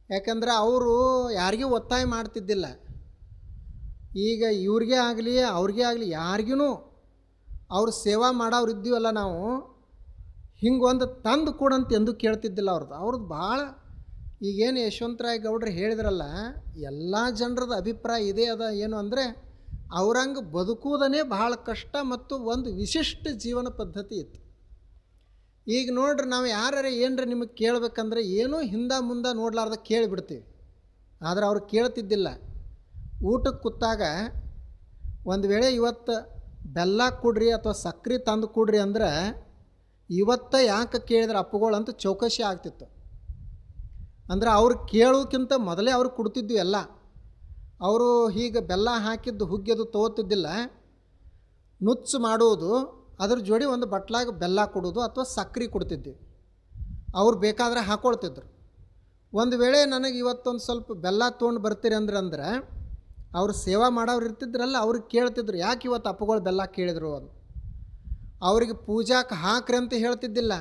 ಯಾಕಂದ್ರೆ ಅವರು ಯಾರಿಗೂ ಒತ್ತಾಯ ಮಾಡ್ತಿದ್ದಿಲ್ಲ. ಈಗ ಇವ್ರಿಗೆ ಆಗಲಿ ಅವ್ರಿಗೆ ಆಗಲಿ ಯಾರಿಗೂ ಅವ್ರು ಸೇವಾ ಮಾಡೋರು ಇದ್ದೀವಲ್ಲ, ನಾವು ಹಿಂಗೊಂದು ತಂದು ಕೊಡಂತ ಎಂದು ಕೇಳ್ತಿದ್ದಿಲ್ಲ ಅವ್ರದ್ದು ಭಾಳ. ಈಗೇನು ಯಶವಂತರಾಯ ಗೌಡ್ರು ಹೇಳಿದ್ರಲ್ಲ, ಎಲ್ಲ ಜನರದ ಅಭಿಪ್ರಾಯ ಇದೇ ಅದ. ಏನು ಅಂದರೆ ಅವ್ರಂಗೆ ಬದುಕುವುದನ್ನೇ ಭಾಳ ಕಷ್ಟ ಮತ್ತು ಒಂದು ವಿಶಿಷ್ಟ ಜೀವನ ಪದ್ಧತಿ ಇತ್ತು. ಈಗ ನೋಡ್ರಿ, ನಾವು ಯಾರು ಏನರ ನಿಮಗೆ ಕೇಳಬೇಕಂದ್ರೆ ಏನೂ ಹಿಂದೆ ಮುಂದೆ ನೋಡ್ಲಾರ್ದ ಕೇಳಿಬಿಡ್ತೀವಿ. ಆದರೆ ಅವ್ರು ಕೇಳ್ತಿದ್ದಿಲ್ಲ. ಊಟಕ್ಕೆ ಕೂತಾಗ ಒಂದು ವೇಳೆ ಇವತ್ತು ಬೆಲ್ಲ ಕೊಡ್ರಿ ಅಥವಾ ಸಕ್ರೆ ತಂದು ಕೊಡ್ರಿ ಅಂದ್ರೆ ಇವತ್ತ ಯಾಕೆ ಕೇಳಿದ್ರೆ ಅಪ್ಪುಗಳು ಅಂತ ಚೌಕಶಿ ಆಗ್ತಿತ್ತು. ಅಂದ್ರೆ ಅವ್ರು ಕೇಳೋಕ್ಕಿಂತ ಮೊದಲೇ ಅವ್ರು ಕೊಡ್ತಿದ್ವಿ ಎಲ್ಲ. ಅವರು ಹೀಗೆ ಬೆಲ್ಲ ಹಾಕಿದ್ದು ಹುಗ್ಗಿದು ತಗೋತಿದ್ದಿಲ್ಲ, ನುಚ್ಚು ಮಾಡೋದು, ಅದ್ರ ಜೋಡಿ ಒಂದು ಬಟ್ಲಾಗ ಬೆಲ್ಲ ಕೊಡೋದು ಅಥವಾ ಸಕ್ರೆ ಕೊಡ್ತಿದ್ವಿ. ಅವ್ರು ಬೇಕಾದ್ರೆ ಹಾಕ್ಕೊಳ್ತಿದ್ರು. ಒಂದು ವೇಳೆ ನನಗೆ ಇವತ್ತೊಂದು ಸ್ವಲ್ಪ ಬೆಲ್ಲ ತೊಗೊಂಡು ಬರ್ತೀರಿ ಅಂದ್ರೆ ಅವ್ರು ಸೇವಾ ಮಾಡೋರು ಇರ್ತಿದ್ರಲ್ಲ, ಅವ್ರಿಗೆ ಕೇಳ್ತಿದ್ರು ಯಾಕೆ ಇವತ್ತು ಅಪ್ಪಗಳು ಬೆಲ್ಲ ಕೇಳಿದ್ರು ಅದು. ಅವ್ರಿಗೆ ಪೂಜಾಕ್ಕೆ ಹಾಕ್ರಿ ಅಂತ ಹೇಳ್ತಿದ್ದಿಲ್ಲ,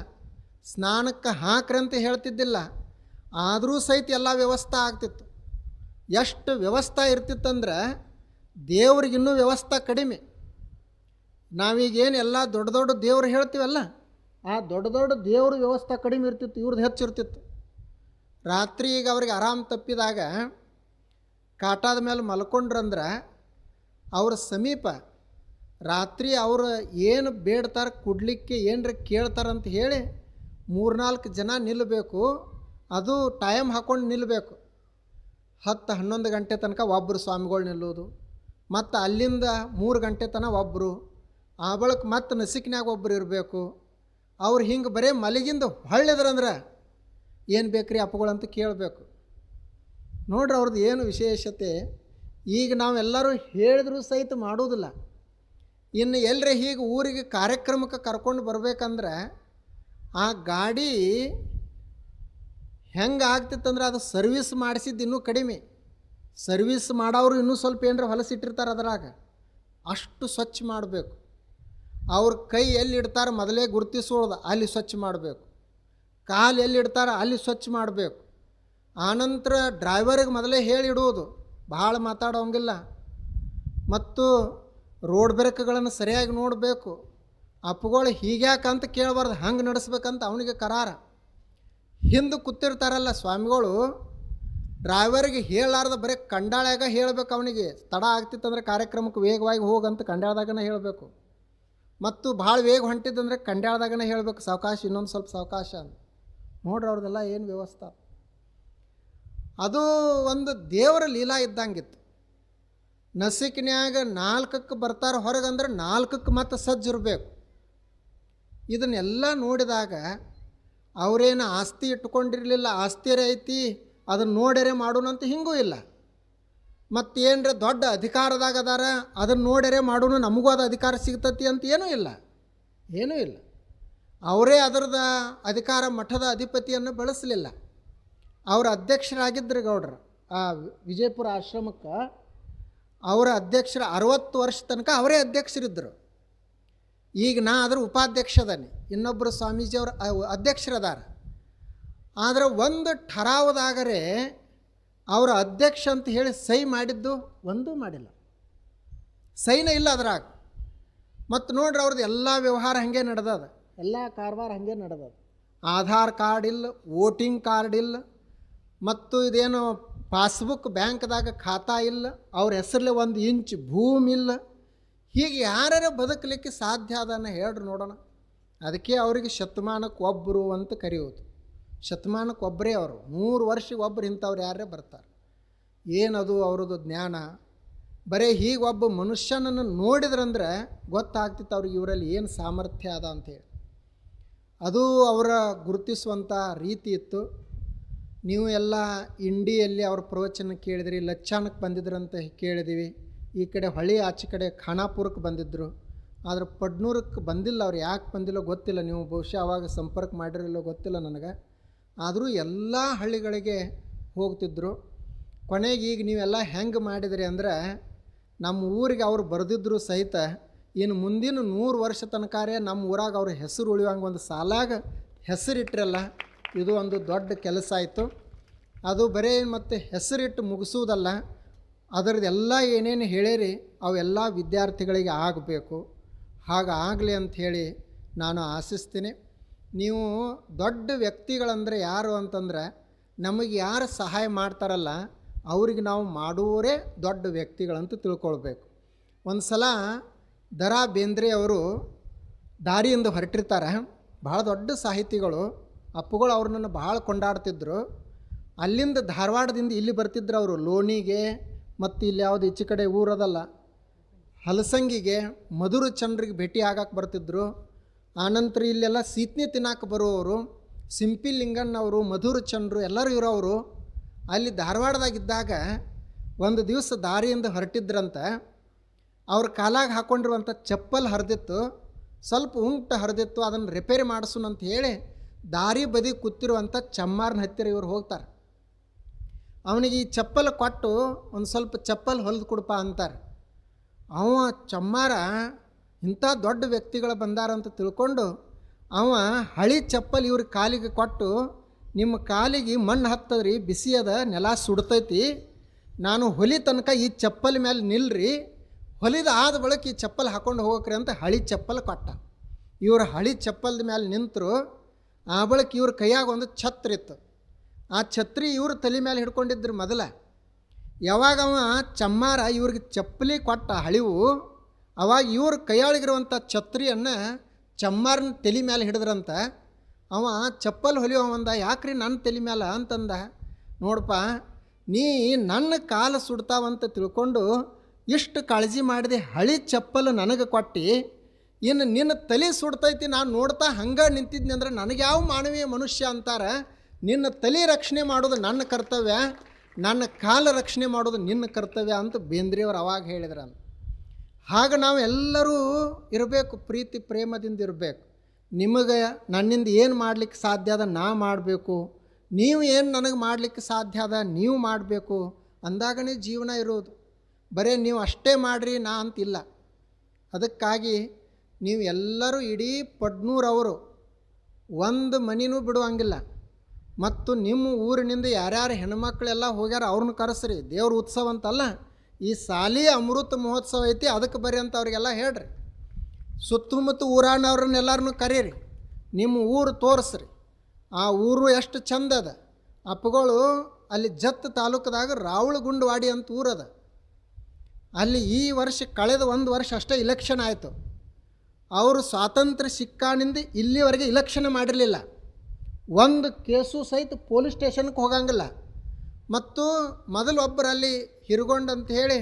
ಸ್ನಾನಕ್ಕೆ ಹಾಕ್ರಿ ಅಂತ ಹೇಳ್ತಿದ್ದಿಲ್ಲ. ಆದರೂ ಸಹಿತ ಎಲ್ಲ ವ್ಯವಸ್ಥೆ ಆಗ್ತಿತ್ತು. ಎಷ್ಟು ವ್ಯವಸ್ಥೆ ಇರ್ತಿತ್ತಂದ್ರೆ ದೇವ್ರಿಗಿನ್ನೂ ವ್ಯವಸ್ಥೆ ಕಡಿಮೆ. ನಾವೀಗೇನು ಎಲ್ಲ ದೊಡ್ಡ ದೊಡ್ಡ ದೇವ್ರು ಹೇಳ್ತೀವಲ್ಲ, ಆ ದೊಡ್ಡ ದೊಡ್ಡ ದೇವ್ರ ವ್ಯವಸ್ಥೆ ಕಡಿಮೆ ಇರ್ತಿತ್ತು, ಇವ್ರದ್ದು ಹೆಚ್ಚಿರ್ತಿತ್ತು. ರಾತ್ರಿ ಈಗ ಅವ್ರಿಗೆ ಆರಾಮ ತಪ್ಪಿದಾಗ ಕಾಟಾದ ಮೇಲೆ ಮಲ್ಕೊಂಡ್ರಂದ್ರೆ ಅವ್ರ ಸಮೀಪ ರಾತ್ರಿ ಅವರು ಏನು ಬೇಡ್ತಾರೆ ಕೊಡಲಿಕ್ಕೆ ಏನರ ಕೇಳ್ತಾರಂತ ಹೇಳಿ 3-4 ಜನ ನಿಲ್ಲಬೇಕು. ಅದು ಟೈಮ್ ಹಾಕ್ಕೊಂಡು ನಿಲ್ಲಬೇಕು. 10-11 ಗಂಟೆ ತನಕ ಒಬ್ಬರು ಸ್ವಾಮಿಗಳು ನಿಲ್ಲೋದು, ಮತ್ತು ಅಲ್ಲಿಂದ 3 ಗಂಟೆ ತನಕ ಒಬ್ಬರು, ಆ ಬಳಿಕ ಮತ್ತು ನಸಿಕಿನಾಗ ಒಬ್ಬರು ಇರಬೇಕು. ಅವ್ರು ಹಿಂಗೆ ಬರೀ ಮಲಗಿಂದ ಹೊಳ್ಳಿದ್ರಂದ್ರೆ ಏನು ಬೇಕ್ರಿ ಅಪ್ಪಗಳಂತ ಕೇಳಬೇಕು. ನೋಡ್ರಿ ಅವ್ರದ್ದು ಏನು ವಿಶೇಷತೆ. ಈಗ ನಾವೆಲ್ಲರೂ ಹೇಳಿದ್ರೂ ಸಹಿತ ಮಾಡೋದಿಲ್ಲ. ಇನ್ನು ಎಲ್ಲರೇ ಹೀಗೆ ಊರಿಗೆ ಕಾರ್ಯಕ್ರಮಕ್ಕೆ ಕರ್ಕೊಂಡು ಬರಬೇಕಂದ್ರೆ ಆ ಗಾಡಿ ಹೆಂಗೆ ಆಗ್ತಿತ್ತಂದ್ರೆ ಅದು ಸರ್ವೀಸ್ ಮಾಡಿಸಿದ್ದು ಇನ್ನೂ ಕಡಿಮೆ. ಸರ್ವೀಸ್ ಮಾಡೋರು ಇನ್ನೂ ಸ್ವಲ್ಪ ಏನರ ಹೊಲಸಿಟ್ಟಿರ್ತಾರೆ ಅದರಾಗ, ಅಷ್ಟು ಸ್ವಚ್ಛ ಮಾಡಬೇಕು. ಅವ್ರ ಕೈ ಎಲ್ಲಿ ಇಡ್ತಾರೆ ಮೊದಲೇ ಗುರುತಿಸೋದು, ಅಲ್ಲಿ ಸ್ವಚ್ಛ ಮಾಡಬೇಕು. ಕಾಲು ಎಲ್ಲಿ ಇಡ್ತಾರೆ ಅಲ್ಲಿ ಸ್ವಚ್ಛ ಮಾಡಬೇಕು. ಆನಂತರ ಡ್ರೈವರಿಗೆ ಮೊದಲೇ ಹೇಳಿಡುವುದು, ಭಾಳ ಮಾತಾಡೋಂಗಿಲ್ಲ. ಮತ್ತು ರೋಡ್ ಬ್ರೇಕ್ಗಳನ್ನು ಸರಿಯಾಗಿ ನೋಡಬೇಕು. ಅಪ್ಪುಗಳು ಹೀಗ್ಯಾಕಂತ ಕೇಳಬಾರ್ದು, ಹಂಗೆ ನಡೆಸ್ಬೇಕಂತ ಅವನಿಗೆ ಕರಾರ. ಹಿಂದೆ ಕೂತಿರ್ತಾರಲ್ಲ ಸ್ವಾಮಿಗಳು, ಡ್ರೈವರಿಗೆ ಹೇಳಾರ್ದ ಬರೀ ಕಂಡಾಳ್ಯಾಗ ಹೇಳಬೇಕು. ಅವನಿಗೆ ತಡ ಆಗ್ತಿತ್ತಂದ್ರೆ ಕಾರ್ಯಕ್ರಮಕ್ಕೆ ವೇಗವಾಗಿ ಹೋಗಂತ ಕಂಡಾಳ್ದಾಗನೇ ಹೇಳಬೇಕು. ಮತ್ತು ಭಾಳ ವೇಗ ಹೊಂಟಿದ್ದಂದ್ರೆ ಕಂಡಾಳ್ದಾಗನೇ ಹೇಳಬೇಕು, ಸಾವಕಾಶ, ಇನ್ನೊಂದು ಸ್ವಲ್ಪ ಸಾವಕಾಶ ಅಂತ. ನೋಡ್ರಿ ಅವ್ರದ್ದೆಲ್ಲ ಏನು ವ್ಯವಸ್ಥೆ. ಅದು ಒಂದು ದೇವರ ಲೀಲಾ ಇದ್ದಂಗಿತ್ತು. ನಸಿಕಿನ್ಯಾಗ 4ಕ್ಕೆ ಬರ್ತಾರೆ ಹೊರಗಂದ್ರೆ 4ಕ್ಕೆ ಮತ್ತೆ ಸಜ್ಜಿರಬೇಕು. ಇದನ್ನೆಲ್ಲ ನೋಡಿದಾಗ ಅವರೇನು ಆಸ್ತಿ ಇಟ್ಕೊಂಡಿರಲಿಲ್ಲ, ಆಸ್ತಿಯರೇ ಐತಿ ಅದನ್ನು ನೋಡ್ಯರೆ ಮಾಡೋಣಂತ ಹಿಂಗೂ ಇಲ್ಲ. ಮತ್ತೇನ್ರ ದೊಡ್ಡ ಅಧಿಕಾರದಾಗ ಅದಾರ ಅದನ್ನು ನೋಡ್ಯರೆ ಮಾಡೋಣ ನಮಗೂ ಅದು ಅಧಿಕಾರ ಸಿಗ್ತತಿ ಅಂತ ಏನೂ ಇಲ್ಲ, ಏನೂ ಇಲ್ಲ. ಅವರೇ ಅದರದ ಅಧಿಕಾರ ಮಠದ ಅಧಿಪತಿಯನ್ನು ಬಳಸಲಿಲ್ಲ. ಅವರ ಅಧ್ಯಕ್ಷರಾಗಿದ್ದರು ಗೌಡ್ರು. ಆ ವಿಜಯಪುರ ಆಶ್ರಮಕ್ಕೆ ಅವರ ಅಧ್ಯಕ್ಷರ 60 ವರ್ಷ ತನಕ ಅವರೇ ಅಧ್ಯಕ್ಷರಿದ್ದರು. ಈಗ ನಾ ಅದರ ಉಪಾಧ್ಯಕ್ಷ ಅದಾನೆ, ಇನ್ನೊಬ್ಬರು ಸ್ವಾಮೀಜಿಯವರು ಅಧ್ಯಕ್ಷರದಾರ. ಆದರೆ ಒಂದು ಠರಾವದಾಗರೆ ಅವರ ಅಧ್ಯಕ್ಷ ಅಂತ ಹೇಳಿ ಸಹಿ ಮಾಡಿದ್ದು ಒಂದೂ ಮಾಡಿಲ್ಲ, ಸಹಿನೇ ಇಲ್ಲ ಅದ್ರಾಗ. ಮತ್ತು ನೋಡ್ರಿ ಅವ್ರದ್ದು ಎಲ್ಲ ವ್ಯವಹಾರ ಹಾಗೆ ನಡೆದದ, ಎಲ್ಲ ಕಾರವಾರ ಹಾಗೆ ನಡೆದದ. ಆಧಾರ್ ಕಾರ್ಡ್ ಇಲ್ಲ, ವೋಟಿಂಗ್ ಕಾರ್ಡ್ ಇಲ್ಲ, ಮತ್ತು ಇದೇನು ಪಾಸ್ಬುಕ್ ಬ್ಯಾಂಕ್ದಾಗ ಖಾತಾ ಇಲ್ಲ, ಅವ್ರ ಹೆಸರಲ್ಲೇ 1 ಇಂಚ್ ಭೂಮಿ ಇಲ್ಲ. ಹೀಗೆ ಯಾರ್ಯಾರ ಬದುಕಲಿಕ್ಕೆ ಸಾಧ್ಯ ಅದನ್ನು ಹೇಳ್ರಿ ನೋಡೋಣ. ಅದಕ್ಕೆ ಅವರಿಗೆ ಶತಮಾನಕ್ಕೆ ಒಬ್ಬರು ಅಂತ ಕರೆಯೋದು. ಶತಮಾನಕ್ಕೆ ಒಬ್ಬರೇ ಅವರು, 100 ವರ್ಷಕ್ಕೆ ಒಬ್ಬರು ಇಂಥವ್ರು ಯಾರೇ ಬರ್ತಾರೆ. ಏನದು ಅವ್ರದ್ದು ಜ್ಞಾನ. ಬರೀ ಹೀಗೆ ಒಬ್ಬ ಮನುಷ್ಯನನ್ನು ನೋಡಿದ್ರಂದ್ರೆ ಗೊತ್ತಾಗ್ತಿತ್ತು ಅವ್ರಿಗೆ ಇವರಲ್ಲಿ ಏನು ಸಾಮರ್ಥ್ಯ ಅದ ಅಂಥೇಳಿ. ಅದು ಅವರ ಗುರುತಿಸುವಂಥ ರೀತಿ ಇತ್ತು. ನೀವು ಎಲ್ಲ ಇಂಡಿಯಲ್ಲಿ ಅವ್ರ ಪ್ರವಚನ ಕೇಳಿದ್ರಿ, ಲಚ್ಚಾನಕ್ಕೆ ಬಂದಿದ್ರಂತ ಕೇಳಿದ್ದೀವಿ. ಈ ಕಡೆ ಹೊಳಿ ಆಚೆ ಕಡೆ ಖಾನಾಪುರಕ್ಕೆ ಬಂದಿದ್ದರು. ಆದರೆ ಪಡ್ನೂರಕ್ಕೆ ಬಂದಿಲ್ಲ. ಅವ್ರು ಯಾಕೆ ಬಂದಿಲ್ಲೋ ಗೊತ್ತಿಲ್ಲ, ನೀವು ಬಹುಶಃ ಅವಾಗ ಸಂಪರ್ಕ ಮಾಡಿರಲಿಲ್ಲೋ ಗೊತ್ತಿಲ್ಲ ನನಗೆ. ಆದರೂ ಎಲ್ಲ ಹಳ್ಳಿಗಳಿಗೆ ಹೋಗ್ತಿದ್ರು. ಕೊನೆಗೆ ಈಗ ನೀವೆಲ್ಲ ಹೆಂಗೆ ಮಾಡಿದ್ರಿ ಅಂದರೆ, ನಮ್ಮ ಊರಿಗೆ ಅವ್ರು ಬರೆದಿದ್ರು ಸಹಿತ ಇನ್ನು ಮುಂದಿನ 100 ವರ್ಷ ತನಕಾರೆ ನಮ್ಮ ಊರಾಗ ಅವ್ರ ಹೆಸರು ಉಳಿಯುವಂಗೆ ಒಂದು ಸಾಲಾಗ ಹೆಸರಿಟ್ರಲ್ಲ, ಇದು ಒಂದು ದೊಡ್ಡ ಕೆಲಸ ಆಯಿತು. ಅದು ಬರೀ ಮತ್ತು ಹೆಸರಿಟ್ಟು ಮುಗಿಸುವುದಲ್ಲ, ಅದರದ್ದೆಲ್ಲ ಏನೇನು ಹೇಳಿರಿ ಅವೆಲ್ಲ ವಿದ್ಯಾರ್ಥಿಗಳಿಗೆ ಆಗಬೇಕು. ಹಾಗಾಗಲಿ ಅಂಥೇಳಿ ನಾನು ಆಶಿಸ್ತೀನಿ. ನೀವು ದೊಡ್ಡ ವ್ಯಕ್ತಿಗಳಂದರೆ ಯಾರು ಅಂತಂದ್ರೆ, ನಮಗೆ ಯಾರು ಸಹಾಯ ಮಾಡ್ತಾರಲ್ಲ ಅವ್ರಿಗೆ ನಾವು ಮಾಡುವವರೇ ದೊಡ್ಡ ವ್ಯಕ್ತಿಗಳಂತ ತಿಳ್ಕೊಳ್ಬೇಕು. ಒಂದು ಸಲ ದ.ರಾ. ಬೇಂದ್ರೆ ಅವರು ದಾರಿಯಿಂದ ಹೊರಟಿರ್ತಾರೆ. ಭಾಳ ದೊಡ್ಡ ಸಾಹಿತಿಗಳು, ಅಪ್ಪುಗಳು ಅವ್ರನ್ನ ಭಾಳ ಕೊಂಡಾಡ್ತಿದ್ರು. ಅಲ್ಲಿಂದ ಧಾರವಾಡದಿಂದ ಇಲ್ಲಿ ಬರ್ತಿದ್ರು ಅವರು ಲೋಣಿಗೆ, ಮತ್ತು ಇಲ್ಲಿ ಯಾವುದು ಈಚೆ ಕಡೆ ಊರದಲ್ಲ ಹಲಸಂಗಿಗೆ ಮಧುರ ಚಂದ್ರಿಗೆ ಭೇಟಿ ಆಗಕ್ಕೆ ಬರ್ತಿದ್ರು. ಆನಂತರ ಇಲ್ಲೆಲ್ಲ ಸೀತ್ನಿ ತಿನ್ನಕ್ಕೆ ಬರುವವರು ಸಿಂಪಿ ಲಿಂಗಣ್ಣವರು, ಮಧುರ ಚಂದ್ರು ಎಲ್ಲರೂ ಇರೋರು. ಅಲ್ಲಿ ಧಾರವಾಡದಾಗಿದ್ದಾಗ ಒಂದು ದಿವಸ ದಾರಿಯಿಂದ ಹೊರಟಿದ್ರಂತ. ಅವ್ರ ಕಾಲಾಗ ಹಾಕ್ಕೊಂಡಿರುವಂಥ ಚಪ್ಪಲ್ ಹರಿದಿತ್ತು, ಸ್ವಲ್ಪ ಉಂಟು ಹರಿದಿತ್ತು, ಅದನ್ನು ರಿಪೇರಿ ಮಾಡಿಸೋಣಂತ ಹೇಳಿ ದಾರಿ ಬದಿ ಕೂತಿರುವಂಥ ಚಮ್ಮಾರನ ಹತ್ತಿರ ಇವ್ರು ಹೋಗ್ತಾರೆ. ಅವನಿಗೆ ಈ ಚಪ್ಪಲ್ ಕೊಟ್ಟು ಒಂದು ಸ್ವಲ್ಪ ಚಪ್ಪಲ್ ಹೊಲಿದು ಕೊಡಪ್ಪ ಅಂತಾರೆ. ಅವ ಚಮ್ಮಾರ ಇಂಥ ದೊಡ್ಡ ವ್ಯಕ್ತಿಗಳು ಬಂದಾರಂತ ತಿಳ್ಕೊಂಡು ಅವ ಹಳಿ ಚಪ್ಪಲ್ ಇವ್ರ ಕಾಲಿಗೆ ಕೊಟ್ಟು, ನಿಮ್ಮ ಕಾಲಿಗೆ ಮಣ್ಣು ಹತ್ತದ್ರಿ, ಬಿಸಿ ಅದ, ನೆಲ ಸುಡ್ತೈತಿ, ನಾನು ಹೊಲಿ ತನಕ ಈ ಚಪ್ಪಲ್ ಮೇಲೆ ನಿಲ್ರಿ, ಹೊಲಿದ ಆದ ಬಳಿಕ ಈ ಚಪ್ಪಲ್ ಹಾಕ್ಕೊಂಡು ಹೋಗ್ರಿ ಅಂತ ಹಳಿ ಚಪ್ಪಲ್ ಕೊಟ್ಟ. ಇವ್ರು ಹಳಿ ಚಪ್ಪಲ್ದ ಮೇಲೆ ನಿಂತರು. ಆ ಬಳಿಕ ಇವ್ರ ಕೈಯಾಗ ಒಂದು ಛತ್ರಿ ಇತ್ತು. ಆ ಛತ್ರಿ ಇವ್ರ ತಲೆ ಮೇಲೆ ಹಿಡ್ಕೊಂಡಿದ್ರು ಮೊದಲ. ಯಾವಾಗ ಅವ ಚಮ್ಮಾರ ಇವ್ರಿಗೆ ಚಪ್ಪಲಿ ಕೊಟ್ಟ ಹಳಿವು, ಅವಾಗ ಇವ್ರ ಕೈಯಾಳಿಗಿರುವಂಥ ಛತ್ರಿಯನ್ನು ಚಮ್ಮಾರನ ತಲೆ ಮೇಲೆ ಹಿಡಿದ್ರಂತ. ಅವ ಚಪ್ಪಲ್ ಹೊಲಿಯುವಂದ, ಯಾಕ್ರಿ ನನ್ನ ತಲೆ ಮೇಲೆ ಅಂತಂದ. ನೋಡಪ್ಪ, ನೀ ನನ್ನ ಕಾಲು ಸುಡ್ತಾವಂತ ತಿಳ್ಕೊಂಡು ಇಷ್ಟು ಕಾಳಜಿ ಮಾಡಿದೆ, ಹಳಿ ಚಪ್ಪಲ್ ನನಗೆ ಕೊಟ್ಟು, ಇನ್ನು ನಿನ್ನ ತಲೆ ಸುಡ್ತೈತಿ ನಾನು ನೋಡ್ತಾ ಹಂಗೆ ನಿಂತಿದ್ನಿ ಅಂದ್ರೆ ನನಗೆ ಯಾವ ಮಾನವೀಯ ಮನುಷ್ಯ ಅಂತಾರೆ. ನಿನ್ನ ತಲೆ ರಕ್ಷಣೆ ಮಾಡೋದು ನನ್ನ ಕರ್ತವ್ಯ, ನನ್ನ ಕಾಲು ರಕ್ಷಣೆ ಮಾಡೋದು ನಿನ್ನ ಕರ್ತವ್ಯ ಅಂತ ಬೇಂದ್ರೆಯವರು ಅವಾಗ ಹೇಳಿದ್ರಂತ. ಹಾಗೆ ನಾವು ಎಲ್ಲರೂ ಇರಬೇಕು, ಪ್ರೀತಿ ಪ್ರೇಮದಿಂದ ಇರಬೇಕು. ನಿಮಗೆ ನನ್ನಿಂದ ಏನು ಮಾಡಲಿಕ್ಕೆ ಸಾಧ್ಯ ಅದ ನಾ ಮಾಡಬೇಕು, ನೀವು ಏನು ನನಗೆ ಮಾಡಲಿಕ್ಕೆ ಸಾಧ್ಯ ಅದ ನೀವು ಮಾಡಬೇಕು ಅಂದಾಗನೇ ಜೀವನ ಇರೋದು. ಬರೀ ನೀವು ಅಷ್ಟೇ ಮಾಡಿರಿ ನಾ ಅಂತಿಲ್ಲ. ಅದಕ್ಕಾಗಿ ನೀವು ಎಲ್ಲರೂ ಇಡೀ ಪಡ್ನೂರವರು ಒಂದು ಮನಿನೂ ಬಿಡುವಂಗಿಲ್ಲ. ಮತ್ತು ನಿಮ್ಮ ಊರಿನಿಂದ ಯಾರ್ಯಾರು ಹೆಣ್ಮಕ್ಳೆಲ್ಲ ಹೋಗ್ಯಾರ ಅವ್ರನ್ನ ಕರೆಸ್ರಿ. ದೇವ್ರ ಉತ್ಸವ ಅಂತಲ್ಲ, ಈ ಸಾಲಿ ಅಮೃತ ಮಹೋತ್ಸವ ಐತಿ, ಅದಕ್ಕೆ ಬರ್ರಿ ಅಂತ ಅವ್ರಿಗೆಲ್ಲ ಹೇಳ್ರಿ. ಸುತ್ತಮುತ್ತ ಊರಾನವ್ರನ್ನೆಲ್ಲರನ್ನೂ ಕರೀರಿ, ನಿಮ್ಮ ಊರು ತೋರಿಸ್ರಿ. ಆ ಊರು ಎಷ್ಟು ಚಂದ ಅದ. ಅಪ್ಪಗಳು ಅಲ್ಲಿ ಜತ್ ತಾಲೂಕದಾಗ ರಾವಳಗುಂಡವಾಡಿ ಅಂತ ಊರದ. ಅಲ್ಲಿ ಈ ವರ್ಷ ಕಳೆದ 1 ವರ್ಷ ಅಷ್ಟೇ ಇಲೆಕ್ಷನ್ ಆಯಿತು. ಅವರು ಸ್ವಾತಂತ್ರ್ಯ ಸಿಕ್ಕಾನಿಂದ ಇಲ್ಲಿವರೆಗೆ ಇಲೆಕ್ಷನ್ ಮಾಡಿರಲಿಲ್ಲ. ಒಂದು ಕೇಸು ಸಹಿತ ಪೊಲೀಸ್ ಸ್ಟೇಷನ್ಗೆ ಹೋಗಂಗಿಲ್ಲ. ಮತ್ತು ಮೊದಲು ಒಬ್ಬರು ಅಲ್ಲಿ ಹಿರುಗೊಂಡು ಅಂತ ಹೇಳಿ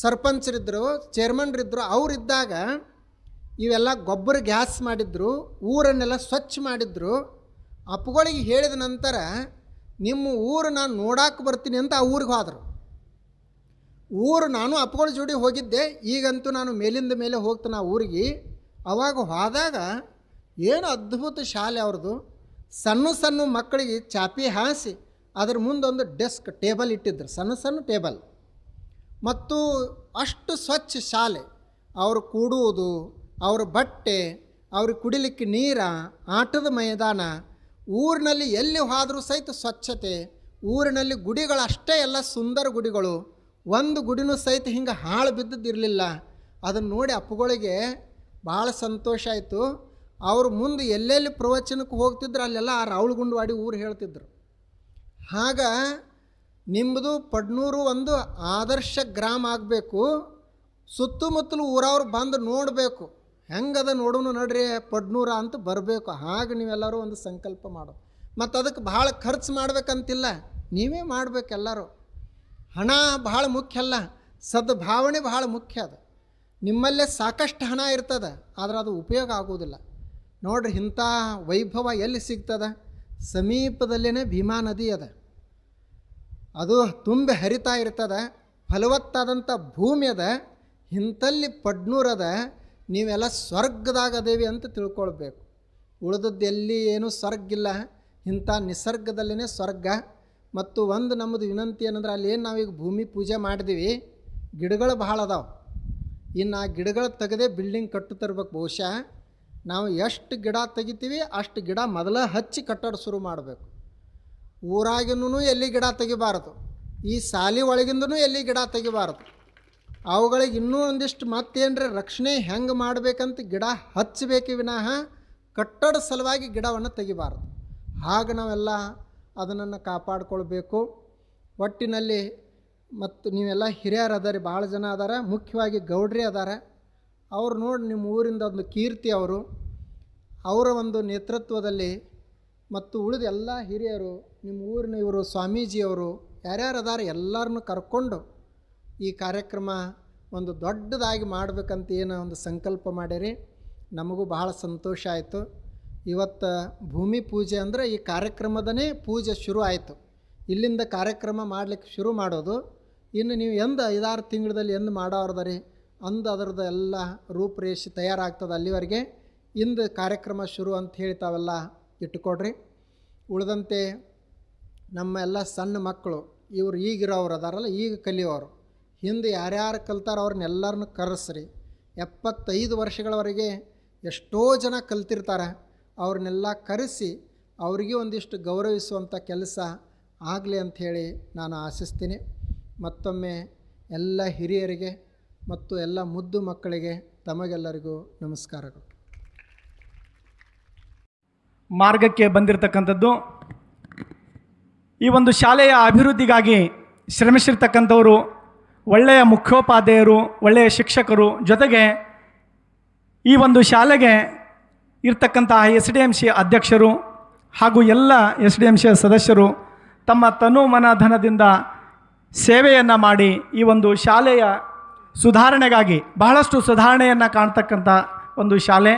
ಸರ್ಪಂಚರಿದ್ದರು, ಚೇರ್ಮನ್ರಿದ್ದರು. ಅವರಿದ್ದಾಗ ಇವೆಲ್ಲ ಗೊಬ್ಬರ ಗ್ಯಾಸ್ ಮಾಡಿದ್ರು, ಊರನ್ನೆಲ್ಲ ಸ್ವಚ್ಛ ಮಾಡಿದ್ರು. ಅಪ್ಪಗಳಿಗೆ ಹೇಳಿದ ನಂತರ ನಿಮ್ಮ ಊರು ನಾನು ನೋಡಕ್ಕೆ ಬರ್ತೀನಿ ಅಂತ ಆ ಊರಿಗೆ ಹೋದರು. ಊರು ನಾನು ಅಪ್ಪಗಳ ಜೋಡಿ ಹೋಗಿದ್ದೆ, ಈಗಂತೂ ನಾನು ಮೇಲಿಂದ ಮೇಲೆ ಹೋಗ್ತಾನೆ ಆ ಊರಿಗೆ. ಅವಾಗ ಹೋದಾಗ ಏನು ಅದ್ಭುತ ಶಾಲೆ ಅವ್ರದ್ದು. ಸಣ್ಣ ಸಣ್ಣ ಮಕ್ಕಳಿಗೆ ಚಾಪಿ ಹಾಸಿ ಅದ್ರ ಮುಂದೊಂದು ಡೆಸ್ಕ್ ಟೇಬಲ್ ಇಟ್ಟಿದ್ರು, ಸಣ್ಣ ಸಣ್ಣ ಟೇಬಲ್. ಮತ್ತು ಅಷ್ಟು ಸ್ವಚ್ಛ ಶಾಲೆ. ಅವರು ಕೂಡುವುದು, ಅವ್ರ ಬಟ್ಟೆ, ಅವ್ರಿಗೆ ಕುಡಿಲಿಕ್ಕೆ ನೀರ, ಆಟದ ಮೈದಾನ, ಊರಿನಲ್ಲಿ ಎಲ್ಲಿ ಹೋದರೂ ಸಹಿತ ಸ್ವಚ್ಛತೆ. ಊರಿನಲ್ಲಿ ಗುಡಿಗಳು ಅಷ್ಟೇ ಎಲ್ಲ ಸುಂದರ ಗುಡಿಗಳು, ಒಂದು ಗುಡಿನೂ ಸಹಿತ ಹಿಂಗೆ ಹಾಳು ಬಿದ್ದದ್ದಿರಲಿಲ್ಲ. ಅದನ್ನು ನೋಡಿ ಅಪ್ಪಗಳಿಗೆ ಭಾಳ ಸಂತೋಷ ಆಯಿತು. ಅವರು ಮುಂದೆ ಎಲ್ಲೆಲ್ಲಿ ಪ್ರವಚನಕ್ಕೆ ಹೋಗ್ತಿದ್ರು ಅಲ್ಲೆಲ್ಲ ಆ ರಾವಳಗುಂಡವಾಡಿ ಊರು ಹೇಳ್ತಿದ್ರು. ಆಗ ನಿಮ್ಮದು ಪಡ್ನೂರು ಒಂದು ಆದರ್ಶ ಗ್ರಾಮ ಆಗಬೇಕು. ಸುತ್ತಮುತ್ತಲು ಊರವ್ರು ಬಂದು ನೋಡಬೇಕು, ಹೆಂಗದ ನೋಡೋನು ನಡ್ರಿ ಪಡ್ನೂರ ಅಂತ ಬರಬೇಕು. ಹಾಗೆ ನೀವೆಲ್ಲರೂ ಒಂದು ಸಂಕಲ್ಪ ಮಾಡೋ. ಮತ್ತು ಅದಕ್ಕೆ ಭಾಳ ಖರ್ಚು ಮಾಡಬೇಕಂತಿಲ್ಲ, ನೀವೇ ಮಾಡಬೇಕು. ಎಲ್ಲರೂ ಹಣ ಭಾಳ ಮುಖ್ಯ ಅಲ್ಲ, ಸದ್ಭಾವನೆ ಭಾಳ ಮುಖ್ಯ ಅದ. ನಿಮ್ಮಲ್ಲೇ ಸಾಕಷ್ಟು ಹಣ ಇರ್ತದೆ, ಆದರೆ ಅದು ಉಪಯೋಗ ಆಗೋದಿಲ್ಲ. ನೋಡ್ರಿ, ಇಂಥ ವೈಭವ ಎಲ್ಲಿ ಸಿಗ್ತದೆ? ಸಮೀಪದಲ್ಲೇ ಭೀಮಾ ನದಿ ಅದ, ಅದು ತುಂಬಿ ಹರಿತಾ ಇರ್ತದೆ. ಫಲವತ್ತಾದಂಥ ಭೂಮಿ ಅದ. ಇಂಥಲ್ಲಿ ಪಡ್ನೂರದ ನೀವೆಲ್ಲ ಸ್ವರ್ಗದಾಗದೇವಿ ಅಂತ ತಿಳ್ಕೊಳ್ಬೇಕು. ಉಳಿದದ್ದು ಎಲ್ಲಿ ಏನೂ ಸ್ವರ್ಗಿಲ್ಲ, ಇಂಥ ನಿಸರ್ಗದಲ್ಲೇ ಸ್ವರ್ಗ. ಮತ್ತು ಒಂದು ನಮ್ಮದು ವಿನಂತಿ ಏನಂದ್ರೆ, ಅಲ್ಲೇನು ನಾವೀಗ ಭೂಮಿ ಪೂಜೆ ಮಾಡಿದೀವಿ, ಗಿಡಗಳು ಭಾಳ ಅದಾವೆ. ಇನ್ನು ಆ ಗಿಡಗಳು ತೆಗೆದೇ ಬಿಲ್ಡಿಂಗ್ ಕಟ್ಟು ತರ್ಬೇಕು. ಬಹುಶಃ ನಾವು ಎಷ್ಟು ಗಿಡ ತೆಗಿತೀವಿ ಅಷ್ಟು ಗಿಡ ಮೊದಲ ಹಚ್ಚಿ ಕಟ್ಟಡ ಶುರು ಮಾಡಬೇಕು. ಊರಾಗಿನೂ ಎಲ್ಲಿ ಗಿಡ ತೆಗಿಬಾರ್ದು, ಈ ಸಾಲಿ ಒಳಗಿಂದನೂ ಎಲ್ಲಿ ಗಿಡ ತೆಗಿಬಾರ್ದು. ಅವುಗಳಿಗೆ ಇನ್ನೂ ಒಂದಿಷ್ಟು ಮತ್ತೇನ್ರಿ ರಕ್ಷಣೆ ಹೆಂಗೆ ಮಾಡಬೇಕಂತ ಗಿಡ ಹಚ್ಚಬೇಕು ವಿನಃ ಕಟ್ಟಡ ಸಲುವಾಗಿ ಗಿಡವನ್ನು ತೆಗಿಬಾರ್ದು. ಹಾಗೆ ನಾವೆಲ್ಲ ಅದನ್ನು ಕಾಪಾಡಿಕೊಳ್ಬೇಕು. ಒಟ್ಟಿನಲ್ಲಿ ಮತ್ತು ನೀವೆಲ್ಲ ಹಿರಿಯರು ಅದಾರೆ, ಭಾಳ ಜನ ಅದಾರ, ಮುಖ್ಯವಾಗಿ ಗೌಡ್ರಿ ಅದಾರ. ಅವ್ರು ನೋಡಿ ನಿಮ್ಮ ಊರಿಂದ ಒಂದು ಕೀರ್ತಿ ಅವರು, ಅವರ ಒಂದು ನೇತೃತ್ವದಲ್ಲಿ ಮತ್ತು ಉಳಿದ ಎಲ್ಲ ಹಿರಿಯರು, ನಿಮ್ಮ ಊರಿನ ಇವರು ಸ್ವಾಮೀಜಿಯವರು ಯಾರ್ಯಾರು ಅದಾರ ಎಲ್ಲರನ್ನು ಕರ್ಕೊಂಡು ಈ ಕಾರ್ಯಕ್ರಮ ಒಂದು ದೊಡ್ಡದಾಗಿ ಮಾಡಬೇಕಂತ ಏನು ಒಂದು ಸಂಕಲ್ಪ ಮಾಡಿರಿ. ನಮಗೂ ಬಹಳ ಸಂತೋಷ ಆಯಿತು. ಇವತ್ತು ಭೂಮಿ ಪೂಜೆ ಅಂದರೆ ಈ ಕಾರ್ಯಕ್ರಮದನೇ ಪೂಜೆ ಶುರು ಆಯಿತು. ಇಲ್ಲಿಂದ ಕಾರ್ಯಕ್ರಮ ಮಾಡಲಿಕ್ಕೆ ಶುರು ಮಾಡೋದು. ಇನ್ನು ನೀವು ಎಂದು 5-6 ತಿಂಗಳಲ್ಲಿ ಎಂದು ಮಾಡೋರ್ದರಿ ಅಂದು ಅದರದ್ದು ಎಲ್ಲ ರೂಪರೇಷೆ ತಯಾರಾಗ್ತದೆ. ಅಲ್ಲಿವರೆಗೆ ಇಂದು ಕಾರ್ಯಕ್ರಮ ಶುರು ಅಂತ ಹೇಳಿ ತಾವೆಲ್ಲ ಇಟ್ಟುಕೊಡ್ರಿ. ಉಳಿದಂತೆ ನಮ್ಮ ಎಲ್ಲ ಸಣ್ಣ ಮಕ್ಕಳು ಇವರು ಈಗಿರೋರು ಅದಾರಲ್ಲ, ಈಗ ಕಲಿಯೋರು, ಹಿಂದೆ ಯಾರ್ಯಾರು ಕಲ್ತಾರೋ ಅವ್ರನ್ನೆಲ್ಲರನ್ನು ಕರೆಸ್ರಿ. 75 ವರ್ಷಗಳವರೆಗೆ ಎಷ್ಟೋ ಜನ ಕಲ್ತಿರ್ತಾರೆ. ಅವ್ರನ್ನೆಲ್ಲ ಕರೆಸಿ ಅವರಿಗೆ ಒಂದಿಷ್ಟು ಗೌರವಿಸುವಂಥ ಕೆಲಸ ಆಗಲಿ ಅಂಥೇಳಿ ನಾನು ಆಶಿಸ್ತೀನಿ. ಮತ್ತೊಮ್ಮೆ ಎಲ್ಲ ಹಿರಿಯರಿಗೆ ಮತ್ತು ಎಲ್ಲ ಮುದ್ದು ಮಕ್ಕಳಿಗೆ ತಮಗೆಲ್ಲರಿಗೂ ನಮಸ್ಕಾರಗಳು. ಮಾರ್ಗಕ್ಕೆ ಬಂದಿರತಕ್ಕಂಥದ್ದು ಈ ಒಂದು ಶಾಲೆಯ ಅಭಿವೃದ್ಧಿಗಾಗಿ ಶ್ರಮಿಸಿರ್ತಕ್ಕಂಥವರು ಒಳ್ಳೆಯ ಮುಖ್ಯೋಪಾಧ್ಯಾಯರು, ಒಳ್ಳೆಯ ಶಿಕ್ಷಕರು, ಜೊತೆಗೆ ಈ ಒಂದು ಶಾಲೆಗೆ ಇರ್ತಕ್ಕಂತಹ SDMC ಅಧ್ಯಕ್ಷರು ಹಾಗೂ ಎಲ್ಲ SDMC ಸದಸ್ಯರು ತಮ್ಮ ತನು ಮನ ಧನದಿಂದ ಸೇವೆಯನ್ನು ಮಾಡಿ ಈ ಒಂದು ಶಾಲೆಯ ಸುಧಾರಣೆಗಾಗಿ ಬಹಳಷ್ಟು ಸುಧಾರಣೆಯನ್ನು ಕಾಣ್ತಕ್ಕಂಥ ಒಂದು ಶಾಲೆ.